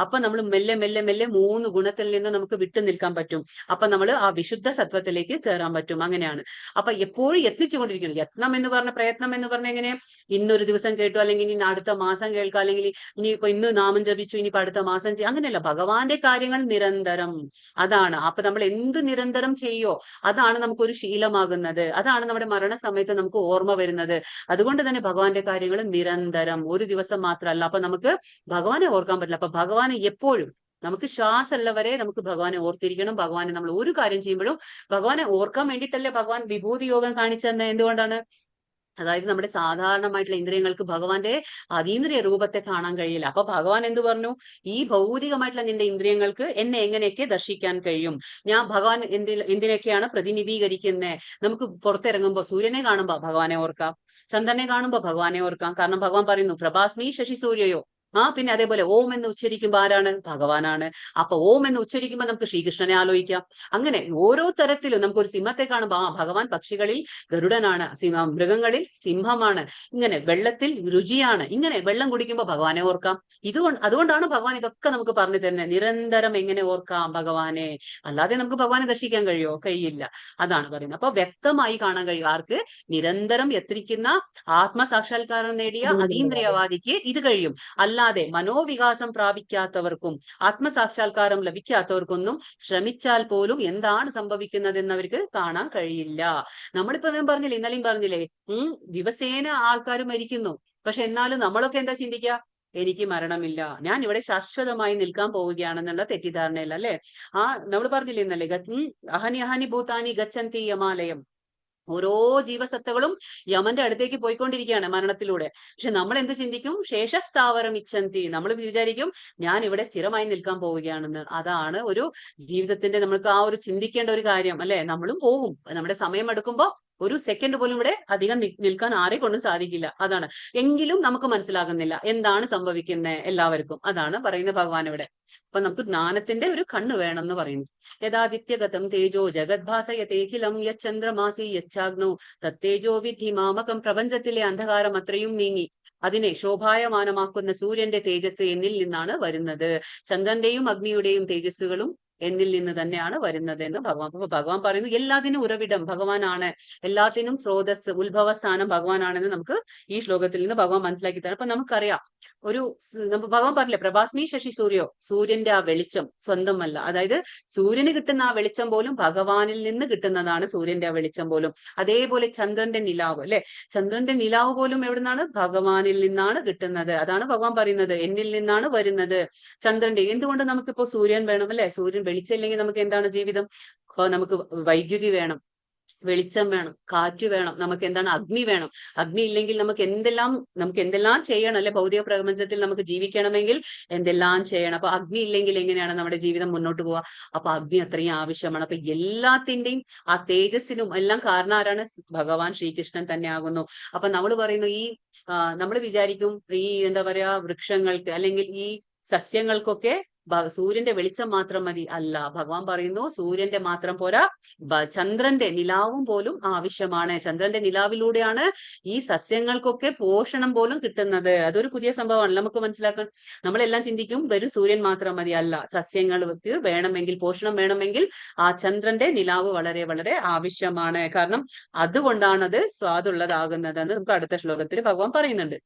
S3: അപ്പൊ നമ്മൾ മെല്ലെ മെല്ലെ മെല്ലെ 3 ഗുണത്തിൽ നിന്ന് നമുക്ക് വിട്ടു നിൽക്കാൻ പറ്റും. അപ്പൊ നമ്മൾ ആ വിശുദ്ധ സത്വത്തിലേക്ക് കയറാൻ പറ്റും. അങ്ങനെയാണ്. അപ്പൊ എപ്പോഴും യത്നിച്ചുകൊണ്ടിരിക്കണം. യത്നം എന്ന് പറഞ്ഞ, പ്രയത്നം എന്ന് പറഞ്ഞ എങ്ങനെ? ഇന്നൊരു ദിവസം കേട്ടു, അല്ലെങ്കിൽ ഇനി അടുത്ത മാസം കേൾക്കാം, അല്ലെങ്കിൽ ഇനി ഇന്ന് നാമം ജപിച്ചു, ഇനി അടുത്ത മാസം ചെയ്യും, അങ്ങനെയല്ല. ഭഗവാന്റെ കാര്യങ്ങൾ നിരന്തരം, അതാണ്. അപ്പൊ നമ്മൾ എന്ത് നിരന്തരം ചെയ്യോ അതാണ് നമുക്കൊരു ശീലമാകുന്നത്. അതാണ് നമ്മുടെ മരണസമയത്ത് നമുക്ക് ഓർമ്മ വരുന്നത്. അതുകൊണ്ട് തന്നെ ഭഗവാന്റെ കാര്യങ്ങൾ നിരന്തരം, ഒരു ദിവസം മാത്രമല്ല. അപ്പൊ നമുക്ക് ഭഗവാനെ ഓർക്കാൻ പറ്റില്ല. അപ്പൊ ഭഗവാനെ എപ്പോഴും നമുക്ക് ശ്വാസമുള്ളവരെ നമുക്ക് ഭഗവാനെ ഓർത്തിരിക്കണം. ഭഗവാനെ നമ്മൾ ഒരു കാര്യം ചെയ്യുമ്പോഴും ഭഗവാനെ ഓർക്കാൻ വേണ്ടിയിട്ടല്ലേ ഭഗവാൻ വിഭൂതി യോഗം കാണിച്ചെന്ന്. എന്തുകൊണ്ടാണ്? അതായത് നമ്മുടെ സാധാരണമായിട്ടുള്ള ഇന്ദ്രിയങ്ങൾക്ക് ഭഗവാന്റെ അതീന്ദ്രിയ രൂപത്തെ കാണാൻ കഴിയില്ല. അപ്പൊ ഭഗവാൻ എന്ത് പറഞ്ഞു? ഈ ഭൗതികമായിട്ടുള്ള നിന്റെ ഇന്ദ്രിയങ്ങൾക്ക് എന്നെ എങ്ങനെയൊക്കെ ദർശിക്കാൻ കഴിയും? ഭഗവാൻ എന്തിനൊക്കെയാണ് പ്രതിനിധീകരിക്കുന്നത്? നമുക്ക് പുറത്തിറങ്ങുമ്പോ സൂര്യനെ കാണുമ്പോ ഭഗവാനെ ഓർക്കാം, ചന്ദ്രനെ കാണുമ്പോ ഭഗവാനെ ഓർക്കാം. കാരണം ഭഗവാൻ പറയുന്നു പ്രഭാസ്മി ശശി സൂര്യയോ. പിന്നെ അതേപോലെ ഓം എന്ന് ഉച്ചരിക്കുമ്പോ ആരാണ്? ഭഗവാനാണ്. അപ്പൊ ഓം എന്ന് ഉച്ചരിക്കുമ്പോ നമുക്ക് ശ്രീകൃഷ്ണനെ ആലോചിക്കാം. അങ്ങനെ ഓരോ തരത്തിലും നമുക്കൊരു സിംഹത്തെ കാണുമ്പോ ഭഗവാൻ പക്ഷികളിൽ ഗരുഡനാണ്, മൃഗങ്ങളിൽ സിംഹമാണ്, ഇങ്ങനെ വെള്ളത്തിൽ രുചിയാണ്, ഇങ്ങനെ വെള്ളം കുടിക്കുമ്പോ ഭഗവാനെ ഓർക്കാം. അതുകൊണ്ടാണ് ഭഗവാൻ ഇതൊക്കെ നമുക്ക് പറഞ്ഞു തരുന്നത്. നിരന്തരം എങ്ങനെ ഓർക്കാം ഭഗവാനെ? അല്ലാതെ നമുക്ക് ഭഗവാനെ ദർശിക്കാൻ കഴിയോ? കഴിയില്ല. അതാണ് പറയുന്നത്. അപ്പൊ വ്യക്തമായി കാണാൻ കഴിയും ആർക്ക്? നിരന്തരം യത്നിക്കുന്ന ആത്മസാക്ഷാത്കാരം നേടിയ അതീന്ദ്രിയവാദിക്ക് ഇത് കഴിയും. അല്ലാതെ മനോവികാസം പ്രാപിക്കാത്തവർക്കും ആത്മസാക്ഷാത്കാരം ലഭിക്കാത്തവർക്കൊന്നും ശ്രമിച്ചാൽ പോലും എന്താണ് സംഭവിക്കുന്നതെന്ന് അവർക്ക് കാണാൻ കഴിയില്ല. നമ്മളിപ്പോ പറഞ്ഞില്ലേ, ഇന്നലെയും പറഞ്ഞില്ലേ, ദിവസേന ആൾക്കാർ മരിക്കുന്നു. പക്ഷെ എന്നാലും നമ്മളൊക്കെ എന്താ ചിന്തിക്കുക? എനിക്ക് മരണമില്ല, ഞാൻ ഇവിടെ ശാശ്വതമായി നിൽക്കാൻ പോവുകയാണെന്നുള്ള തെറ്റിദ്ധാരണയില്ല, അല്ലെ? നമ്മൾ പറഞ്ഞില്ലേ ഇന്നലെ, അഹനി അഹനി ഭൂതാനി ഗച്ഛന്തി യമാലയം. ഓരോ ജീവസത്തകളും യമന്റെ അടുത്തേക്ക് പോയിക്കൊണ്ടിരിക്കുകയാണ് മരണത്തിലൂടെ. പക്ഷെ നമ്മൾ എന്ത് ചിന്തിക്കും? ശേഷസ്ഥാവരം ഇച്ഛന്തി. നമ്മൾ വിചാരിക്കും ഞാൻ ഇവിടെ സ്ഥിരമായി നിൽക്കാൻ പോവുകയാണെന്ന്. അതാണ് ഒരു ജീവിതത്തിന്റെ നമ്മൾക്ക് ആ ഒരു ചിന്തിക്കേണ്ട ഒരു കാര്യം, അല്ലെ? നമ്മളും പോകും. നമ്മുടെ സമയം എടുക്കുമ്പോ ഒരു സെക്കൻഡ് പോലും ഇവിടെ അധികം നിൽക്കാൻ ആരെ കൊണ്ടും സാധിക്കില്ല. അതാണ്. എങ്കിലും നമുക്ക് മനസ്സിലാകുന്നില്ല എന്താണ് സംഭവിക്കുന്നത് എല്ലാവർക്കും. അതാണ് പറയുന്ന ഭഗവാൻ ഇവിടെ. അപ്പൊ നമുക്ക് ജ്ഞാനത്തിന്റെ ഒരു കണ്ണ് വേണം എന്ന് പറയുന്നു. യഥാദിത്യഗതം തേജോ ജഗദ്ഭാസയതേഖിലം യച്ചന്ദ്രമാസി യച്ചാഗ്നോ തത്തേജോ വിധി മാമകം. പ്രപഞ്ചത്തിലെ അന്ധകാരം അത്രയും നീങ്ങി അതിനെ ശോഭായമാനമാക്കുന്ന സൂര്യന്റെ തേജസ് എന്നിൽ നിന്നാണ് വരുന്നത്. ചന്ദ്രന്റെയും അഗ്നിയുടെയും തേജസ്സുകളും എന്നിൽ നിന്ന് തന്നെയാണ് വരുന്നത് എന്ന് ഭഗവാൻ. അപ്പൊ ഭഗവാൻ പറയുന്നു എല്ലാത്തിനും ഉറവിടം ഭഗവാനാണ്, എല്ലാത്തിനും സ്രോതസ്, ഉത്ഭവസ്ഥാനം ഭഗവാനാണെന്ന് നമുക്ക് ഈ ശ്ലോകത്തിൽ നിന്ന് ഭഗവാൻ മനസ്സിലാക്കി തരാം. അപ്പൊ നമുക്കറിയാം, ഭഗവാൻ പറഞ്ഞില്ലേ പ്രഭാസ്മി ശശി സൂര്യോ, സൂര്യന്റെ ആ വെളിച്ചം സ്വന്തമല്ല. അതായത് സൂര്യന് കിട്ടുന്ന ആ വെളിച്ചം പോലും ഭഗവാനിൽ നിന്ന് കിട്ടുന്നതാണ്. സൂര്യന്റെ ആ വെളിച്ചം പോലും. അതേപോലെ ചന്ദ്രന്റെ നിലാവ്, അല്ലെ? ചന്ദ്രന്റെ നിലാവ് പോലും എവിടുന്നാണ്? ഭഗവാനിൽ നിന്നാണ് കിട്ടുന്നത്. അതാണ് ഭഗവാൻ പറയുന്നത് എന്നിൽ നിന്നാണ് വരുന്നത് ചന്ദ്രന്റെ. എന്തുകൊണ്ട് നമുക്കിപ്പോ സൂര്യൻ വേണം, അല്ലെ? സൂര്യൻ വെളിച്ചമില്ലെങ്കിൽ നമുക്ക് എന്താണ് ജീവിതം? നമുക്ക് വൈദ്യുതി വേണം, വെളിച്ചം വേണം, കാറ്റ് വേണം, നമുക്ക് എന്താണ്? അഗ്നി വേണം. അഗ്നി ഇല്ലെങ്കിൽ നമുക്ക് എന്തെല്ലാം ചെയ്യണം, അല്ലെ? ഭൗതിക പ്രപഞ്ചത്തിൽ നമുക്ക് ജീവിക്കണമെങ്കിൽ എന്തെല്ലാം ചെയ്യണം. അപ്പൊ അഗ്നി ഇല്ലെങ്കിൽ എങ്ങനെയാണ് നമ്മുടെ ജീവിതം മുന്നോട്ട് പോവുക? അപ്പൊ അഗ്നി അത്രയും ആവശ്യമാണ്. അപ്പൊ എല്ലാത്തിന്റെയും ആ തേജസ്സിനും എല്ലാം കാരണം ആരാണ്? ഭഗവാൻ ശ്രീകൃഷ്ണൻ തന്നെ ആകുന്നു. അപ്പൊ നമ്മൾ പറയുന്നു നമ്മൾ വിചാരിക്കും ഈ എന്താ പറയാ വൃക്ഷങ്ങൾക്ക് അല്ലെങ്കിൽ ഈ സസ്യങ്ങൾക്കൊക്കെ സൂര്യന്റെ വെളിച്ചം മാത്രം മതി. അല്ല, ഭഗവാൻ പറയുന്നു സൂര്യന്റെ മാത്രം പോരാ, ചന്ദ്രന്റെ നിലാവും പോലും ആവശ്യമാണ്. ചന്ദ്രന്റെ നിലാവിലൂടെയാണ് ഈ സസ്യങ്ങൾക്കൊക്കെ പോഷണം പോലും കിട്ടുന്നത്. അതൊരു പുതിയ സംഭവമാണ് നമുക്ക് മനസ്സിലാക്കാൻ. നമ്മളെല്ലാം ചിന്തിക്കും വരും സൂര്യൻ മാത്രം മതി. അല്ല, സസ്യങ്ങൾക്ക് വേണമെങ്കിൽ, പോഷണം വേണമെങ്കിൽ ആ ചന്ദ്രന്റെ നിലാവ് വളരെ വളരെ ആവശ്യമാണ്. കാരണം അതുകൊണ്ടാണ് അത് സ്വാദുള്ളതാകുന്നതെന്ന് നമുക്ക് അടുത്ത ശ്ലോകത്തിൽ ഭഗവാൻ പറയുന്നുണ്ട്.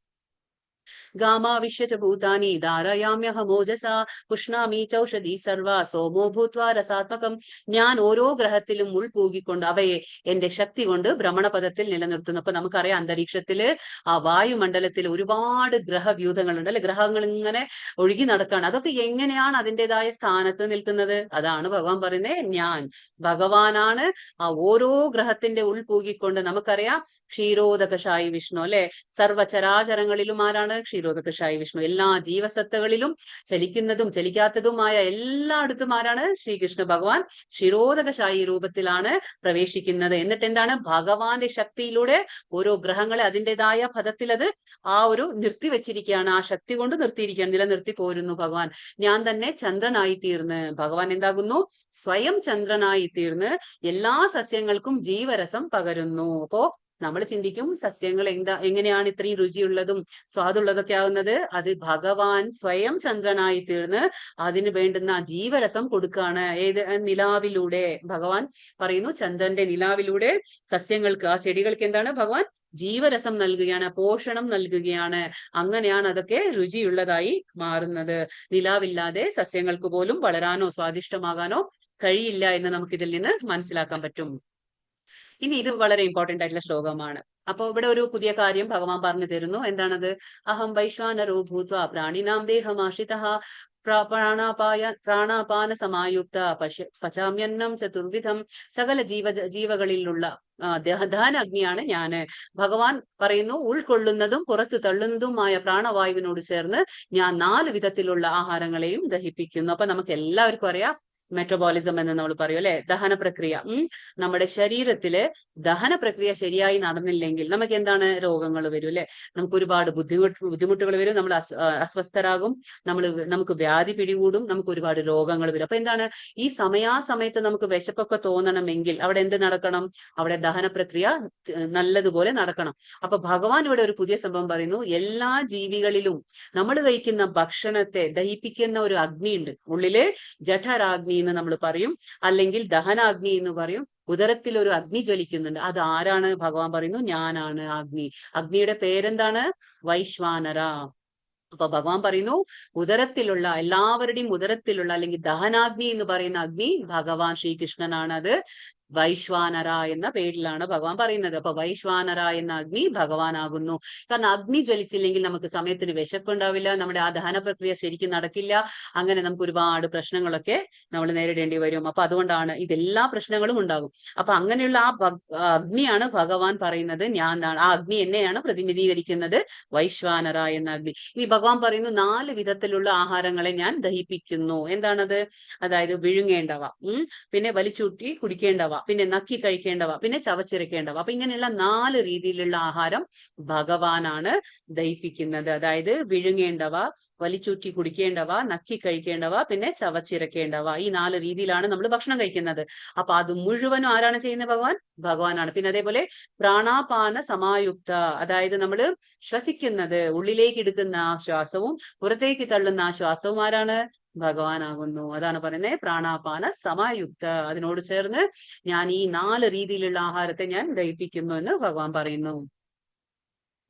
S3: ഗാമാവിശ്യ ച ഭൂതാനി ധാരയാമ്യഹമോജസ പുഷ്ണാമി ചൗഷധി സർവ സോമോ ഭൂത്വാ രസാത്മകം. ഞാൻ ഓരോ ഗ്രഹത്തിലും ഉൾപൂകിക്കൊണ്ട് അവയെ എന്റെ ശക്തി കൊണ്ട് ഭ്രമണപഥത്തിൽ നിലനിർത്തുന്നു. അപ്പൊ നമുക്കറിയാം അന്തരീക്ഷത്തില് ആ വായുമണ്ഡലത്തിൽ ഒരുപാട് ഗ്രഹവ്യൂഹങ്ങളുണ്ട് അല്ലെ, ഗ്രഹങ്ങൾ ഇങ്ങനെ ഒഴുകി നടക്കുകയാണ്. അതൊക്കെ എങ്ങനെയാണ് അതിൻ്റെതായ സ്ഥാനത്ത് നിൽക്കുന്നത്? അതാണ് ഭഗവാൻ പറയുന്നത്, ഞാൻ ഭഗവാനാണ് ആ ഓരോ ഗ്രഹത്തിന്റെ ഉൾപൂകിക്കൊണ്ട്. നമുക്കറിയാം ക്ഷീരോദകശായി വിഷ്ണു അല്ലെ, സർവചരാചരങ്ങളിലും ആരാണ്? ക്ഷീരോദകശായി വിഷ്ണു. എല്ലാ ജീവസത്തകളിലും ചലിക്കുന്നതും ചലിക്കാത്തതുമായ എല്ലായിടത്തും ആരാണ്? ശ്രീകൃഷ്ണ ഭഗവാൻ ക്ഷീരോദകശായി രൂപത്തിലാണ് പ്രവേശിക്കുന്നത്. എന്നിട്ട് എന്താണ്? ഭഗവാന്റെ ശക്തിയിലൂടെ ഓരോ ഗ്രഹങ്ങളെ അതിൻ്റെതായ പദത്തിൽ അത് ആ ഒരു നിർത്തിവെച്ചിരിക്കുകയാണ്, ആ ശക്തി കൊണ്ട് നിർത്തിയിരിക്കുകയാണ്, നിലനിർത്തി പോരുന്നു ഭഗവാൻ. ഞാൻ തന്നെ ചന്ദ്രനായി തീർന്ന് ഭഗവാൻ എന്താകുന്നു? സ്വയം ചന്ദ്രനായി തീർന്ന് എല്ലാ സസ്യങ്ങൾക്കും ജീവരസം പകരുന്നു. അപ്പോ നമ്മൾ ചിന്തിക്കും സസ്യങ്ങൾ എങ്ങനെയാണ് ഇത്രയും രുചിയുള്ളതും സ്വാദുള്ളതൊക്കെ ആവുന്നത്? അത് ഭഗവാൻ സ്വയം ചന്ദ്രനായി തീർന്ന് അതിന് വേണ്ടുന്ന ജീവരസം കൊടുക്കാണ്. ഏത്? നിലാവിലൂടെ. ഭഗവാൻ പറയുന്നു ചന്ദ്രന്റെ നിലാവിലൂടെ സസ്യങ്ങൾക്ക്, ആ ചെടികൾക്ക് എന്താണ്? ഭഗവാൻ ജീവരസം നൽകുകയാണ്, പോഷണം നൽകുകയാണ്. അങ്ങനെയാണ് അതൊക്കെ രുചിയുള്ളതായി മാറുന്നത്. നിലാവില്ലാതെ സസ്യങ്ങൾക്ക് പോലും വളരാനോ സ്വാദിഷ്ടമാകാനോ കഴിയില്ല എന്ന് നമുക്ക് ഇതിൽ നിന്ന് മനസ്സിലാക്കാൻ പറ്റും. ഇനി ഇത് വളരെ ഇമ്പോർട്ടന്റ് ആയിട്ടുള്ള ശ്ലോകമാണ്. അപ്പൊ ഇവിടെ ഒരു പുതിയ കാര്യം ഭഗവാൻ പറഞ്ഞു തരുന്നു. എന്താണത്? അഹം വൈശ്വാനരോ ഭൂത്വ പ്രാണിനാം ദേഹമാശ്രിതഃ പ്രാണാപാന സമായുക്ത പചാമ്യന്നം ചതുർവിധം. സകല ജീവകളിലുള്ള ദഹന അഗ്നിയാണ് ഞാന്. ഭഗവാൻ പറയുന്നു ഉൾക്കൊള്ളുന്നതും പുറത്തു തള്ളുന്നതുമായ പ്രാണവായുവിനോട് ചേർന്ന് ഞാൻ 4 വിധത്തിലുള്ള ആഹാരങ്ങളെയും ദഹിപ്പിക്കുന്നു. അപ്പൊ നമുക്ക് എല്ലാവർക്കും അറിയാം മെറ്റബോളിസം എന്ന് നമ്മൾ പറയും അല്ലെ, ദഹന പ്രക്രിയ. നമ്മുടെ ശരീരത്തില് ദഹന പ്രക്രിയ ശരിയായി നടന്നില്ലെങ്കിൽ നമുക്ക് എന്താണ്? രോഗങ്ങൾ വരും അല്ലെ, നമുക്ക് ഒരുപാട് ബുദ്ധിമുട്ടുകൾ വരും, നമ്മൾ അസ്വസ്ഥരാകും, നമുക്ക് വ്യാധി പിടികൂടും, നമുക്ക് ഒരുപാട് രോഗങ്ങൾ വരും. അപ്പൊ എന്താണ്? ഈ സമയാസമയത്ത് നമുക്ക് വിശപ്പൊക്കെ തോന്നണമെങ്കിൽ അവിടെ എന്ത് നടക്കണം? അവിടെ ദഹന പ്രക്രിയ നല്ലതുപോലെ നടക്കണം. അപ്പൊ ഭഗവാൻ ഇവിടെ ഒരു പുതിയ സംഭവം പറയുന്നു. എല്ലാ ജീവികളിലും നമ്മൾ കഴിക്കുന്ന ഭക്ഷണത്തെ ദഹിപ്പിക്കുന്ന ഒരു അഗ്നിയുണ്ട്. ഉള്ളില് ജഠരാഗ്നി എന്ന് നമ്മൾ പറയും, അല്ലെങ്കിൽ ദഹനാഗ്നി എന്ന് പറയും. ഉദരത്തിൽ ഒരു അഗ്നി ജ്വലിക്കുന്നുണ്ട്. അത് ആരാണ്? ഭഗവാൻ പറയുന്നു ഞാനാണ് അഗ്നി. അഗ്നിയുടെ പേരെന്താണ്? വൈശ്വാനര. അപ്പൊ ഭഗവാൻ പറയുന്നു ഉദരത്തിലുള്ള എല്ലാവരുടെയും ഉദരത്തിലുള്ള അല്ലെങ്കിൽ ദഹനാഗ്നി എന്ന് പറയുന്ന അഗ്നി ഭഗവാൻ ശ്രീകൃഷ്ണനാണ്. അത് വൈശ്വാനര എന്ന പേരിലാണ് ഭഗവാൻ പറയുന്നത്. അപ്പൊ വൈശ്വാനര എന്ന അഗ്നി ഭഗവാനാകുന്നു. കാരണം അഗ്നി ജ്വലിച്ചില്ലെങ്കിൽ നമുക്ക് സമയത്തിന് വിശപ്പുണ്ടാവില്ല, നമ്മുടെ ആ ദഹന പ്രക്രിയ ശരിക്കും നടക്കില്ല. അങ്ങനെ നമുക്ക് ഒരുപാട് പ്രശ്നങ്ങളൊക്കെ നമ്മൾ നേരിടേണ്ടി വരും. അപ്പൊ അതുകൊണ്ടാണ് ഇതെല്ലാ പ്രശ്നങ്ങളും ഉണ്ടാകും. അപ്പൊ അങ്ങനെയുള്ള ആ അഗ്നിയാണ് ഭഗവാൻ പറയുന്നത് ഞാൻ. ആ അഗ്നി എന്നെയാണ് പ്രതിനിധീകരിക്കുന്നത്, വൈശ്വാനര എന്ന അഗ്നി. ഇനി ഭഗവാൻ പറയുന്നു 4 വിധത്തിലുള്ള ആഹാരങ്ങളെ ഞാൻ ദഹിപ്പിക്കുന്നു. എന്താണത്? അതായത് വിഴുങ്ങേണ്ടവ, പിന്നെ വലിച്ചൂട്ടി കുടിക്കേണ്ടവ, പിന്നെ നക്കി കഴിക്കേണ്ടവ, പിന്നെ ചവച്ചിരക്കേണ്ടവ. അപ്പൊ ഇങ്ങനെയുള്ള 4 രീതിയിലുള്ള ആഹാരം ഭഗവാനാണ് ദഹിപ്പിക്കുന്നത്. അതായത് വിഴുങ്ങേണ്ടവ, വലിച്ചൂറ്റി കുടിക്കേണ്ടവ, നക്കി കഴിക്കേണ്ടവ, പിന്നെ ചവച്ചിരക്കേണ്ടവ. ഈ 4 രീതിയിലാണ് നമ്മൾ ഭക്ഷണം കഴിക്കുന്നത്. അപ്പൊ അത് മുഴുവനും ആരാണ് ചെയ്യുന്നത്? ഭഗവാനാണ്. പിന്നെ അതേപോലെ പ്രാണാപാന സമായുക്ത, അതായത് നമ്മൾ ശ്വസിക്കുന്നത്, ഉള്ളിലേക്ക് എടുക്കുന്ന ആ ശ്വാസവും പുറത്തേക്ക് തള്ളുന്ന ആ ശ്വാസവും ആരാണ്? ഭഗവാനാകുന്നു. അതാണ് പറയുന്നത് പ്രാണാപാന സമായുക്ത. അതിനോട് ചേർന്ന് ഞാൻ ഈ 4 രീതിയിലുള്ള ആഹാരത്തെ ഞാൻ ദഹിപ്പിക്കുന്നു എന്ന് ഭഗവാൻ പറയുന്നു.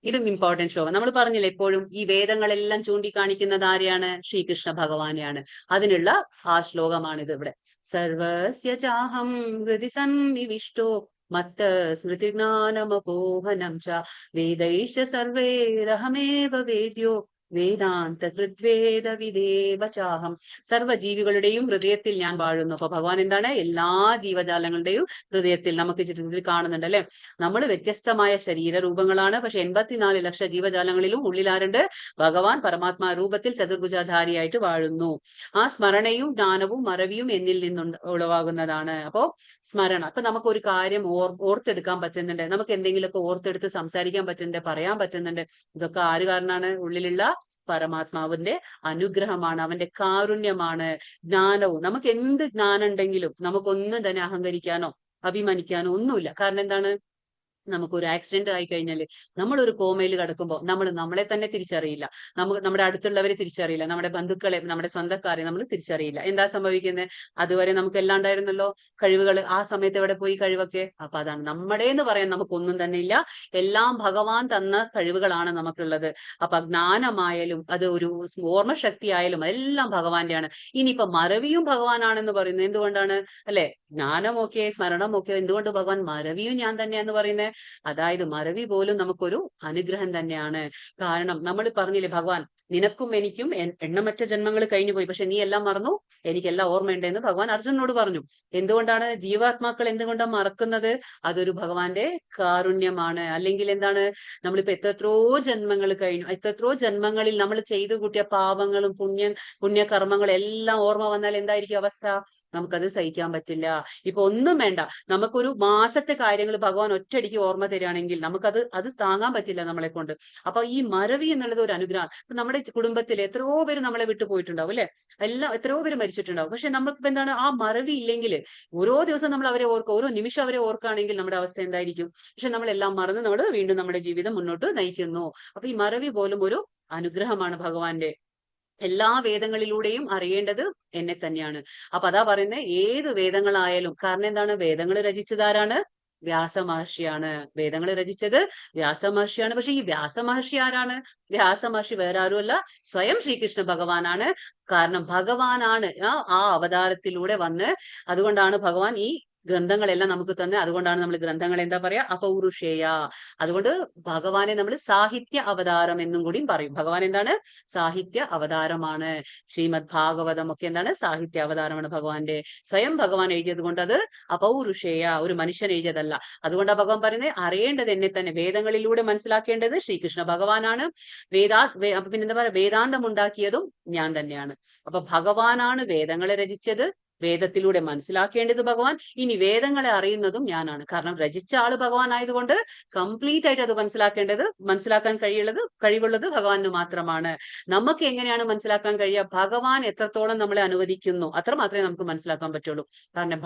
S3: ഇതും ഇമ്പോർട്ടന്റ് ശ്ലോകം. നമ്മൾ പറഞ്ഞില്ലേ എപ്പോഴും ഈ വേദങ്ങളെല്ലാം ചൂണ്ടിക്കാണിക്കുന്നത് ആരെയാണ്? ശ്രീകൃഷ്ണ ഭഗവാനെയാണ്. അതിനുള്ള ആ ശ്ലോകമാണിത് ഇവിടെ. സർവസ്യ ചാഹം ഹൃദി സന്നിവിഷ്ടോ മത്ത സ്മൃതിജ്ഞാനമപോഹനം ച വേദൈശ്ച സർവൈരഹമേവ വേദ്യോ വേദാന്ത ഹൃദ്വേദ വിദേവചാഹം. സർവ്വജീവികളുടെയും ഹൃദയത്തിൽ ഞാൻ വാഴുന്നു. അപ്പൊ ഭഗവാൻ എന്താണ്? എല്ലാ ജീവജാലങ്ങളുടെയും ഹൃദയത്തിൽ. നമുക്ക് ചിത്രത്തിൽ കാണുന്നുണ്ട് അല്ലെ, നമ്മൾ വ്യത്യസ്തമായ ശരീരരൂപങ്ങളാണ്. പക്ഷെ 84 ലക്ഷം ജീവജാലങ്ങളിലും ഉള്ളിൽ ആരുണ്ട്? ഭഗവാൻ പരമാത്മാ രൂപത്തിൽ ചതുർഭുജധാരിയായിട്ട് വാഴുന്നു. ആ സ്മരണയും ജ്ഞാനവും മറവിയും എന്നിൽ നിന്നും ഉളവാകുന്നതാണ്. അപ്പോ സ്മരണ, അപ്പൊ നമുക്ക് ഒരു കാര്യം ഓർത്തെടുക്കാൻ പറ്റുന്നുണ്ട്, നമുക്ക് എന്തെങ്കിലുമൊക്കെ ഓർത്തെടുത്ത് സംസാരിക്കാൻ പറ്റുന്നുണ്ട്, പറയാൻ പറ്റുന്നുണ്ട്. ഇതൊക്കെ ആര് കാരണമാണ്? ഉള്ളിലുള്ള പരമാത്മാവിന്റെ അനുഗ്രഹമാണ്, അവന്റെ കാരുണ്യമാണ്. ജ്ഞാനവും, നമുക്ക് എന്ത് ജ്ഞാനം ഉണ്ടെങ്കിലും നമുക്കൊന്നും തന്നെ അഹങ്കരിക്കാനോ അഭിമാനിക്കാനോ ഒന്നുമില്ല. കാരണം എന്താണ്? നമുക്കൊരു ആക്സിഡന്റ് ആയി കഴിഞ്ഞാല് നമ്മളൊരു കോമയിൽ കിടക്കുമ്പോൾ നമ്മൾ നമ്മളെ തന്നെ തിരിച്ചറിയില്ല, നമ്മുടെ അടുത്തുള്ളവരെ തിരിച്ചറിയില്ല, നമ്മുടെ ബന്ധുക്കളെ, നമ്മുടെ സ്വന്തക്കാരെ നമ്മൾ തിരിച്ചറിയില്ല. എന്താ സംഭവിക്കുന്നത്? അതുവരെ നമുക്ക് എല്ലാം ഉണ്ടായിരുന്നല്ലോ, കഴിവുകൾ. ആ സമയത്ത് എവിടെ പോയി കഴിവൊക്കെ? അപ്പൊ അതാണ് നമ്മുടെ എന്ന് പറയാൻ നമുക്കൊന്നും തന്നെ ഇല്ല. എല്ലാം ഭഗവാൻ തന്ന കഴിവുകളാണ് നമുക്കുള്ളത്. അപ്പൊ ജ്ഞാനമായാലും അത് ഒരു ഓർമ്മശക്തി ആയാലും എല്ലാം ഭഗവാന്റെയാണ്. ഇനിയിപ്പൊ മറവിയും ഭഗവാനാണെന്ന് പറയുന്നത് എന്തുകൊണ്ടാണ്? അല്ലെ, ജ്ഞാനമൊക്കെ സ്മരണമൊക്കെ എന്തുകൊണ്ട് ഭഗവാൻ മറവിയും ഞാൻ തന്നെയാന്ന് പറയുന്നത്? അതായത് മറവി പോലും നമുക്കൊരു അനുഗ്രഹം തന്നെയാണ്. കാരണം നമ്മൾ പറഞ്ഞില്ലേ, ഭഗവാൻ നിനക്കും എനിക്കും എണ്ണമറ്റ ജന്മങ്ങൾ കഴിഞ്ഞു പോയി, പക്ഷെ നീ എല്ലാം മറന്നു, എനിക്കെല്ലാം ഓർമ്മയുണ്ടെന്ന് ഭഗവാൻ അർജുനനോട് പറഞ്ഞു. എന്തുകൊണ്ടാണ് ജീവാത്മാക്കൾ എന്തുകൊണ്ടാണ് മറക്കുന്നത്? അതൊരു ഭഗവാന്റെ കാരുണ്യമാണ്. അല്ലെങ്കിൽ എന്താണ്, നമ്മളിപ്പോ എത്രയോ ജന്മങ്ങൾ കഴിഞ്ഞു, എത്രയോ ജന്മങ്ങളിൽ നമ്മൾ ചെയ്തു കൂട്ടിയ പാപങ്ങളും പുണ്യകർമ്മങ്ങളും എല്ലാം ഓർമ്മ വന്നാൽ എന്തായിരിക്കും അവസ്ഥ? നമുക്കത് സഹിക്കാൻ പറ്റില്ല. ഇപ്പൊ ഒന്നും വേണ്ട, നമുക്കൊരു മാസത്തെ കാര്യങ്ങൾ ഭഗവാൻ ഒറ്റയടിക്ക് ഓർമ്മ തരികയാണെങ്കിൽ അത് താങ്ങാൻ പറ്റില്ല നമ്മളെ കൊണ്ട്. അപ്പൊ ഈ മറവി എന്നുള്ളത് ഒരു അനുഗ്രഹം. ഇപ്പൊ നമ്മുടെ കുടുംബത്തിൽ എത്രയോ പേര് നമ്മളെ വിട്ടു പോയിട്ടുണ്ടാവും, അല്ലെ, എത്രയോ പേര് മരിച്ചിട്ടുണ്ടാവും. പക്ഷെ നമുക്ക് എന്താണ്, ആ മറവി ഇല്ലെങ്കിൽ ഓരോ ദിവസം നമ്മൾ അവരെ ഓർക്കുക, ഓരോ നിമിഷം അവരെ ഓർക്കുകയാണെങ്കിൽ നമ്മുടെ അവസ്ഥ എന്തായിരിക്കും? പക്ഷെ നമ്മളെല്ലാം മറന്ന് നമ്മൾ വീണ്ടും നമ്മുടെ ജീവിതം മുന്നോട്ട് നയിക്കുന്നു. അപ്പൊ ഈ മറവി പോലും ഒരു അനുഗ്രഹമാണ് ഭഗവാന്റെ. എല്ലാ വേദങ്ങളിലൂടെയും അറിയേണ്ടത് എന്നെ തന്നെയാണ്. അപ്പൊ അതാ പറയുന്നത്, ഏത് വേദങ്ങളായാലും. കാരണം എന്താണ്, വേദങ്ങൾ രചിച്ചതാരാണ്? വ്യാസമഹർഷിയാണ്. വേദങ്ങൾ രചിച്ചത് വ്യാസമഹർഷിയാണ്. പക്ഷെ ഈ വ്യാസമഹർഷി ആരാണ്? വ്യാസമഹർഷി വേറെ ആരുമല്ല, സ്വയം ശ്രീകൃഷ്ണ ഭഗവാനാണ്. കാരണം ഭഗവാനാണ് ആ അവതാരത്തിലൂടെ വന്ന്, അതുകൊണ്ടാണ് ഭഗവാൻ ഈ ഗ്രന്ഥങ്ങളെല്ലാം നമുക്ക് തന്നെ. അതുകൊണ്ടാണ് നമ്മൾ ഗ്രന്ഥങ്ങൾ എന്താ പറയാ? അപൗരുഷേയ. അതുകൊണ്ട് ഭഗവാനെ നമ്മൾ സാഹിത്യ അവതാരം എന്നും കൂടി പറയും. ഭഗവാൻ എന്താണ്? സാഹിത്യ അവതാരമാണ്. ശ്രീമദ് ഭാഗവതം ഒക്കെ എന്താണ്? സാഹിത്യ അവതാരമാണ് ഭഗവാന്റെ. സ്വയം ഭഗവാൻ എഴുതിയത് കൊണ്ട് അത് അപൗരുഷേയ, ഒരു മനുഷ്യൻ എഴുതിയതല്ല. അതുകൊണ്ടാണ് ഭഗവാൻ പറയുന്നത്, അറിയേണ്ടത് എന്നെ തന്നെ. വേദങ്ങളിലൂടെ മനസ്സിലാക്കേണ്ടത് ശ്രീകൃഷ്ണ ഭഗവാനാണ്. പിന്നെന്താ പറയാ, വേദാന്തം ഉണ്ടാക്കിയതും ഞാൻ തന്നെയാണ്. അപ്പൊ ഭഗവാനാണ് വേദങ്ങളെ രചിച്ചത്, വേദത്തിലൂടെ മനസ്സിലാക്കേണ്ടത് ഭഗവാൻ. ഇനി വേദങ്ങളെ അറിയുന്നതും ഞാനാണ്. കാരണം രചിച്ച ആള് ഭഗവാൻ ആയതുകൊണ്ട് കംപ്ലീറ്റ് ആയിട്ട് അത് മനസ്സിലാക്കാൻ കഴിവുള്ളത് ഭഗവാന് മാത്രമാണ്. നമുക്ക് എങ്ങനെയാണ് മനസ്സിലാക്കാൻ കഴിയുക? ഭഗവാൻ എത്രത്തോളം നമ്മളെ അനുവദിക്കുന്നു അത്ര മാത്രമേ നമുക്ക് മനസ്സിലാക്കാൻ പറ്റുള്ളൂ. കാരണം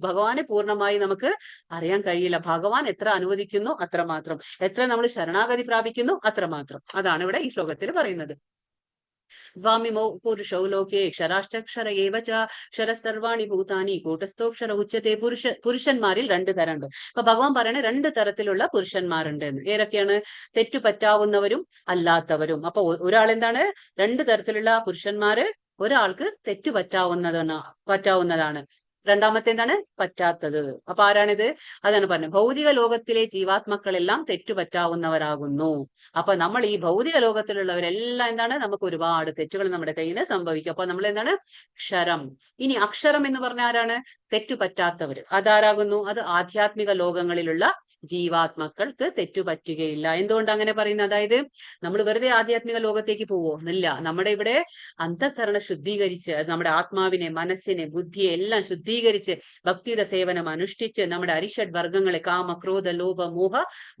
S3: ഭഗവാനെ പൂർണ്ണമായി നമുക്ക് അറിയാൻ കഴിയില്ല. ഭഗവാൻ എത്ര അനുവദിക്കുന്നു അത്ര മാത്രം, എത്ര നമ്മൾ ശരണാഗതി പ്രാപിക്കുന്നു അത്ര മാത്രം. അതാണ് ഇവിടെ ഈ ശ്ലോകത്തിൽ പറയുന്നത്. ദ്വാമിമോ പുരുഷോ ലോകേ ക്ഷരാശ്ചക്ഷര ഏവച ക്ഷരസർവാണി ഭൂതാനി കൂട്ടസ്ഥോക്ഷര ഉച്ചത്തെ. പുരുഷന്മാരിൽ 2 തരമുണ്ട്. അപ്പൊ ഭഗവാൻ പറയണ 2 തരത്തിലുള്ള പുരുഷന്മാരുണ്ട് എന്ന്. ഏതൊക്കെയാണ്? തെറ്റുപറ്റാവുന്നവരും അല്ലാത്തവരും. അപ്പൊ ഒരാൾ എന്താണ്? 2 തരത്തിലുള്ള പുരുഷന്മാര്. ഒരാൾക്ക് പറ്റാവുന്നതാണ്. രണ്ടാമത്തെ എന്താണ്? പറ്റാത്തത്. അപ്പൊ ആരാണിത്? അതാണ് പറഞ്ഞത്, ഭൗതിക ലോകത്തിലെ ജീവാത്മക്കളെല്ലാം തെറ്റുപറ്റാവുന്നവരാകുന്നു. അപ്പൊ നമ്മൾ ഈ ഭൗതിക ലോകത്തിലുള്ളവരെല്ലാം എന്താണ്? നമുക്ക് ഒരുപാട് തെറ്റുകൾ നമ്മുടെ കയ്യിൽ നിന്ന് സംഭവിക്കും. അപ്പൊ നമ്മൾ എന്താണ്? ക്ഷരം. ഇനി അക്ഷരം എന്ന് പറഞ്ഞ ആരാണ്? തെറ്റുപറ്റാത്തവര്. അതാരാകുന്നു? അത് ആധ്യാത്മിക ലോകങ്ങളിലുള്ള ജീവാത്മക്കൾക്ക് തെറ്റുപറ്റുകയില്ല. എന്തുകൊണ്ട് അങ്ങനെ പറയുന്നത്? അതായത് നമ്മൾ വെറുതെ ആധ്യാത്മിക ലോകത്തേക്ക് പോവോ? ഇല്ല. നമ്മുടെ ഇവിടെ അന്ധകരണ ശുദ്ധീകരിച്ച്, നമ്മുടെ ആത്മാവിനെ, മനസ്സിനെ, ബുദ്ധിയെ എല്ലാം ശുദ്ധീകരിച്ച് ഭക്തിയുടെ സേവനം അനുഷ്ഠിച്ച് നമ്മുടെ അരിഷഡ് വർഗങ്ങളെ, കാമ, ക്രോധ, ലോഭ, മോഹ,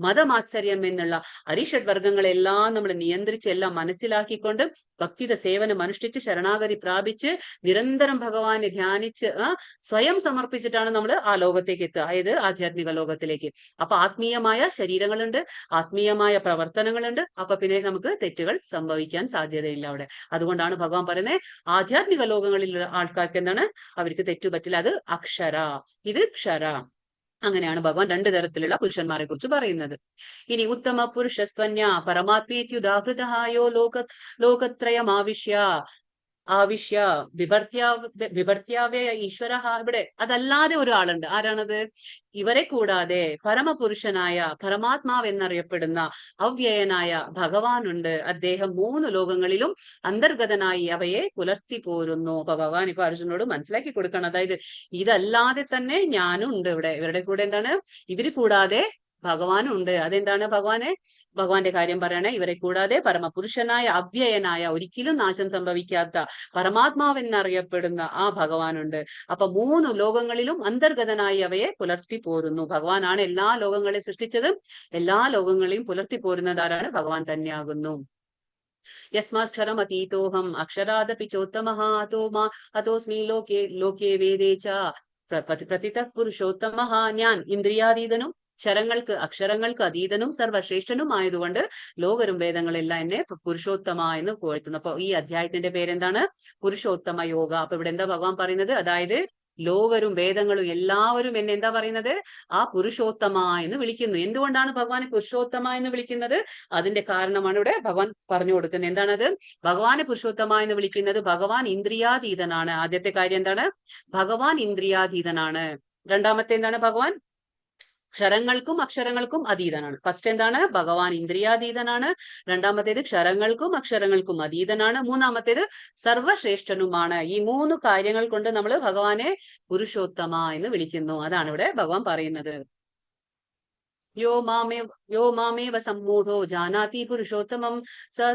S3: മതമാത്സര്യം എന്നുള്ള അരിഷഡ് വർഗങ്ങളെല്ലാം നമ്മൾ നിയന്ത്രിച്ച് എല്ലാം മനസ്സിലാക്കിക്കൊണ്ട് ഭക്തിയുടെ സേവനം അനുഷ്ഠിച്ച് ശരണാഗതി പ്രാപിച്ച് നിരന്തരം ഭഗവാനെ ധ്യാനിച്ച് സ്വയം സമർപ്പിച്ചിട്ടാണ് നമ്മൾ ആ ലോകത്തേക്ക് എത്തുക. അതായത് ആധ്യാത്മിക ലോകത്തിലേക്ക്. അപ്പൊ ആത്മീയമായ ശരീരങ്ങളുണ്ട്, ആത്മീയമായ പ്രവർത്തനങ്ങളുണ്ട്. അപ്പൊ പിന്നെ നമുക്ക് തെറ്റുകൾ സംഭവിക്കാൻ സാധ്യതയില്ല അവിടെ. അതുകൊണ്ടാണ് ഭഗവാൻ പറയുന്നത്, ആധ്യാത്മിക ലോകങ്ങളിലുള്ള ആൾക്കാർക്ക് എന്താണ്? അവർക്ക് തെറ്റുപറ്റില്ല. അത് അക്ഷര, ഇത് ക്ഷര. അങ്ങനെയാണ് ഭഗവാൻ 2 തരത്തിലുള്ള പുരുഷന്മാരെ കുറിച്ച് പറയുന്നത്. ഇനി ഉത്തമ പുരുഷസ്ത്വന്യ പരമാത്മേത്യുദാഹൃതഹായോ ലോകത്രയം ആവിശ്യ വിഭർത്യാവ്യയ ഈശ്വര. ഇവിടെ അതല്ലാതെ ഒരാളുണ്ട്. ആരാണത്? ഇവരെ കൂടാതെ പരമപുരുഷനായ പരമാത്മാവ് എന്നറിയപ്പെടുന്ന അവ്യയനായ ഭഗവാനുണ്ട്. അദ്ദേഹം 3 ലോകങ്ങളിലും അന്തർഗതനായി അവയെ പുലർത്തി പോരുന്നു. അപ്പൊ ഭഗവാൻ ഇപ്പൊ അർജുനോട് മനസ്സിലാക്കി കൊടുക്കണം. അതായത് ഇതല്ലാതെ തന്നെ ഞാനും ഉണ്ട് ഇവിടെ. ഇവരുടെ കൂടെ എന്താണ്? ഇവര് കൂടാതെ ഭഗവാനും ഉണ്ട്. അതെന്താണ്? ഭഗവാന്റെ കാര്യം പറയണേ. ഇവരെ കൂടാതെ പരമപുരുഷനായ അവ്യയനായ ഒരിക്കലും നാശം സംഭവിക്കാത്ത പരമാത്മാവെന്നറിയപ്പെടുന്ന ആ ഭഗവാനുണ്ട്. അപ്പൊ 3 ലോകങ്ങളിലും അന്തർഗതനായി അവയെ പുലർത്തി പോരുന്നു. ഭഗവാനാണ് എല്ലാ ലോകങ്ങളെയും സൃഷ്ടിച്ചത്. എല്ലാ ലോകങ്ങളെയും പുലർത്തി പോരുന്നത് ആരാണ്? ഭഗവാൻ തന്നെയാകുന്നു. യസ്മാക്ഷരം അതീതോഹം അക്ഷരാദപി ചോത്തമഃ അതോസ്മി ലോകേ വേദേ ച പ്രതിത പുരുഷോത്തമഃ. ഞാൻ ഇന്ദ്രിയാതീതനും അക്ഷരങ്ങൾക്ക് അതീതനും സർവശ്രേഷ്ഠനും ആയതുകൊണ്ട് ലോകരും വേദങ്ങളെല്ലാം എന്നെ പുരുഷോത്തമ എന്ന് പുകഴ്ത്തുന്നു. അപ്പൊ ഈ അധ്യായത്തിന്റെ പേരെന്താണ്? പുരുഷോത്തമ യോഗ. അപ്പൊ ഇവിടെ എന്താ ഭഗവാൻ പറയുന്നത്? അതായത് ലോകരും വേദങ്ങളും എല്ലാവരും എന്നെ എന്താ പറയുന്നത്? ആ പുരുഷോത്തമ എന്ന് വിളിക്കുന്നു. എന്തുകൊണ്ടാണ് ഭഗവാനെ പുരുഷോത്തമ എന്ന് വിളിക്കുന്നത്? അതിന്റെ കാരണമാണ് ഇവിടെ ഭഗവാൻ പറഞ്ഞു കൊടുക്കുന്നത്. എന്താണത്? ഭഗവാനെ പുരുഷോത്തമ എന്ന് വിളിക്കുന്നത് ഭഗവാൻ ഇന്ദ്രിയാതീതനാണ്. ആദ്യത്തെ കാര്യം എന്താണ്? ഭഗവാൻ ഇന്ദ്രിയാതീതനാണ്. രണ്ടാമത്തെ എന്താണ്? ഭഗവാൻ ക്ഷരങ്ങൾക്കും അക്ഷരങ്ങൾക്കും അതീതനാണ്. ഫസ്റ്റ് എന്താണ്? ഭഗവാൻ ഇന്ദ്രിയാതീതനാണ്. രണ്ടാമത്തേത് ക്ഷരങ്ങൾക്കും അക്ഷരങ്ങൾക്കും അതീതനാണ്. മൂന്നാമത്തേത് സർവശ്രേഷ്ഠനുമാണ്. ഈ 3 കാര്യങ്ങൾ കൊണ്ട് നമ്മൾ ഭഗവാനെ പുരുഷോത്തമ എന്ന് വിളിക്കുന്നു. അതാണ് ഇവിടെ ഭഗവാൻ പറയുന്നത്. യോ മാമേവ സമ്മൂഢോ ജാനാതി പുരുഷോത്തമം സ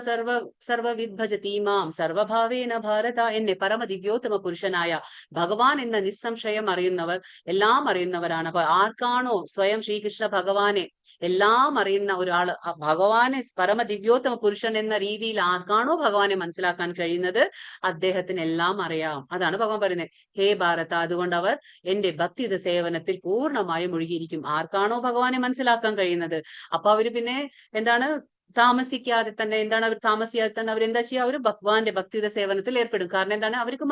S3: സർവവിദ് ഭജതി മാം സർവഭാവേന ഭാരത. എന്നെ പരമദിവ്യോത്തമ പുരുഷനായ ഭഗവാൻ എന്ന നിസ്സംശയം അറിയുന്നവർ എല്ലാം അറിയുന്നവരാണ്. അപ്പൊ ആർക്കാണോ സ്വയം ശ്രീകൃഷ്ണ ഭഗവാനെ എല്ലാം അറിയുന്ന ഒരാള്, ഭഗവാനെ പരമദിവ്യോത്തമ പുരുഷൻ എന്ന രീതിയിൽ ആർക്കാണോ ഭഗവാനെ മനസ്സിലാക്കാൻ കഴിയുന്നത്, അദ്ദേഹത്തിന് എല്ലാം അറിയാം. അതാണ് ഭഗവാൻ പറയുന്നത്. ഹേ ഭാരത, അതുകൊണ്ട് അവർ എന്റെ ഭക്തിയുത സേവനത്തിൽ പൂർണ്ണമായും മുഴുകിയിരിക്കും. ആർക്കാണോ ഭഗവാനെ മനസ്സിലാക്കാൻ കഴിയുന്നത്, അപ്പൊ അവര് പിന്നെ എന്താണ് താമസിക്കാതെ തന്നെ അവരെന്താ ചെയ്യുക? അവർ ഭഗവാന്റെ ഭക്തിയുത സേവനത്തിൽ ഏർപ്പെടും. കാരണം എന്താണ്? അവർക്ക്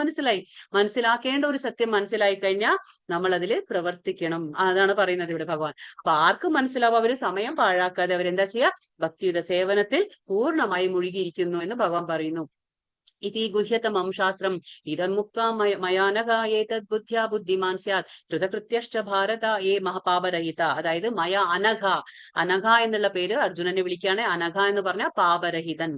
S3: മനസ്സിലാക്കേണ്ട ഒരു സത്യം മനസ്സിലായി കഴിഞ്ഞാൽ നമ്മൾ അതിൽ പ്രവർത്തിക്കണം. അതാണ് പറയുന്നത് ഇവിടെ ഭഗവാൻ. അപ്പൊ ആർക്കും മനസ്സിലാവും. അവര് സമയം പാഴാക്കാതെ അവരെന്താ ചെയ്യുക? ഭക്തിയുത സേവനത്തിൽ പൂർണ്ണമായി മുഴുകിയിരിക്കുന്നു എന്ന് ഭഗവാൻ പറയുന്നു. ഇതി ഗുഹ്യതമം ശാസ്ത്രം ഇതം മുക്താ മയാനഘായേതദ് ബുദ്ധ്യാ ബുദ്ധിമാൻ സ്യാത് കൃതകൃത്യശ്ച ഭാരത ഏ മഹാപാപരഹിത. അതായത് അനഘ എന്നുള്ള പേര് അർജുനനെ വിളിക്കുകയാണ്. അനഘ എന്ന് പറഞ്ഞ പാപരഹിതൻ.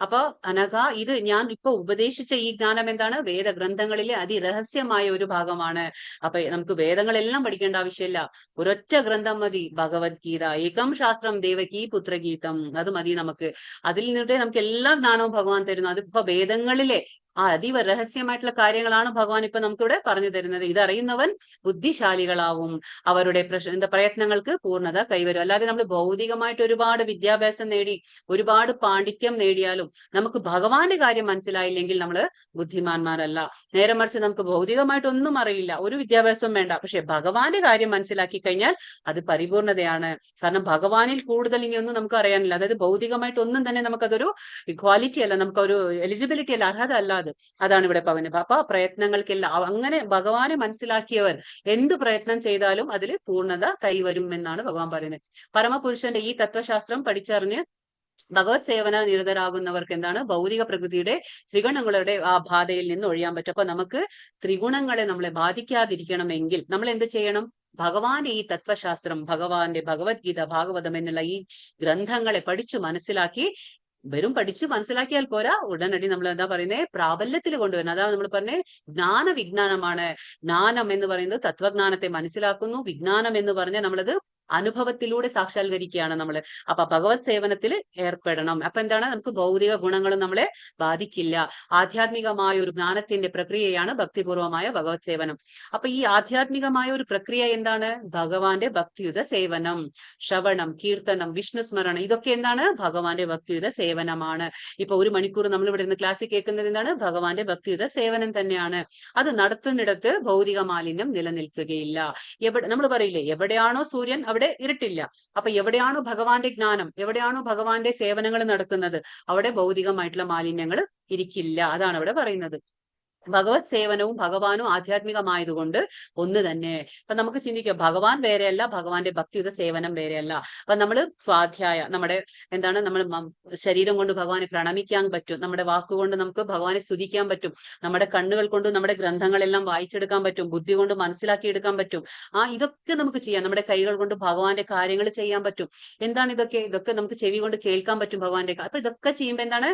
S3: അപ്പൊ അനഘ, ഇത് ഞാൻ ഇപ്പൊ ഉപദേശിച്ച ഈ ജ്ഞാനം എന്താണ്? വേദഗ്രന്ഥങ്ങളിലെ അതിരഹസ്യമായ ഒരു ഭാഗമാണ്. അപ്പൊ നമുക്ക് വേദങ്ങളെല്ലാം പഠിക്കേണ്ട ആവശ്യമില്ല. ഒരൊറ്റ ഗ്രന്ഥം മതി, ഭഗവത്ഗീത. ഏകം ശാസ്ത്രം ദേവകീ പുത്രഗീതം. അത് മതി നമുക്ക്. അതിൽ നിന്നിട്ട് നമുക്ക് എല്ലാ ജ്ഞാനവും ഭഗവാൻ തരുന്നു. അതിപ്പോ വേദങ്ങളിലെ ആ അതീവ രഹസ്യമായിട്ടുള്ള കാര്യങ്ങളാണ് ഭഗവാൻ ഇപ്പൊ നമുക്കിവിടെ പറഞ്ഞു തരുന്നത്. ഇതറിയുന്നവൻ ബുദ്ധിശാലികളാവും, അവരുടെ പ്രയത്നങ്ങൾക്ക് പൂർണ്ണത കൈവരും. അല്ലാതെ നമ്മൾ ഭൗതികമായിട്ട് ഒരുപാട് വിദ്യാഭ്യാസം നേടി ഒരുപാട് പാണ്ഡിത്യം നേടിയാലും നമുക്ക് ഭഗവാന്റെ കാര്യം മനസ്സിലായില്ലെങ്കിൽ നമ്മൾ ബുദ്ധിമാന്മാരല്ല. നേരെ മറിച്ച് നമുക്ക് ഭൗതികമായിട്ട് ഒന്നും അറിയില്ല, ഒരു വിദ്യാഭ്യാസവും വേണ്ട, പക്ഷെ ഭഗവാന്റെ കാര്യം മനസ്സിലാക്കി കഴിഞ്ഞാൽ അത് പരിപൂർണതയാണ്. കാരണം ഭഗവാനിൽ കൂടുതൽ ഇനിയൊന്നും നമുക്ക് അറിയാനില്ല. അതായത് ഭൗതികമായിട്ട് ഒന്നും തന്നെ നമുക്കതൊരു ഇക്വാലിറ്റി അല്ല, നമുക്കൊരു എലിജിബിലിറ്റി അല്ല, അർഹത അല്ല. അതാണ് ഇവിടെ പറയുന്നത്. അപ്പൊ പ്രയത്നങ്ങൾക്കെല്ലാം അങ്ങനെ ഭഗവാനെ മനസ്സിലാക്കിയവർ എന്ത് പ്രയത്നം ചെയ്താലും അതിൽ പൂർണ്ണത കൈവരും എന്നാണ് ഭഗവാൻ പറയുന്നത്. പരമപുരുഷന്റെ ഈ തത്വശാസ്ത്രം പഠിച്ചറിഞ്ഞ് ഭഗവത് സേവന നിരതരാകുന്നവർക്ക് എന്താണ്? ഭൗതിക പ്രകൃതിയുടെ ത്രിഗുണങ്ങളുടെ ആ ബാധയിൽ നിന്ന് ഒഴിയാൻ പറ്റും. അപ്പൊ നമുക്ക് ത്രിഗുണങ്ങളെ നമ്മളെ ബാധിക്കാതിരിക്കണമെങ്കിൽ നമ്മൾ എന്ത് ചെയ്യണം? ഭഗവാന്റെ ഈ തത്വശാസ്ത്രം, ഭഗവാന്റെ ഭഗവത്ഗീത, ഭാഗവതം എന്നുള്ള ഈ ഗ്രന്ഥങ്ങളെ പഠിച്ചു മനസ്സിലാക്കി, വെറും പഠിച്ചു മനസ്സിലാക്കിയാൽ പോരാ, ഉടനടി നമ്മൾ എന്താ പറയുന്നത്? പ്രാബല്യത്തിൽ കൊണ്ടുവരണം. അതാണ് നമ്മൾ പറഞ്ഞത്, ജ്ഞാന വിജ്ഞാനമാണ്. ജ്ഞാനം എന്ന് പറയുന്നത് തത്വജ്ഞാനത്തെ മനസ്സിലാക്കുന്നു. വിജ്ഞാനം എന്ന് പറഞ്ഞാൽ നമ്മളത് അനുഭവത്തിലൂടെ സാക്ഷാത്കരിക്കുകയാണ് നമ്മൾ. അപ്പൊ ഭഗവത് സേവനത്തിൽ ഏർപ്പെടണം. അപ്പൊ എന്താണ്? നമുക്ക് ഭൗതിക ഗുണങ്ങളും നമ്മളെ ബാധിക്കില്ല. ആധ്യാത്മികമായ ഒരു ജ്ഞാനത്തിന്റെ പ്രക്രിയയാണ് ഭക്തിപൂർവമായ ഭഗവത് സേവനം. അപ്പൊ ഈ ആധ്യാത്മികമായ ഒരു പ്രക്രിയ എന്താണ്? ഭഗവാന്റെ ഭക്തിയുത സേവനം, ശ്രവണം, കീർത്തനം, വിഷ്ണു സ്മരണം, ഇതൊക്കെ എന്താണ്? ഭഗവാന്റെ ഭക്തിയുത സേവനമാണ്. ഇപ്പൊ 1 മണിക്കൂർ നമ്മൾ ഇവിടെ നിന്ന് ക്ലാസ്സിൽ കേൾക്കുന്നത് എന്താണ്? ഭഗവാന്റെ ഭക്തിയുത സേവനം തന്നെയാണ്. അത് നടത്തുന്നിടത്ത് ഭൗതിക മാലിന്യം നിലനിൽക്കുകയില്ല. നമ്മൾ പറയില്ലേ, എവിടെയാണോ സൂര്യൻ അവിടെ ഇരുട്ടില്ല. അപ്പൊ എവിടെയാണോ ഭഗവാന്റെ ജ്ഞാനം, എവിടെയാണോ ഭഗവാന്റെ സേവനങ്ങൾ നടക്കുന്നത്, അവിടെ ഭൗതികമായിട്ടുള്ള മാലിന്യങ്ങൾ ഇരിക്കില്ല. അതാണ് ഇവിടെ പറയുന്നത്. ഭഗവത് സേവനവും ഭഗവാനും ആധ്യാത്മികമായതുകൊണ്ട് ഒന്ന് തന്നെ. അപ്പൊ നമുക്ക് ചിന്തിക്കാം, ഭഗവാൻ വേറെയല്ല, ഭഗവാന്റെ ഭക്തിയുത സേവനം വേറെയല്ല. അപ്പൊ നമ്മൾ സ്വാധ്യായ, നമ്മുടെ എന്താണ്, നമ്മൾ ശരീരം കൊണ്ട് ഭഗവാനെ പ്രണമിക്കാൻ പറ്റും, നമ്മുടെ വാക്കുകൊണ്ട് നമുക്ക് ഭഗവാനെ സ്തുതിക്കാൻ പറ്റും, നമ്മുടെ കണ്ണുകൾ കൊണ്ട് നമ്മുടെ ഗ്രന്ഥങ്ങളെല്ലാം വായിച്ചെടുക്കാൻ പറ്റും, ബുദ്ധി കൊണ്ട് മനസ്സിലാക്കിയെടുക്കാൻ പറ്റും. ഇതൊക്കെ നമുക്ക് ചെയ്യാം. നമ്മുടെ കൈകൾ കൊണ്ട് ഭഗവാന്റെ കാര്യങ്ങൾ ചെയ്യാൻ പറ്റും. എന്താണ് ഇതൊക്കെ? ഇതൊക്കെ നമുക്ക് ചെവി കൊണ്ട് കേൾക്കാൻ പറ്റും ഭഗവാന്റെ. അപ്പൊ ഇതൊക്കെ ചെയ്യുമ്പോൾ എന്താണ്?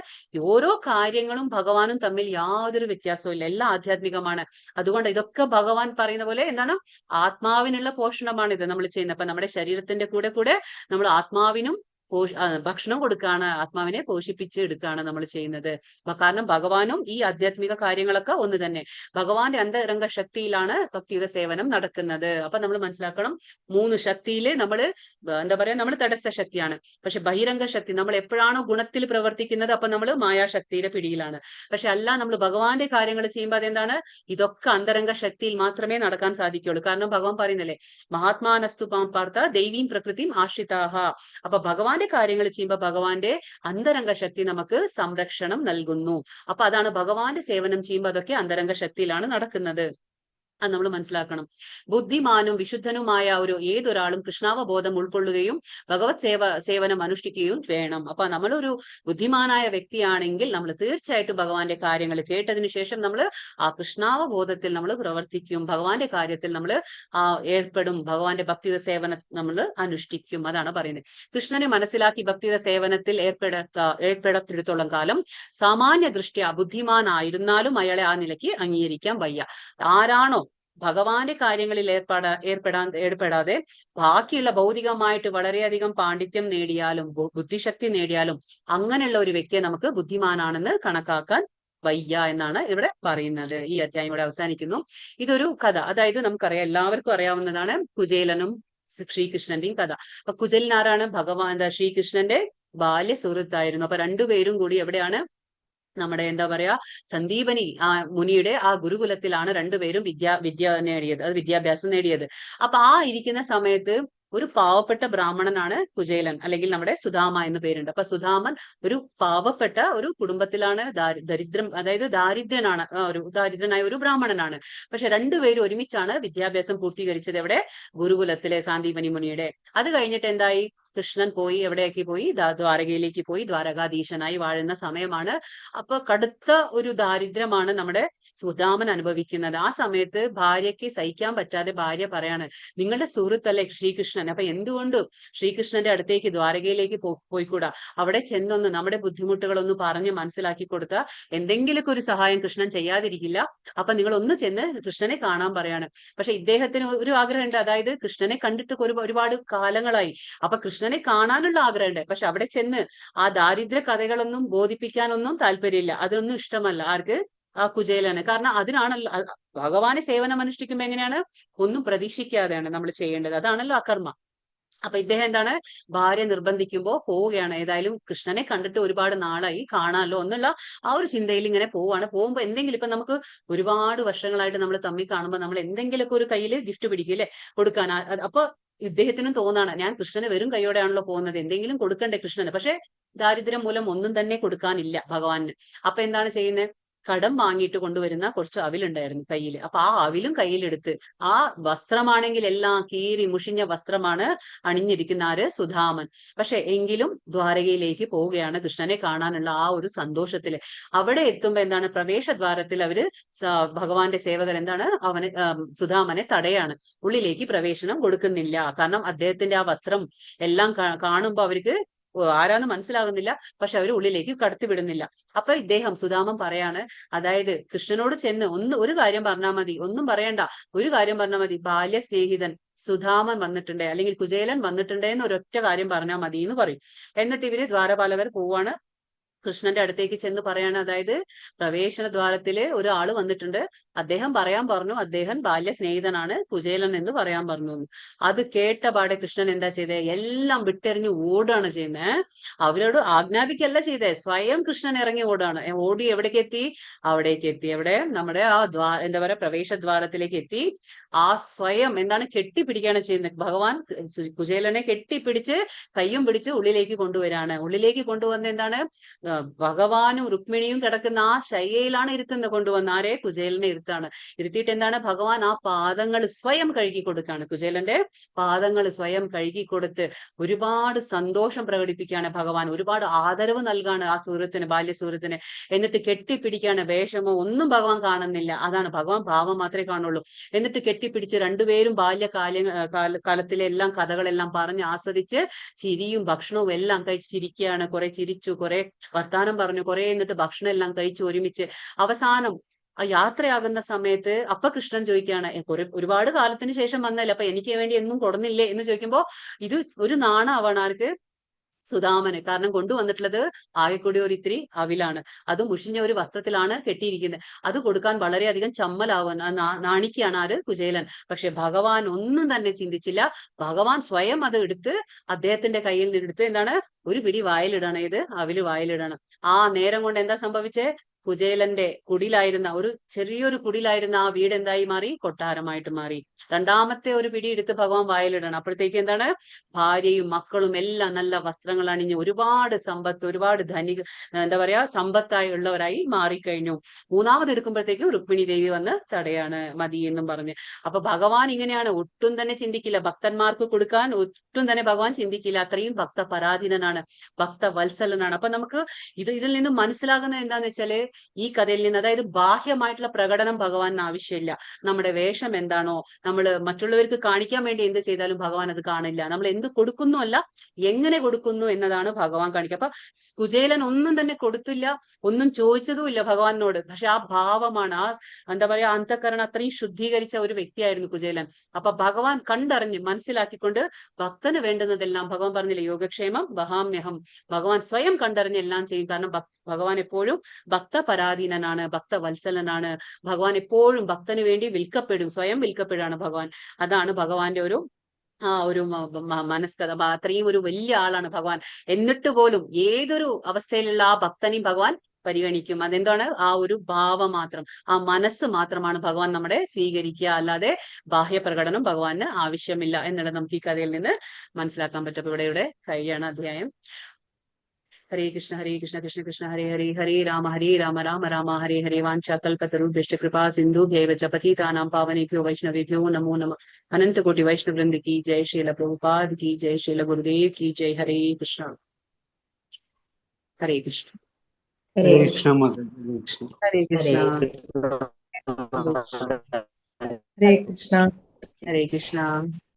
S3: ഓരോ കാര്യങ്ങളും ഭഗവാനും തമ്മിൽ യാതൊരു വ്യത്യാസവും, എല്ലാം ആധ്യാത്മികമാണ്. അതുകൊണ്ട് ഇതൊക്കെ ഭഗവാൻ പറയുന്ന പോലെ എന്താണ്? ആത്മാവിനുള്ള പോഷണമാണ് ഇത് നമ്മൾ ചെയ്യുന്നത്. അപ്പൊ നമ്മുടെ ശരീരത്തിന്റെ കൂടെ നമ്മൾ ആത്മാവിനും ഭക്ഷണം കൊടുക്കുകയാണ്, ആത്മാവിനെ പോഷിപ്പിച്ച് എടുക്കുകയാണ് നമ്മൾ ചെയ്യുന്നത്. കാരണം ഭഗവാനും ഈ ആധ്യാത്മിക കാര്യങ്ങളൊക്കെ ഒന്ന് തന്നെ. ഭഗവാന്റെ അന്തരംഗ ശക്തിയിലാണ് ഭക്തിയുത സേവനം നടക്കുന്നത്. അപ്പൊ നമ്മൾ മനസ്സിലാക്കണം, 3 ശക്തിയില് നമ്മള് എന്താ പറയാ, നമ്മൾ തടസ്ഥ ശക്തിയാണ്. പക്ഷെ ബഹിരംഗ ശക്തി നമ്മൾ എപ്പോഴാണോ ഗുണത്തിൽ പ്രവർത്തിക്കുന്നത് അപ്പൊ നമ്മൾ മായാശക്തിയുടെ പിടിയിലാണ്. പക്ഷെ അല്ല, നമ്മൾ ഭഗവാന്റെ കാര്യങ്ങൾ ചെയ്യുമ്പോൾ അതെന്താണ്, ഇതൊക്കെ അന്തരംഗ ശക്തിയിൽ മാത്രമേ നടക്കാൻ സാധിക്കുള്ളൂ. കാരണം ഭഗവാൻ പറയുന്നില്ലേ, മഹാത്മാനസ്തു പാർത്ത ദൈവീം പ്രകൃതിയും ആശ്രിതാഹ. അപ്പൊ ഭഗവാന്റെ കാര്യങ്ങൾ ചെയ്യുമ്പോൾ ഭഗവാന്റെ അന്തരംഗ ശക്തി നമുക്ക് സംരക്ഷണം നൽകുന്നു. അപ്പൊ അതാണ് ഭഗവാന്റെ സേവനം ചെയ്യുമ്പോൾ അതൊക്കെ അന്തരംഗ ശക്തിയിലാണ് നടക്കുന്നത്. അത് നമ്മൾ മനസ്സിലാക്കണം. ബുദ്ധിമാനും വിശുദ്ധനുമായ ഏതൊരാളും കൃഷ്ണാവബോധം ഉൾക്കൊള്ളുകയും ഭഗവത് സേവനം അനുഷ്ഠിക്കുകയും വേണം. അപ്പൊ നമ്മളൊരു ബുദ്ധിമാനായ വ്യക്തിയാണെങ്കിൽ നമ്മൾ തീർച്ചയായിട്ടും ഭഗവാന്റെ കാര്യങ്ങൾ കേട്ടതിന് ശേഷം നമ്മൾ ആ കൃഷ്ണാവബോധത്തിൽ നമ്മൾ പ്രവർത്തിക്കും, ഭഗവാന്റെ കാര്യത്തിൽ നമ്മൾ ഏർപ്പെടും, ഭഗവാന്റെ ഭക്തിയുത സേവനം നമ്മൾ അനുഷ്ഠിക്കും. അതാണ് പറയുന്നത്. കൃഷ്ണനെ മനസ്സിലാക്കി ഭക്തിയുത സേവനത്തിൽ ഏർപ്പെടത്തിടത്തോളം കാലം സാമാന്യ ദൃഷ്ട്യാ ബുദ്ധിമാനായിരുന്നാലും അയാളെ ആ നിലയ്ക്ക് അംഗീകരിക്കാൻ വയ്യ. ആരാണോ ഭഗവാന്റെ കാര്യങ്ങളിൽ ഏർപ്പെടാതെ ബാക്കിയുള്ള ഭൗതികമായിട്ട് വളരെയധികം പാണ്ഡിത്യം നേടിയാലും ബുദ്ധിശക്തി നേടിയാലും അങ്ങനെയുള്ള ഒരു വ്യക്തിയെ നമുക്ക് ബുദ്ധിമാനാണെന്ന് കണക്കാക്കാൻ വയ്യ എന്നാണ് ഇവിടെ പറയുന്നത്. ഈ അധ്യായം ഇവിടെ അവസാനിക്കുന്നു. ഇതൊരു കഥ, അതായത് നമുക്കറിയാം, എല്ലാവർക്കും അറിയാവുന്നതാണ് കുചേലനും ശ്രീകൃഷ്ണന്റെയും കഥ. അപ്പൊ കുചേലൻ ആരാണ്? ശ്രീകൃഷ്ണന്റെ ബാല്യ സുഹൃത്തായിരുന്നു. അപ്പൊ രണ്ടുപേരും കൂടി എവിടെയാണ്? നമ്മുടെ എന്താ പറയാ, സന്ദീപനി മുനിയുടെ ആ ഗുരുകുലത്തിലാണ് രണ്ടുപേരും വിദ്യാഭ്യാസം നേടിയത്. അപ്പൊ ഇരിക്കുന്ന സമയത്ത് ഒരു പാവപ്പെട്ട ബ്രാഹ്മണനാണ് കുചേലൻ, അല്ലെങ്കിൽ നമ്മുടെ സുധാമ എന്ന് പേരുണ്ട്. അപ്പൊ സുധാമൻ ഒരു പാവപ്പെട്ട ഒരു കുടുംബത്തിലാണ്, ദാരിദ്ര്യനായ ഒരു ബ്രാഹ്മണനാണ്. പക്ഷെ രണ്ടുപേരും ഒരുമിച്ചാണ് വിദ്യാഭ്യാസം പൂർത്തീകരിച്ചത്. എവിടെ? ഗുരുകുലത്തിലെ സാന്ദീപനി മുനിയുടെ. അത് കഴിഞ്ഞിട്ട് എന്തായി? കൃഷ്ണൻ പോയി, എവിടേക്ക് പോയി? ദ്വാരകയിലേക്ക് പോയി, ദ്വാരകാധീശനായി വാഴുന്ന സമയമാണ്. അപ്പൊ കടുത്ത ഒരു ദാരിദ്ര്യമാണ് നമ്മുടെ സുധാമൻ അനുഭവിക്കുന്നത്. ആ സമയത്ത് ഭാര്യയ്ക്ക് സഹിക്കാൻ പറ്റാതെ ഭാര്യ പറയാണ്, നിങ്ങളുടെ സുഹൃത്തല്ലേ ശ്രീകൃഷ്ണൻ, അപ്പൊ എന്തുകൊണ്ട് ശ്രീകൃഷ്ണന്റെ അടുത്തേക്ക് ദ്വാരകയിലേക്ക് പോയിക്കൂടാ? അവിടെ ചെന്നൊന്ന് നമ്മുടെ ബുദ്ധിമുട്ടുകളൊന്ന് പറഞ്ഞ് മനസ്സിലാക്കി കൊടുത്താൽ എന്തെങ്കിലുമൊക്കെ ഒരു സഹായം കൃഷ്ണൻ ചെയ്യാതിരിക്കില്ല. അപ്പൊ നിങ്ങൾ ഒന്ന് ചെന്ന് കൃഷ്ണനെ കാണാൻ പറയാണ്. പക്ഷെ ഇദ്ദേഹത്തിന് ഒരു ആഗ്രഹമുണ്ട്, അതായത് കൃഷ്ണനെ കണ്ടിട്ട് ഒരുപാട് കാലങ്ങളായി. അപ്പൊ കൃഷ്ണനെ കാണാനുള്ള ആഗ്രഹമുണ്ട്. പക്ഷെ അവിടെ ചെന്ന് ആ ദാരിദ്ര്യ കഥകളൊന്നും ബോധിപ്പിക്കാനൊന്നും താല്പര്യമില്ല. അതൊന്നും ഇഷ്ടമല്ല ആർക്ക്? ആ കുചേലന്. കാരണം അതിനാണല്ലോ ഭഗവാനെ സേവനം അനുഷ്ഠിക്കുമ്പോ എങ്ങനെയാണ്? ഒന്നും പ്രതീക്ഷിക്കാതെയാണ് നമ്മൾ ചെയ്യേണ്ടത്. അതാണല്ലോ അകർമ്മ. അപ്പൊ ഇദ്ദേഹം എന്താണ്? ഭാര്യ നിർബന്ധിക്കുമ്പോ പോവുകയാണ്. ഏതായാലും കൃഷ്ണനെ കണ്ടിട്ട് ഒരുപാട് നാളായി, കാണാമല്ലോ എന്നുള്ള ആ ഒരു ചിന്തയിൽ ഇങ്ങനെ പോവാണ്. പോകുമ്പോ എന്തെങ്കിലും, ഇപ്പൊ നമുക്ക് ഒരുപാട് വർഷങ്ങളായിട്ട് നമ്മൾ തമ്മിൽ കാണുമ്പോൾ നമ്മൾ എന്തെങ്കിലുമൊക്കെ ഒരു കയ്യിൽ ഗിഫ്റ്റ് പിടിക്കും അല്ലെ, കൊടുക്കാൻ. അപ്പൊ ഇദ്ദേഹത്തിനും തോന്നാണ്, ഞാൻ കൃഷ്ണന് വെറും കൈയോടെയാണല്ലോ പോകുന്നത്, എന്തെങ്കിലും കൊടുക്കണ്ടേ കൃഷ്ണന്. പക്ഷെ ദാരിദ്ര്യം മൂലം ഒന്നും തന്നെ കൊടുക്കാനില്ല ഭഗവാന്. അപ്പൊ എന്താണ് ചെയ്യുന്നത്? കടം വാങ്ങിയിട്ട് കൊണ്ടുവരുന്ന കുറച്ച് അവിലുണ്ടായിരുന്നു കയ്യിൽ. അപ്പൊ ആ അവിലും കയ്യിലെടുത്ത്, ആ വസ്ത്രമാണെങ്കിൽ എല്ലാം കീറി മുഷിഞ്ഞ വസ്ത്രമാണ് അണിഞ്ഞിരിക്കുന്ന സുധാമൻ. പക്ഷെ എങ്കിലും ദ്വാരകയിലേക്ക് പോവുകയാണ് കൃഷ്ണനെ കാണാനുള്ള ആ ഒരു സന്തോഷത്തില്. അവിടെ എത്തുമ്പോ എന്താണ്? പ്രവേശദ്വാരത്തിൽ അവര് ഭഗവാന്റെ സേവകർ എന്താണ് സുധാമനെ തടയാണ്, ഉള്ളിലേക്ക് പ്രവേശനം കൊടുക്കുന്നില്ല. കാരണം അദ്ദേഹത്തിന്റെ ആ വസ്ത്രം എല്ലാം കാണുമ്പോ അവർക്ക് ആരാന്ന് മനസ്സിലാകുന്നില്ല. പക്ഷെ അവർ ഉള്ളിലേക്ക് കടത്തിവിടുന്നില്ല. അപ്പൊ ഇദ്ദേഹം സുധാമൻ പറയാണ്, അതായത് കൃഷ്ണനോട് ചെന്ന് ഒരു കാര്യം പറഞ്ഞാൽ മതി, ഒന്നും പറയണ്ട, ഒരു കാര്യം പറഞ്ഞാൽ മതി, ബാല്യ സ്നേഹിതൻ സുധാമൻ വന്നിട്ടുണ്ടേ, അല്ലെങ്കിൽ കുചേലൻ വന്നിട്ടുണ്ടേ എന്ന് ഒരൊറ്റ കാര്യം പറഞ്ഞാൽ മതി എന്ന് പറയും. എന്നിട്ട് ഇവര് ദ്വാരപാലകർ പോവാണ്, കൃഷ്ണന്റെ അടുത്തേക്ക് ചെന്ന് പറയാണ്, അതായത് പ്രവേശന ദ്വാരത്തില് ഒരാള് വന്നിട്ടുണ്ട്, അദ്ദേഹം പറയാൻ പറഞ്ഞു അദ്ദേഹം ബാല്യ സ്നേഹിതനാണ് കുചേലൻ എന്ന് പറയാൻ പറഞ്ഞു. അത് കേട്ട പാടെ കൃഷ്ണൻ എന്താ ചെയ്തേ? എല്ലാം വിട്ടെറിഞ്ഞ് ഓടാണ് ചെയ്യുന്നത്. അവരോട് ആജ്ഞാപിക്കല്ല ചെയ്തേ, സ്വയം കൃഷ്ണൻ ഇറങ്ങി ഓടാണ്. ഓടി എവിടേക്ക് എത്തി? അവിടേക്ക് എത്തി. എവിടെ? നമ്മുടെ ആ എന്താ പറയാ, പ്രവേശദ്വാരത്തിലേക്ക് എത്തി. ആ സ്വയം എന്താണ്? കെട്ടിപ്പിടിക്കുകയാണ് ചെയ്യുന്നത്. ഭഗവാൻ കുചേലനെ കെട്ടിപ്പിടിച്ച് കയ്യും പിടിച്ച് ഉള്ളിലേക്ക് കൊണ്ടുവരാണ്. ഉള്ളിലേക്ക് കൊണ്ടുവന്ന് എന്താണ്? ഭഗവാനും രുക്മിണിയും കിടക്കുന്ന ആ ശയ്യയിലാണ് കൊണ്ടുവന്ന ആരെ? കുചേലനെ ഇരുത്താണ്. ഇരുത്തിയിട്ട് എന്താണ്? ഭഗവാൻ ആ പാദങ്ങൾ സ്വയം കഴുകി കൊടുക്കുകയാണ്. കുചേലന്റെ പാദങ്ങൾ സ്വയം കഴുകി കൊടുത്ത് ഒരുപാട് സന്തോഷം പ്രകടിപ്പിക്കുകയാണ് ഭഗവാൻ. ഒരുപാട് ആദരവ് നൽകാണ് ആ സുഹൃത്തിന്, ബാല്യ സുഹൃത്തിന്. എന്നിട്ട് കെട്ടിപ്പിടിക്കുകയാണ്. വേഷമോ ഒന്നും ഭഗവാൻ കാണുന്നില്ല. അതാണ് ഭഗവാൻ ഭാവം മാത്രമേ കാണുള്ളൂ. എന്നിട്ട് കെട്ടിപ്പിടിച്ച് രണ്ടുപേരും കാലത്തിലെ എല്ലാം കഥകളെല്ലാം പറഞ്ഞ് ആസ്വദിച്ച് ചിരിയും ഭക്ഷണവും എല്ലാം കഴിച്ച് ചിരിക്കുകയാണ്. കുറെ ചിരിച്ചു, കുറെ വർത്താനം പറഞ്ഞു, കുറെ എന്നിട്ട് ഭക്ഷണം എല്ലാം കഴിച്ചു ഒരുമിച്ച്. അവസാനം ആ യാത്രയാകുന്ന സമയത്ത് അപ്പൊ കൃഷ്ണൻ ചോദിക്കുകയാണ്, ഒരുപാട് കാലത്തിന് ശേഷം വന്നല്ലേ, അപ്പൊ എനിക്ക് വേണ്ടി എന്നും കൊടുന്നില്ലേ എന്ന് ചോദിക്കുമ്പോ ഇത് ഒരു നാണാവാണ് ആർക്ക്? സുദാമന്. കാരണം കൊണ്ടുവന്നിട്ടുള്ളത് ആകെക്കൂടി ഒരു ഇത്തിരി അവിലാണ്, അത് മുഷിഞ്ഞ ഒരു വസ്ത്രത്തിലാണ് കെട്ടിയിരിക്കുന്നത്. അത് കൊടുക്കാൻ വളരെയധികം ചമ്മലാവാൻ നാണിക്കുകയാണ് ആര്, കുചേലൻ. പക്ഷെ ഭഗവാൻ ഒന്നും തന്നെ ചിന്തിച്ചില്ല. ഭഗവാൻ സ്വയം അത് എടുത്ത് അദ്ദേഹത്തിന്റെ കയ്യിൽ നിന്ന് എടുത്ത് എന്താണ്, ഒരു പിടി വായിലിടണം, ഇത് അവില് വായിലിടണം. ആ നേരം കൊണ്ട് എന്താ സംഭവിച്ചേ, കുചേലന്റെ കുടിലായിരുന്ന ഒരു ചെറിയൊരു കുടിലായിരുന്ന ആ വീട് എന്തായി മാറി, കൊട്ടാരമായിട്ട് മാറി. രണ്ടാമത്തെ ഒരു പിടി എടുത്ത് ഭഗവാൻ വായിലിടണം. അപ്പോഴത്തേക്ക് എന്താണ്, ഭാര്യയും മക്കളും എല്ലാം നല്ല വസ്ത്രങ്ങൾ അണിഞ്ഞ് ഒരുപാട് സമ്പത്ത്, ഒരുപാട് എന്താ പറയാ സമ്പത്തായി ഉള്ളവരായി മാറിക്കഴിഞ്ഞു. മൂന്നാമത് എടുക്കുമ്പോഴത്തേക്കും രുക്മിണി ദേവി വന്ന് തടയാണ്, മതി എന്നും പറഞ്ഞ്. അപ്പൊ ഭഗവാൻ ഇങ്ങനെയാണ്, ഒട്ടും തന്നെ ചിന്തിക്കില്ല, ഭക്തന്മാർക്ക് കൊടുക്കാൻ ഒട്ടും തന്നെ ഭഗവാൻ ചിന്തിക്കില്ല. അത്രയും ഭക്തപരാധീനനാണ്, ഭക്തവത്സലനാണ്. അപ്പൊ നമുക്ക് ഇതിൽ നിന്ന് മനസ്സിലാകുന്നത് എന്താന്ന് വെച്ചാല്, ഈ കഥയിൽ നിന്ന്, അതായത് ബാഹ്യമായിട്ടുള്ള പ്രകടനം ഭഗവാന് ആവശ്യമില്ല. നമ്മുടെ വേഷം എന്താണോ, നമ്മൾ മറ്റുള്ളവർക്ക് കാണിക്കാൻ വേണ്ടി എന്ത് ചെയ്താലും ഭഗവാൻ അത് കാണില്ല. നമ്മൾ എന്ത് കൊടുക്കുന്നു അല്ല, എങ്ങനെ കൊടുക്കുന്നു എന്നതാണ് ഭഗവാൻ കാണിക്കുക. അപ്പൊ കുചേലൻ ഒന്നും തന്നെ കൊടുത്തില്ല, ഒന്നും ചോദിച്ചതുമില്ല ഭഗവാനോട്. പക്ഷെ ആ ഭാവമാണ്, ആ എന്താ പറയാ അന്തഃകരണം അത്രയും ശുദ്ധീകരിച്ച ഒരു വ്യക്തിയായിരുന്നു കുചേലൻ. അപ്പൊ ഭഗവാൻ കണ്ടറിഞ്ഞ് മനസ്സിലാക്കിക്കൊണ്ട് ഭക്തന് വേണ്ടുന്നതെല്ലാം, ഭഗവാൻ പറഞ്ഞില്ലേ യോഗക്ഷേമം വഹാമ്യഹം, ഭഗവാൻ സ്വയം കണ്ടറിഞ്ഞ് എല്ലാം ചെയ്യും. കാരണം ഭഗവാൻ എപ്പോഴും ഭക്തപരാധീനനാണ്, ഭക്തവത്സലനാണ്. ഭഗവാൻ എപ്പോഴും ഭക്തന് വേണ്ടി വിൽക്കപ്പെടും, സ്വയം വിൽക്കപ്പെടുകയാണ് ഭഗവാൻ. അതാണ് ഭഗവാന്റെ ഒരു ഒരു മനസ്കഥ. അത്രയും ഒരു വലിയ ആളാണ് ഭഗവാൻ. എന്നിട്ട് പോലും ഏതൊരു അവസ്ഥയിലുള്ള ആ ഭക്തനെയും ഭഗവാൻ പരിഗണിക്കും. അതെന്താണ്, ആ ഒരു ഭാവം മാത്രം, ആ മനസ്സ് മാത്രമാണ് ഭഗവാൻ നമ്മുടെ സ്വീകരിക്കുക. അല്ലാതെ ബാഹ്യ പ്രകടനം ഭഗവാന് ആവശ്യമില്ല എന്നുള്ളത് നമുക്ക് ഈ കഥയിൽ നിന്ന് മനസ്സിലാക്കാൻ പറ്റും. ഇവിടെ കഴിയാണ് അധ്യായം. ഹരേ കൃഷ്ണ കൃഷ്ണ കൃഷ്ണ ഹരേ ഹരേ, ഹരേ രാമ രാമ രാമ ഹരേ ഹരേ. വാഞ്ചാകൽപതരുഭ്യശ്ച കൃപാ സിന്ധുഭ്യൈവ ച പതിതാനാം പാവനേഭ്യോ വൈഷ്ണവേഭ്യോ നമോ നമഃ. अनंत कोटि वैष्णव वृंद की जय, श्रील प्रभुपाद की जय, श्रील गुरुदेव की जय. हरे कृष्ण हरे कृष्ण
S5: हरे कृष्ण
S3: हरे कृष्ण
S5: हरे कृष्ण
S3: हरे कृष्ण.